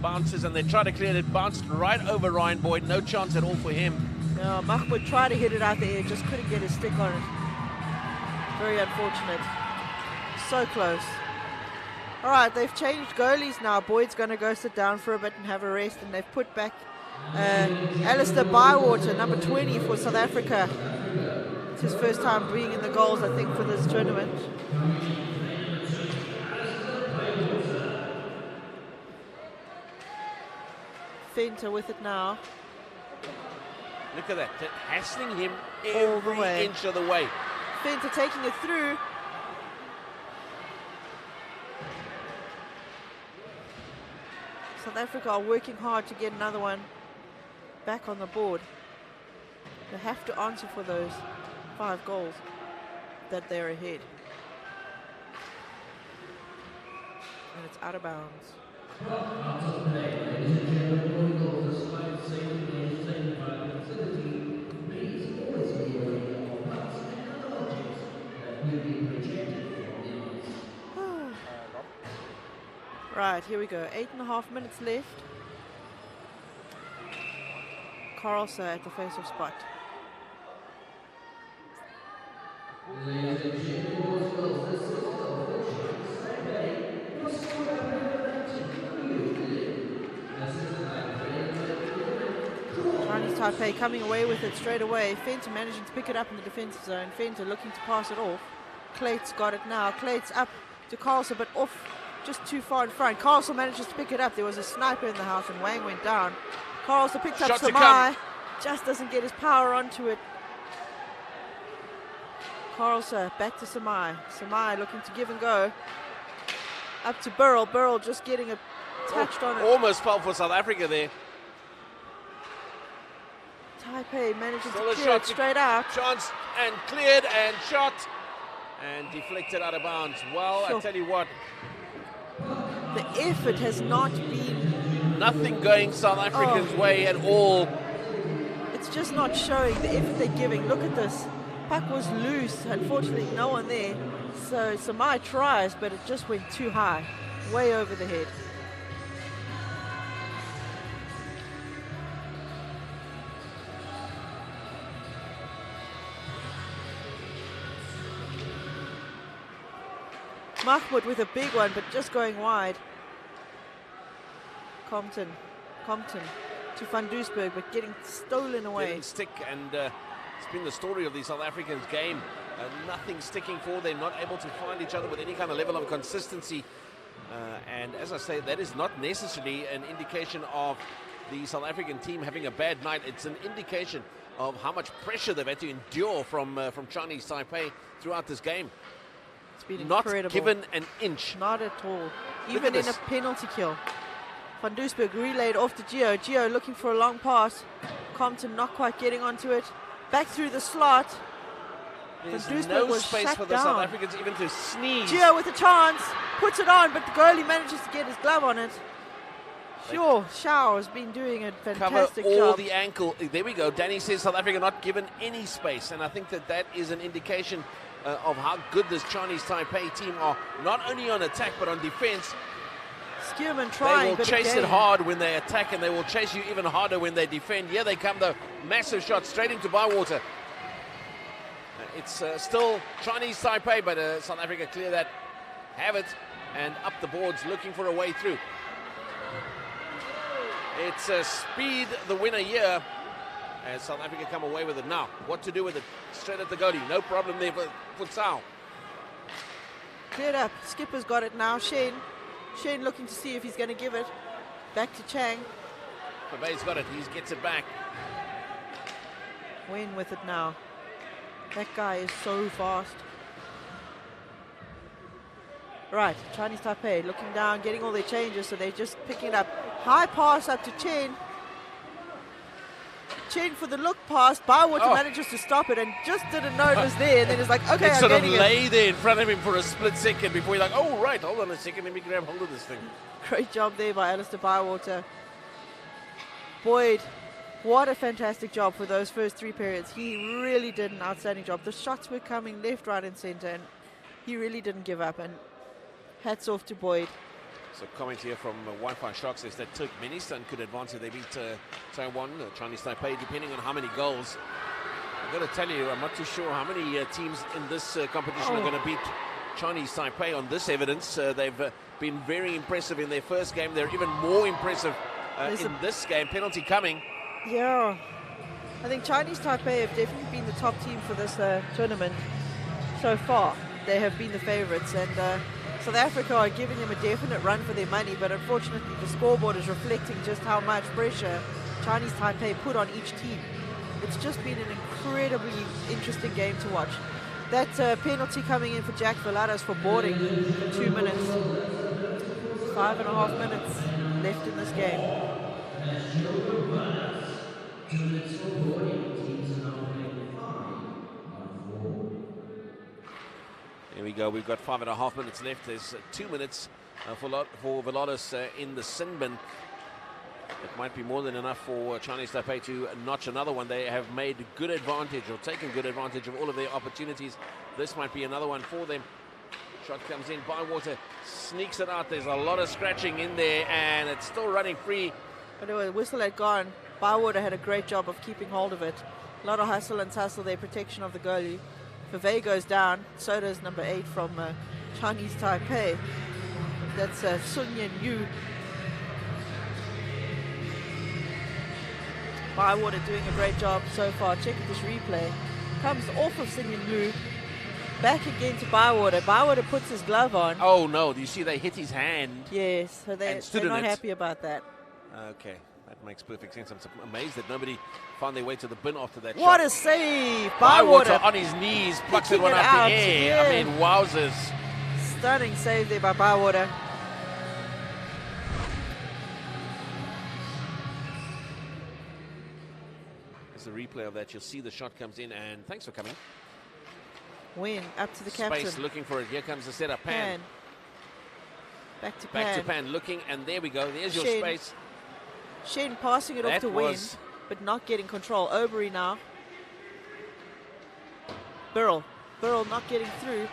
[SPEAKER 1] bounces, and they try to clear it. Bounced right over Ryan Boyd. No chance at all for him.
[SPEAKER 2] No, Mahmoud tried to hit it out the air, just couldn't get his stick on it. Very unfortunate. So close. All right, they've changed goalies now. Boyd's going to go sit down for a bit and have a rest, and they've put back Alistair Bywater, number 20 for South Africa. It's his first time being in the goals, I think, for this tournament. Fenter with it now.
[SPEAKER 1] Look at that, hassling him
[SPEAKER 2] All the
[SPEAKER 1] every
[SPEAKER 2] way.
[SPEAKER 1] inch of the way.
[SPEAKER 2] Fenter taking it through. South Africa are working hard to get another one back on the board. They have to answer for those 5 goals that they're ahead. And it's out of bounds. Right, here we go. 8.5 minutes left. Carlson at the face-off spot. Chinese Taipei coming away with it straight away. Fenter managing to pick it up in the defensive zone. Fenter looking to pass it off. Clate's got it now. Clate's up to Carlson, but off just too far in front. Carlson manages to pick it up. There was a sniper in the house and Wang went down. Carlson picked up
[SPEAKER 1] Shot to
[SPEAKER 2] Samai. Just doesn't get his power onto it. Carlson back to Samai. Samai looking to give and go. Up to Burrell. Burrell just getting a touched on it.
[SPEAKER 1] Almost fell for South Africa there.
[SPEAKER 2] Taipei manages
[SPEAKER 1] Still
[SPEAKER 2] to
[SPEAKER 1] a
[SPEAKER 2] clear
[SPEAKER 1] shot
[SPEAKER 2] it
[SPEAKER 1] to-
[SPEAKER 2] straight out.
[SPEAKER 1] Chance and cleared and shot and deflected out of bounds. Well,
[SPEAKER 2] Sure.
[SPEAKER 1] I tell you what,
[SPEAKER 2] The effort has not been,
[SPEAKER 1] nothing going South Africa's way at all.
[SPEAKER 2] it's just not showing the effort they're giving. Look at this. Puck was loose. Unfortunately, no one there. So Samai tries, but it just went too high. Way over the head. Mahmoud with a big one, but just going wide. Compton to Van Duisburg, but getting stolen away.
[SPEAKER 1] Didn't stick, and it's been the story of the South Africans game. Nothing sticking for them, not able to find each other with any kind of level of consistency. And as I say, that is not necessarily an indication of the South African team having a bad night. It's an indication of how much pressure they've had to endure from Chinese Taipei throughout this game.
[SPEAKER 2] It's been
[SPEAKER 1] Not
[SPEAKER 2] incredible.
[SPEAKER 1] given an inch.
[SPEAKER 2] Not at all.
[SPEAKER 1] Look
[SPEAKER 2] Even
[SPEAKER 1] at
[SPEAKER 2] in a
[SPEAKER 1] this.
[SPEAKER 2] penalty kill. Van Duisburg relayed off to Gio. Gio looking for a long pass. Compton not quite getting onto it. Back through the slot.
[SPEAKER 1] There's
[SPEAKER 2] Duisburg
[SPEAKER 1] no
[SPEAKER 2] was
[SPEAKER 1] space
[SPEAKER 2] shut
[SPEAKER 1] for the South
[SPEAKER 2] down.
[SPEAKER 1] Africans even to sneeze.
[SPEAKER 2] Gio with a chance. Puts it on, but the goalie manages to get his glove on it. Sure, Shao has been doing a
[SPEAKER 1] Cover
[SPEAKER 2] fantastic
[SPEAKER 1] all
[SPEAKER 2] job.
[SPEAKER 1] the ankle. There we go. Danny says South Africa not given any space, and I think that that is an indication of how good this Chinese Taipei team are, not only on attack but on defense.
[SPEAKER 2] Skierman
[SPEAKER 1] They
[SPEAKER 2] trying,
[SPEAKER 1] will
[SPEAKER 2] but
[SPEAKER 1] chase
[SPEAKER 2] again,
[SPEAKER 1] it hard when they attack, and they will chase you even harder when they defend. Here they come, though. Massive shot straight into Bywater. It's still Chinese Taipei, but South Africa clear that, have it, and up the boards looking for a way through. It's Speed, the winner here, as South Africa come away with it. Now, what to do with it? Straight at the goalie. No problem there for Tsao.
[SPEAKER 2] Cleared up. Skipper's got it now. Shane looking to see if he's going to give it. Back to Chang.
[SPEAKER 1] Pavey's got it. He gets it back.
[SPEAKER 2] Wayne with it now. That guy is so fast. Right, Chinese Taipei looking down, getting all their changes, so they're just picking it up. High pass up to Chen. Chen for the look pass. Bywater manages to stop it and just didn't know it was there. And then it's like, okay,
[SPEAKER 1] It
[SPEAKER 2] I'm
[SPEAKER 1] sort of
[SPEAKER 2] getting it.
[SPEAKER 1] lay there in front of him for a split second before you're like, oh, right, hold on a second, let me grab hold of this thing.
[SPEAKER 2] Great job there by Alistair Bywater. Boyd, what a fantastic job for those first 3 periods. He really did an outstanding job. The shots were coming left, right, and center, and he really didn't give up. And hats off to Boyd.
[SPEAKER 1] So comment here from Wi-Fi Shock says that Turkmenistan could advance if they beat Taiwan, Chinese Taipei, depending on how many goals. I've got to tell you, I'm not too sure how many teams in this competition are going to beat Chinese Taipei on this evidence. They've been very impressive in their first game. They're even more impressive in this game. Penalty coming.
[SPEAKER 2] Yeah. I think Chinese Taipei have definitely been the top team for this tournament so far. They have been the favorites, and South Africa are giving them a definite run for their money, but unfortunately the scoreboard is reflecting just how much pressure Chinese Taipei put on each team. It's just been an incredibly interesting game to watch. That penalty coming in for Jack Valadas for boarding for 2 minutes. 5.5 minutes left in this game.
[SPEAKER 1] Here we go. We've got 5.5 minutes left. There's 2 minutes for Valadas in the sin bin. It might be more than enough for Chinese Taipei to notch another one. They have made good advantage or taken good advantage of all of their opportunities. This might be another one for them. Shot comes in, Bywater sneaks it out. There's a lot of scratching in there and it's still running free.
[SPEAKER 2] But anyway, the whistle had gone. Bywater had a great job of keeping hold of it. A lot of hustle and tussle there, protection of the goalie. Vevey goes down. So does number 8 from Chinese Taipei. That's Sun Yen Yu. Bywater doing a great job so far. Check this replay. Comes off of Sun Yen Yu. Back again to Bywater. Bywater puts his glove on.
[SPEAKER 1] Oh no, do you see they hit his hand?
[SPEAKER 2] Yes, so they're not happy about that.
[SPEAKER 1] Okay, that makes perfect sense. I'm amazed that nobody found their way to the bin after that
[SPEAKER 2] What
[SPEAKER 1] shot.
[SPEAKER 2] a save!
[SPEAKER 1] Bywater
[SPEAKER 2] Bywater
[SPEAKER 1] on his knees, plucks it
[SPEAKER 2] picking
[SPEAKER 1] one
[SPEAKER 2] it
[SPEAKER 1] up
[SPEAKER 2] out,
[SPEAKER 1] the air.
[SPEAKER 2] yeah.
[SPEAKER 1] I mean, wowzers.
[SPEAKER 2] Stunning save there by Bywater.
[SPEAKER 1] There's a replay of that. You'll see the shot comes in, and thanks for coming.
[SPEAKER 2] Win up to the
[SPEAKER 1] Space
[SPEAKER 2] captain.
[SPEAKER 1] looking for it. Here comes the setup. Pan.
[SPEAKER 2] Back to
[SPEAKER 1] Back
[SPEAKER 2] Pan.
[SPEAKER 1] to Pan, looking, and there we go. There's your
[SPEAKER 2] Shen.
[SPEAKER 1] space.
[SPEAKER 2] Shen passing it off
[SPEAKER 1] That
[SPEAKER 2] to Win,
[SPEAKER 1] was-
[SPEAKER 2] but not getting control. Obery now. Burrell not getting through.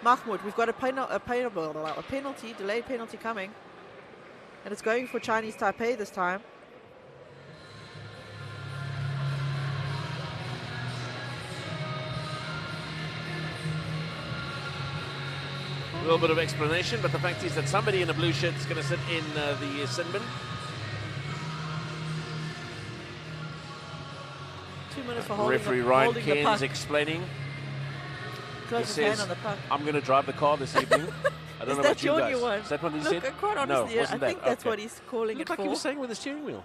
[SPEAKER 2] Mahmoud, we've got a penalty, delayed penalty coming. And it's going for Chinese Taipei this time.
[SPEAKER 1] A little bit of explanation, but the fact is that somebody in a blue shirt is going to sit in the sin bin.
[SPEAKER 2] 2 minutes for holding
[SPEAKER 1] Referee
[SPEAKER 2] the,
[SPEAKER 1] Ryan
[SPEAKER 2] holding the
[SPEAKER 1] Cairns
[SPEAKER 2] puck.
[SPEAKER 1] explaining.
[SPEAKER 2] Close his hand
[SPEAKER 1] says,
[SPEAKER 2] on the puck.
[SPEAKER 1] I'm going to drive the car this evening. I don't
[SPEAKER 2] Is
[SPEAKER 1] know
[SPEAKER 2] that
[SPEAKER 1] about you
[SPEAKER 2] your
[SPEAKER 1] guys.
[SPEAKER 2] new one?
[SPEAKER 1] Is that what he
[SPEAKER 2] Look,
[SPEAKER 1] said?
[SPEAKER 2] quite
[SPEAKER 1] No,
[SPEAKER 2] honestly, I
[SPEAKER 1] wasn't
[SPEAKER 2] think
[SPEAKER 1] that?
[SPEAKER 2] that's
[SPEAKER 1] Okay.
[SPEAKER 2] what he's calling
[SPEAKER 1] Looked
[SPEAKER 2] it
[SPEAKER 1] like
[SPEAKER 2] for.
[SPEAKER 1] he was saying with the steering wheel.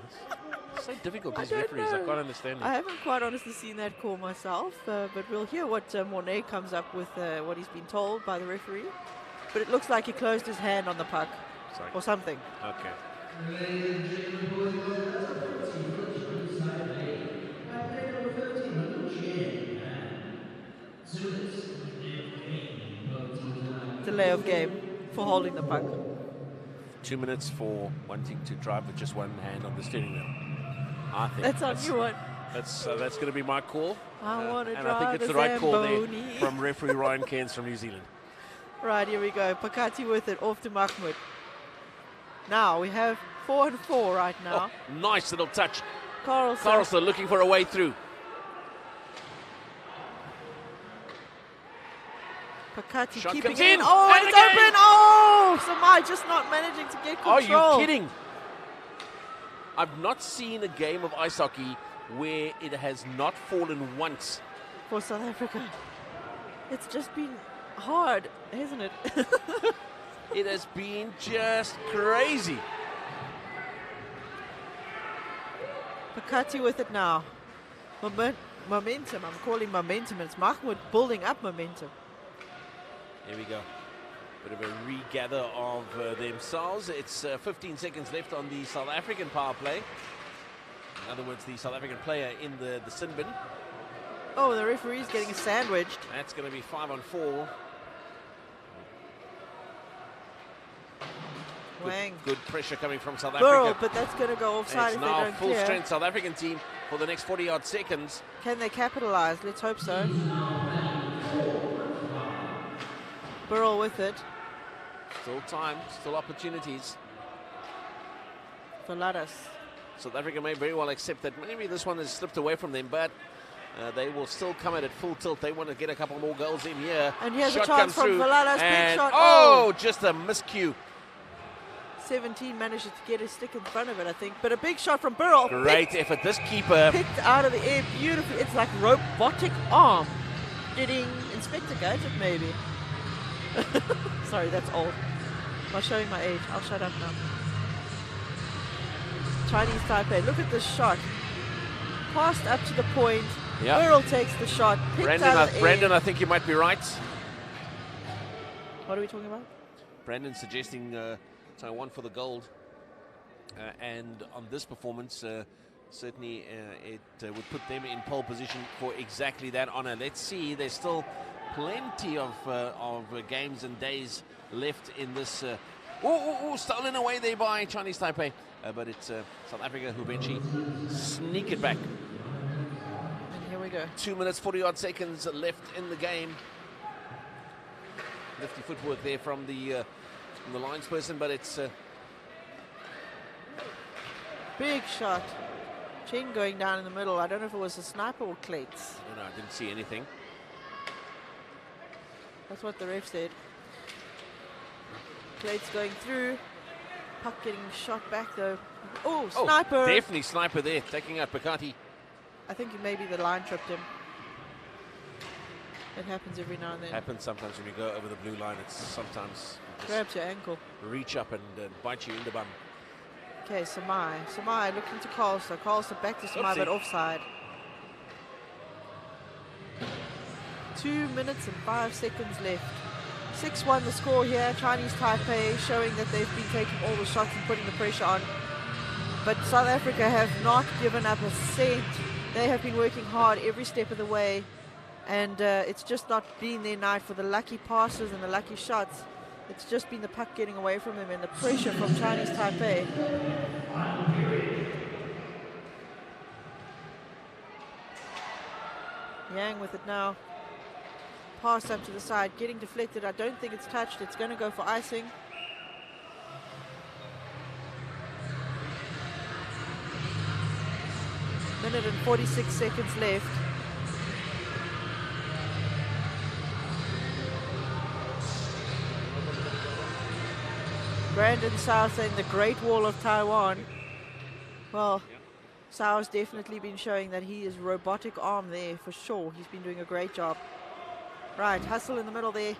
[SPEAKER 1] It's so difficult,
[SPEAKER 2] I
[SPEAKER 1] these
[SPEAKER 2] don't
[SPEAKER 1] referees. I
[SPEAKER 2] know.
[SPEAKER 1] can't understand
[SPEAKER 2] I
[SPEAKER 1] it.
[SPEAKER 2] haven't quite honestly seen that call myself, but we'll hear what Mornay comes up with, what he's been told by the referee. But it looks like he closed his hand on the puck
[SPEAKER 1] Sorry.
[SPEAKER 2] or something.
[SPEAKER 1] Okay.
[SPEAKER 2] Delay of game for holding the puck.
[SPEAKER 1] 2 minutes for wanting to drive with just one hand on the steering wheel. I think
[SPEAKER 2] That's on you one.
[SPEAKER 1] That's going to be my call.
[SPEAKER 2] I want to
[SPEAKER 1] and I think
[SPEAKER 2] drive
[SPEAKER 1] it's
[SPEAKER 2] a
[SPEAKER 1] the right call there
[SPEAKER 2] Zamboni.
[SPEAKER 1] from referee Ryan Cairns from New Zealand.
[SPEAKER 2] Right, here we go. Pakati with it, off to Mahmoud. Now we have 4 and 4 right now.
[SPEAKER 1] Oh, nice little touch.
[SPEAKER 2] Carlson.
[SPEAKER 1] Carlson looking for a way through.
[SPEAKER 2] Pakati
[SPEAKER 1] Shot
[SPEAKER 2] keeping
[SPEAKER 1] comes
[SPEAKER 2] it in.
[SPEAKER 1] in,
[SPEAKER 2] Oh,
[SPEAKER 1] and
[SPEAKER 2] and it's
[SPEAKER 1] again.
[SPEAKER 2] open. Oh, Samai just not managing to get
[SPEAKER 1] Are
[SPEAKER 2] control.
[SPEAKER 1] you kidding? I've not seen a game of ice hockey where it has not fallen once.
[SPEAKER 2] For South Africa. It's just been hard, hasn't it?
[SPEAKER 1] It has been just crazy.
[SPEAKER 2] Pakati with it now. Momentum. I'm calling momentum. It's Mahmoud building up momentum.
[SPEAKER 1] Here we go. Bit of a regather of themselves. It's 15 seconds left on the South African power play. In other words, the South African player in the sin bin.
[SPEAKER 2] Oh, the referee's getting sandwiched.
[SPEAKER 1] That's going to be 5 on 4.
[SPEAKER 2] Wang.
[SPEAKER 1] Good pressure coming from South
[SPEAKER 2] Burrow,
[SPEAKER 1] Africa.
[SPEAKER 2] but that's going to go offside
[SPEAKER 1] It's
[SPEAKER 2] if they
[SPEAKER 1] now
[SPEAKER 2] don't
[SPEAKER 1] full
[SPEAKER 2] clear.
[SPEAKER 1] strength South African team for the next 40-odd seconds.
[SPEAKER 2] Can they capitalize? Let's hope so. Burrell with it.
[SPEAKER 1] Still time, still opportunities.
[SPEAKER 2] Valadas.
[SPEAKER 1] South Africa may very well accept that maybe this one has slipped away from them, but they will still come at it full tilt. They want to get a couple more goals in here.
[SPEAKER 2] And here's a
[SPEAKER 1] Shot
[SPEAKER 2] chance
[SPEAKER 1] comes
[SPEAKER 2] from
[SPEAKER 1] through,
[SPEAKER 2] Valadas. Big
[SPEAKER 1] and
[SPEAKER 2] shot.
[SPEAKER 1] oh, just a miscue.
[SPEAKER 2] 17 manages to get his stick in front of it, I think. But a big shot from Burrell.
[SPEAKER 1] Great effort. This keeper.
[SPEAKER 2] Picked out of the air beautifully. It's like robotic arm. Getting Inspector Gadget, maybe. Sorry, that's old. I'm showing my age. I'll shut up now. Chinese Taipei. Look at this shot. passed up to the point.
[SPEAKER 1] Yeah.
[SPEAKER 2] Burrell takes the shot.
[SPEAKER 1] Brandon, I think you might be right.
[SPEAKER 2] What are we talking about?
[SPEAKER 1] Brandon suggesting Taiwan for the gold. And on this performance, certainly it would put them in pole position for exactly that honor. Let's see, there's still plenty of games and days left in this. Stolen away there by Chinese Taipei. But it's South Africa who eventually sneak it back.
[SPEAKER 2] And here we go.
[SPEAKER 1] 2 minutes, 40-odd seconds left in the game. Nifty footwork there from the linesperson, but it's...
[SPEAKER 2] Big shot. Chen going down in the middle. I don't know if it was a sniper or Clates.
[SPEAKER 1] No, I didn't see anything.
[SPEAKER 2] That's what the ref said. Clates going through. Puck getting shot back though. Oh, sniper!
[SPEAKER 1] Definitely sniper there, taking out Picati.
[SPEAKER 2] I think maybe the line tripped him. It happens every now and then.
[SPEAKER 1] Happens sometimes when you go over the blue line. It's sometimes
[SPEAKER 2] grabs your ankle.
[SPEAKER 1] Reach up and bite you in the bum.
[SPEAKER 2] Okay, Samai looking to Carlster. Carlster back to Samai, but offside. 2 minutes and 5 seconds left. 6-1 the score here. Chinese Taipei showing that they've been taking all the shots and putting the pressure on. But South Africa have not given up a cent. They have been working hard every step of the way. And it's just not been their night for the lucky passes and the lucky shots. It's just been the puck getting away from them and the pressure from Chinese Taipei. Yang with it now. Pass up to the side, getting deflected. I don't think it's touched. It's going to go for icing. Minute and 46 seconds left. Brandon South saying the Great Wall of Taiwan. Well, South's definitely been showing that he is robotic arm there for sure. He's been doing a great job. Right, hustle in the middle there.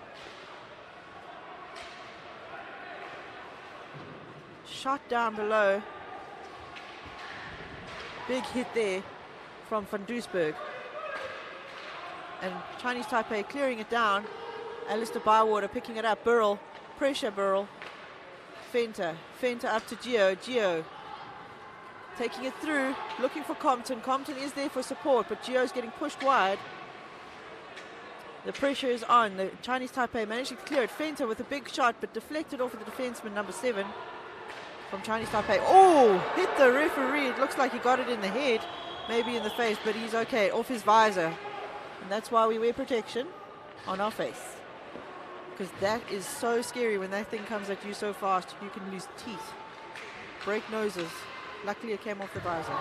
[SPEAKER 2] Shot down below. Big hit there from Van Doesburg. And Chinese Taipei clearing it down. Alistair Bywater picking it up. Burrell, pressure Burrell. Fenter up to Gio taking it through, looking for Compton. Compton is there for support, but Gio's getting pushed wide. The pressure is on. The Chinese Taipei managed to clear it. Fenter with a big shot, but deflected off of the defenseman, number 7 from Chinese Taipei. Oh, hit the referee. It looks like he got it in the head, maybe in the face, but he's okay, off his visor. And that's why we wear protection on our face. Because that is so scary when that thing comes at you so fast. You can lose teeth, break noses. Luckily it came off the visor.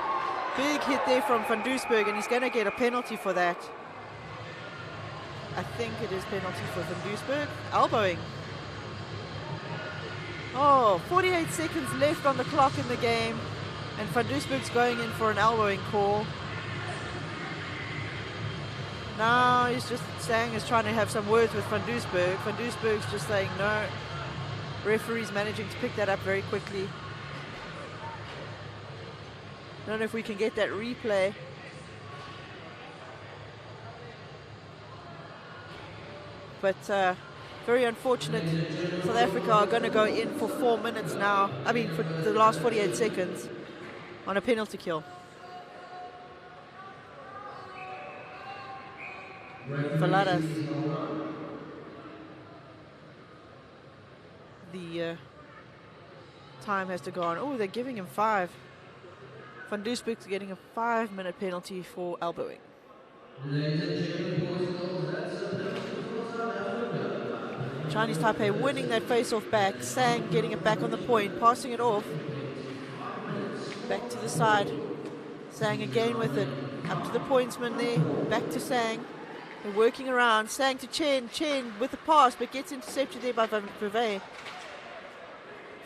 [SPEAKER 2] Big hit there from Van Doesburg, and he's going to get a penalty for that. I think it is penalty for Van Doesburg. Elbowing. Oh, 48 seconds left on the clock in the game, and Van Doesburg's going in for an elbowing call. Now he's just saying he's trying to have some words with Van Doesburg. Van Doesburg's just saying no. Referee's managing to pick that up very quickly. I don't know if we can get that replay. But very unfortunate. South Africa are going to go in for 4 minutes now. I mean, for the last 48 seconds on a penalty kill. Valadas. The time has to go on. Oh, they're giving him 5. Van Doesburg's getting a 5-minute penalty for elbowing. Chinese Taipei winning that face-off back. Sang getting it back on the point, passing it off. Back to the side. Sang again with it. Up to the pointsman there. Back to Sang. They're working around. Sang to Chen. Chen with the pass, but gets intercepted there by Vevey.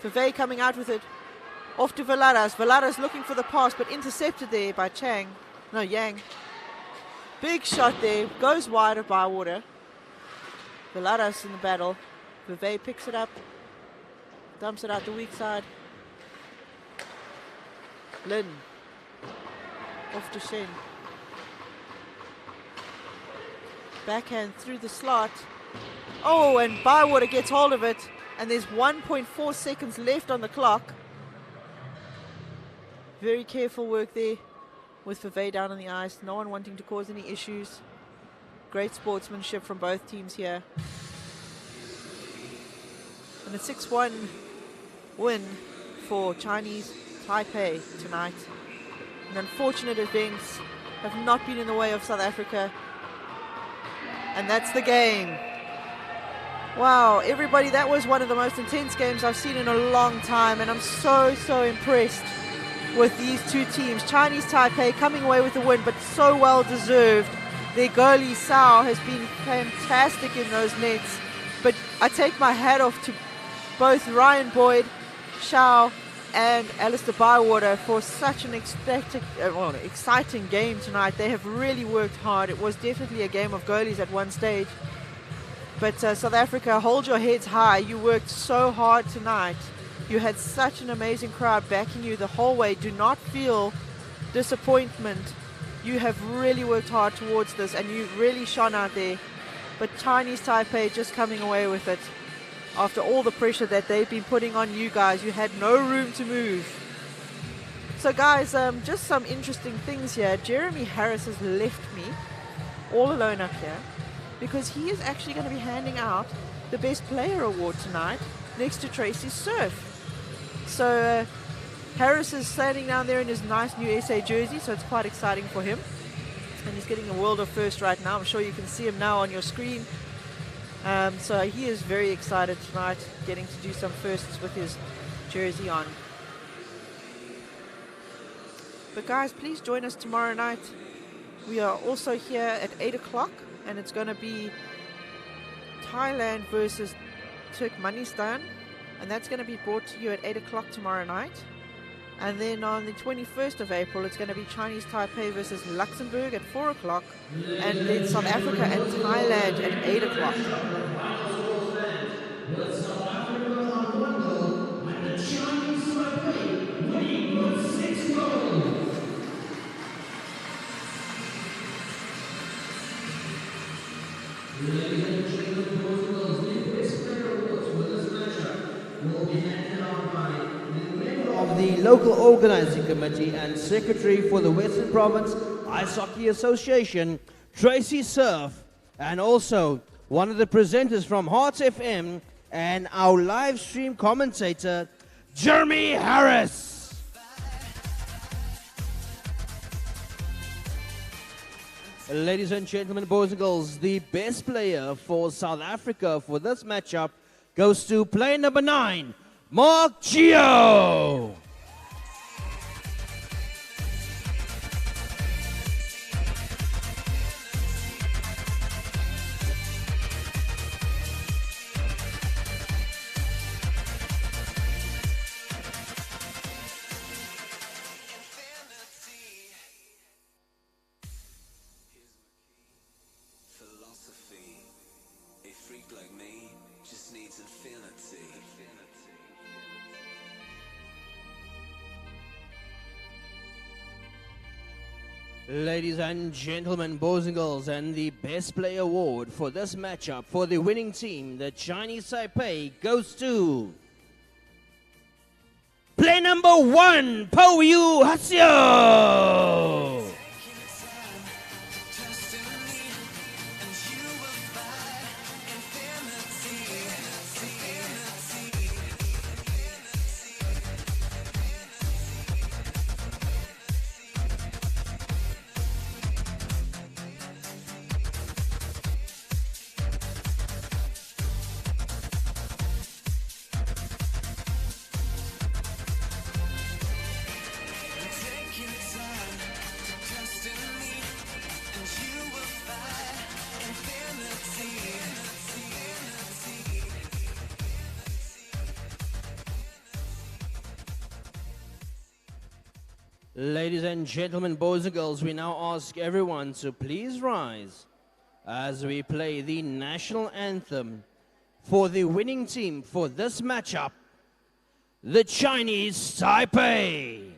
[SPEAKER 2] Vevey coming out with it. Off to Valadas. Valadas looking for the pass, but intercepted there by Yang. Big shot there. Goes wide of Bywater. Valadas in the battle. Vevey picks it up. Dumps it out the weak side. Lin. Off to Shen. Backhand through the slot. Oh, and Bywater gets hold of it. And there's 1.4 seconds left on the clock. Very careful work there with Vevey down on the ice. No one wanting to cause any issues. Great sportsmanship from both teams here. And a 6-1 win for Chinese Taipei tonight. And unfortunate events have not been in the way of South Africa. And that's the game. Wow, everybody, that was one of the most intense games I've seen in a long time, and I'm so impressed with these two teams. Chinese Taipei coming away with the win, but so well deserved. Their goalie, Sao, has been fantastic in those nets, but I take my hat off to both Ryan Boyd, Shao, and Alistair Bywater for such an exciting game tonight. They have really worked hard. It was definitely a game of goalies at one stage. But South Africa, hold your heads high. You worked so hard tonight. You had such an amazing crowd backing you the whole way. Do not feel disappointment. You have really worked hard towards this, and you really shone out there. But Chinese Taipei just coming away with it. After all the pressure that they've been putting on you guys, you had no room to move. So guys, just some interesting things here. Jeremy Harris has left me all alone up here, because he is actually going to be handing out the Best Player Award tonight next to Tracy Surf. So Harris is standing down there in his nice new SA jersey, so it's quite exciting for him. And he's getting a world of first right now. I'm sure you can see him now on your screen. So he is very excited tonight, getting to do some firsts with his jersey on. But guys, please join us tomorrow night. We are also here at 8 o'clock. And it's going to be Thailand versus Turkmenistan, and that's going to be brought to you at 8 o'clock tomorrow night. And then on the 21st of April, it's going to be Chinese Taipei versus Luxembourg at 4 o'clock, and then South Africa and Thailand at 8 o'clock.
[SPEAKER 5] Ladies and gentlemen, boys and girls, the Best Player Awards for this matchup will be handed out by the member of the local organizing committee and secretary for the Western Province Ice Hockey Association, Tracy Surf, and also one of the presenters from Hearts FM and our live stream commentator, Jeremy Harris. Ladies and gentlemen, boys and girls, the best player for South Africa for this matchup goes to player number 9, Mark Gio. Ladies and gentlemen, boys and girls, and the best player award for this matchup for the winning team, the Chinese Taipei, goes to player number 1, Po Yu Hasio. Ladies and gentlemen, boys and girls, we now ask everyone to please rise as we play the national anthem for the winning team for this matchup, the Chinese Taipei.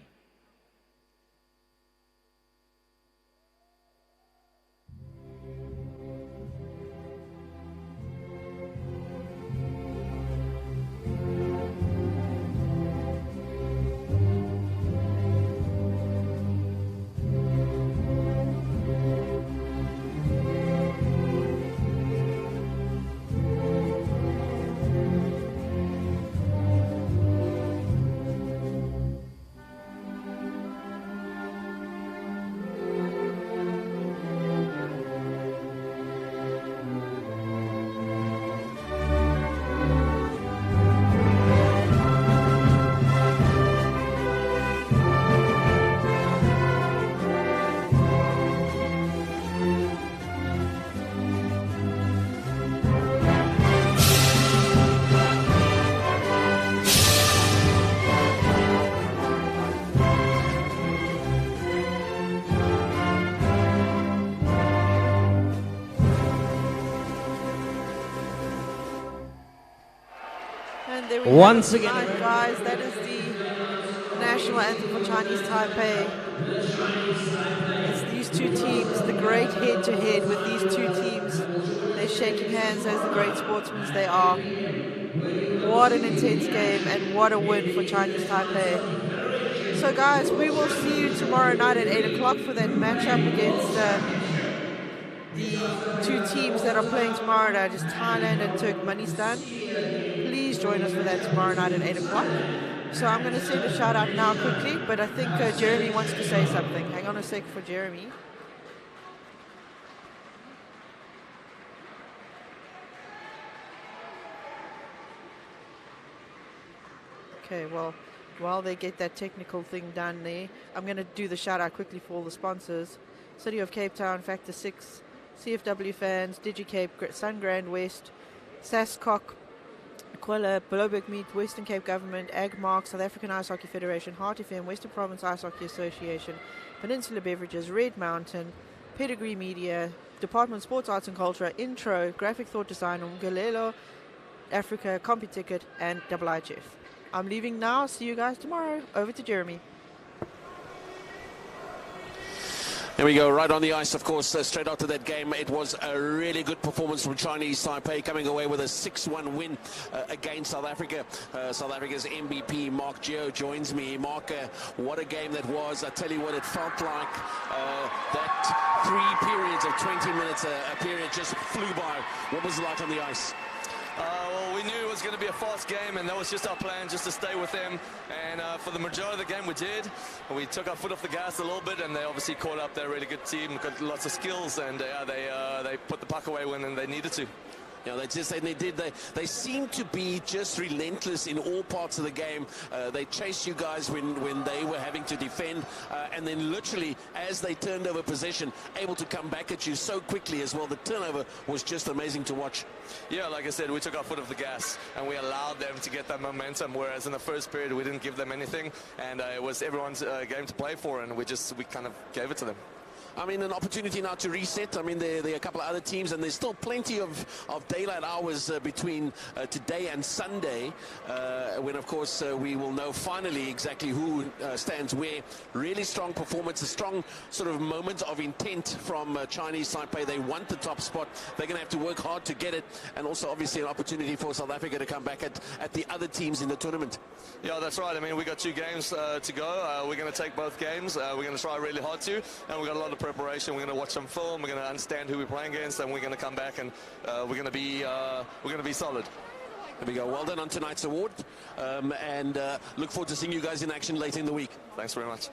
[SPEAKER 2] And there we
[SPEAKER 5] Once
[SPEAKER 2] have it
[SPEAKER 5] again,
[SPEAKER 2] tonight, guys. That is the national anthem for Chinese Taipei. It's these two teams, the great head-to-head with these two teams. They're shaking hands as the great sportsmen they are. What an intense game and what a win for Chinese Taipei. So guys, we will see you tomorrow night at 8 o'clock for that matchup against the two teams that are playing tomorrow night is Thailand and Turkmenistan. Please join us for that tomorrow night at 8 o'clock. So I'm going to send a shout out now quickly, but I think Jeremy wants to say something. Hang on a sec for Jeremy. Okay, well, while they get that technical thing done there, I'm going to do the shout out quickly for all the sponsors. City of Cape Town, Factor 6, CFW Fans, DigiCape, Sun Grand West, Sascock, Aquila, Blowberg Meat, Western Cape Government, Agmark, South African Ice Hockey Federation, Heart FM, Western Province Ice Hockey Association, Peninsula Beverages, Red Mountain, Pedigree Media, Department of Sports, Arts and Culture, Intro, Graphic Thought Design, Galelo, Africa, CompuTicket, and IIHF. I'm leaving now. See you guys tomorrow. Over to Jeremy.
[SPEAKER 1] There we go, right on the ice, of course, straight after that game. It was a really good performance from Chinese Taipei, coming away with a 6-1 win against South Africa. South Africa's MVP, Mark Geo, joins me. Mark, what a game that was. I tell you what, it felt like that 3 periods of 20 minutes, a period just flew by. What was it like on the ice?
[SPEAKER 6] Well, we knew it was going to be a fast game, and that was just our plan, just to stay with them. And for the majority of the game, we did. We took our foot off the gas a little bit, and they obviously caught up. They're a really good team, got lots of skills, and they put the puck away when they needed to.
[SPEAKER 1] Yeah, they seem to be just relentless in all parts of the game. They chased you guys when they were having to defend, and then literally as they turned over possession, able to come back at you so quickly as well. The turnover was just amazing to watch.
[SPEAKER 6] Yeah, like I said, we took our foot off the gas and we allowed them to get that momentum, whereas in the first period we didn't give them anything, and it was everyone's game to play for, and we kind of gave it to them.
[SPEAKER 1] I mean, an opportunity now to reset. I mean, there are a couple of other teams, and there's still plenty of daylight hours between today and Sunday, when, of course, we will know finally exactly who stands where. Really strong performance, a strong sort of moment of intent from Chinese Taipei. They want the top spot. They're going to have to work hard to get it, and also, obviously, an opportunity for South Africa to come back at the other teams in the tournament.
[SPEAKER 6] Yeah, that's right. I mean, we got 2 games to go. We're going to take both games. We're going to try really hard to, and we've got a lot of preparation. We're going to watch some film. We're going to understand who we're playing against, and we're going to come back and we're going to be solid.
[SPEAKER 1] There we go. Well done on tonight's award, and look forward to seeing you guys in action later in the week.
[SPEAKER 6] Thanks very much.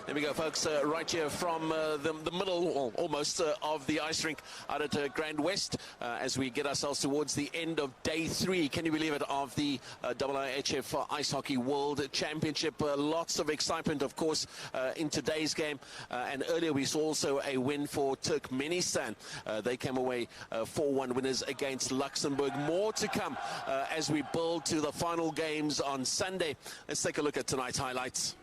[SPEAKER 1] There we go, folks, right here from the middle, or almost, of the ice rink out at Grand West, as we get ourselves towards the end of day 3, can you believe it, of the IIHF Ice Hockey World Championship. Lots of excitement, of course, in today's game, and earlier we saw also a win for Turkmenistan. They came away 4-1 winners against Luxembourg. More to come as we build to the final games on Sunday. Let's take a look at tonight's highlights.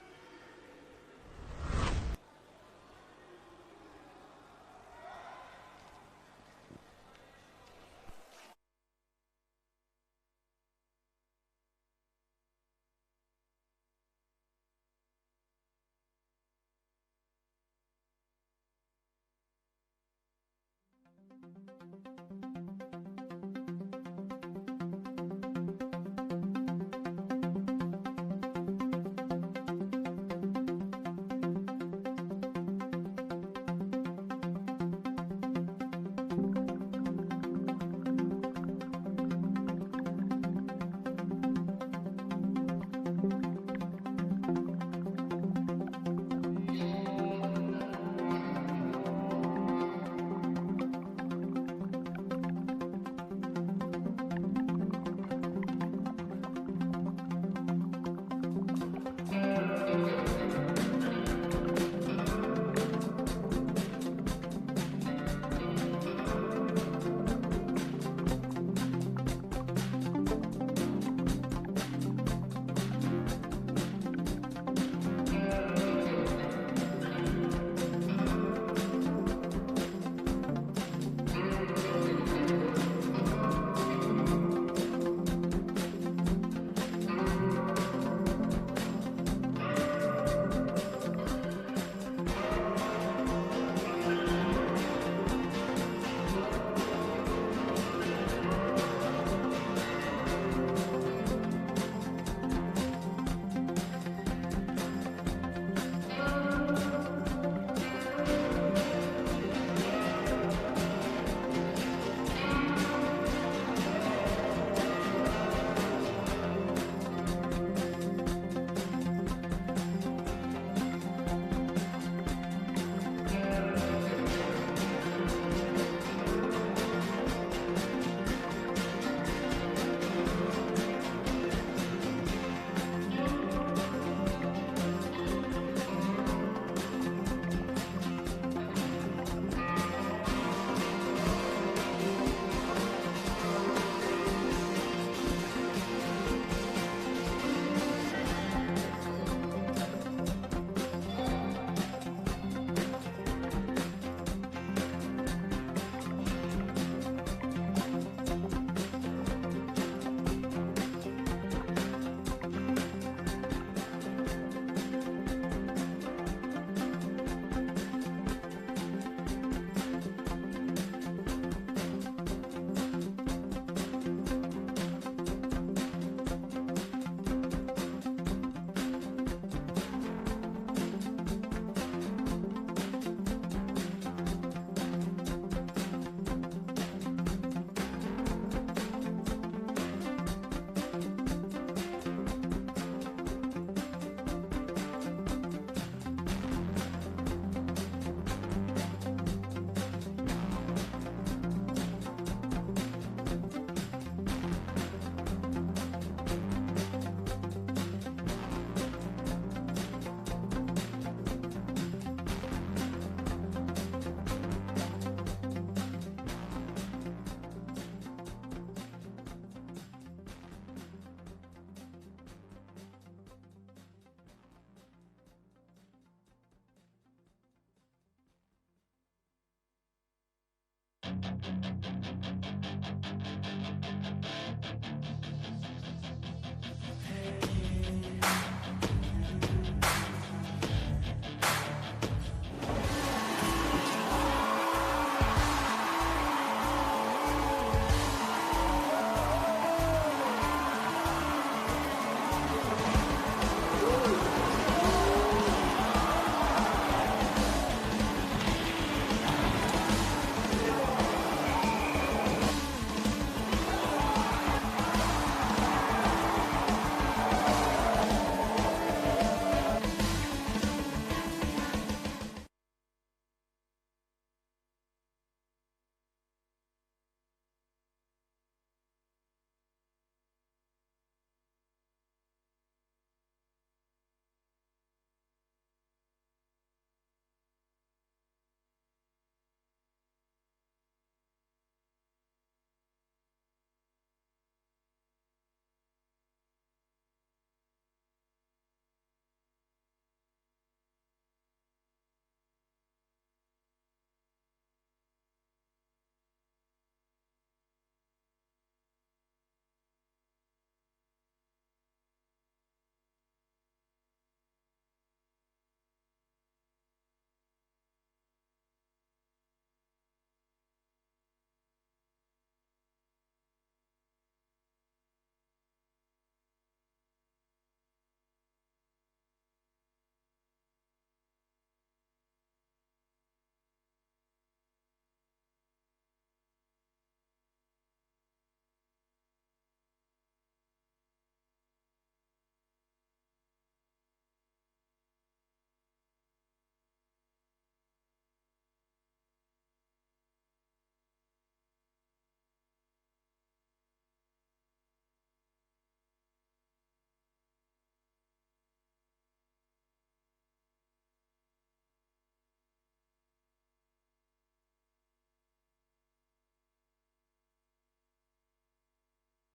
[SPEAKER 1] you.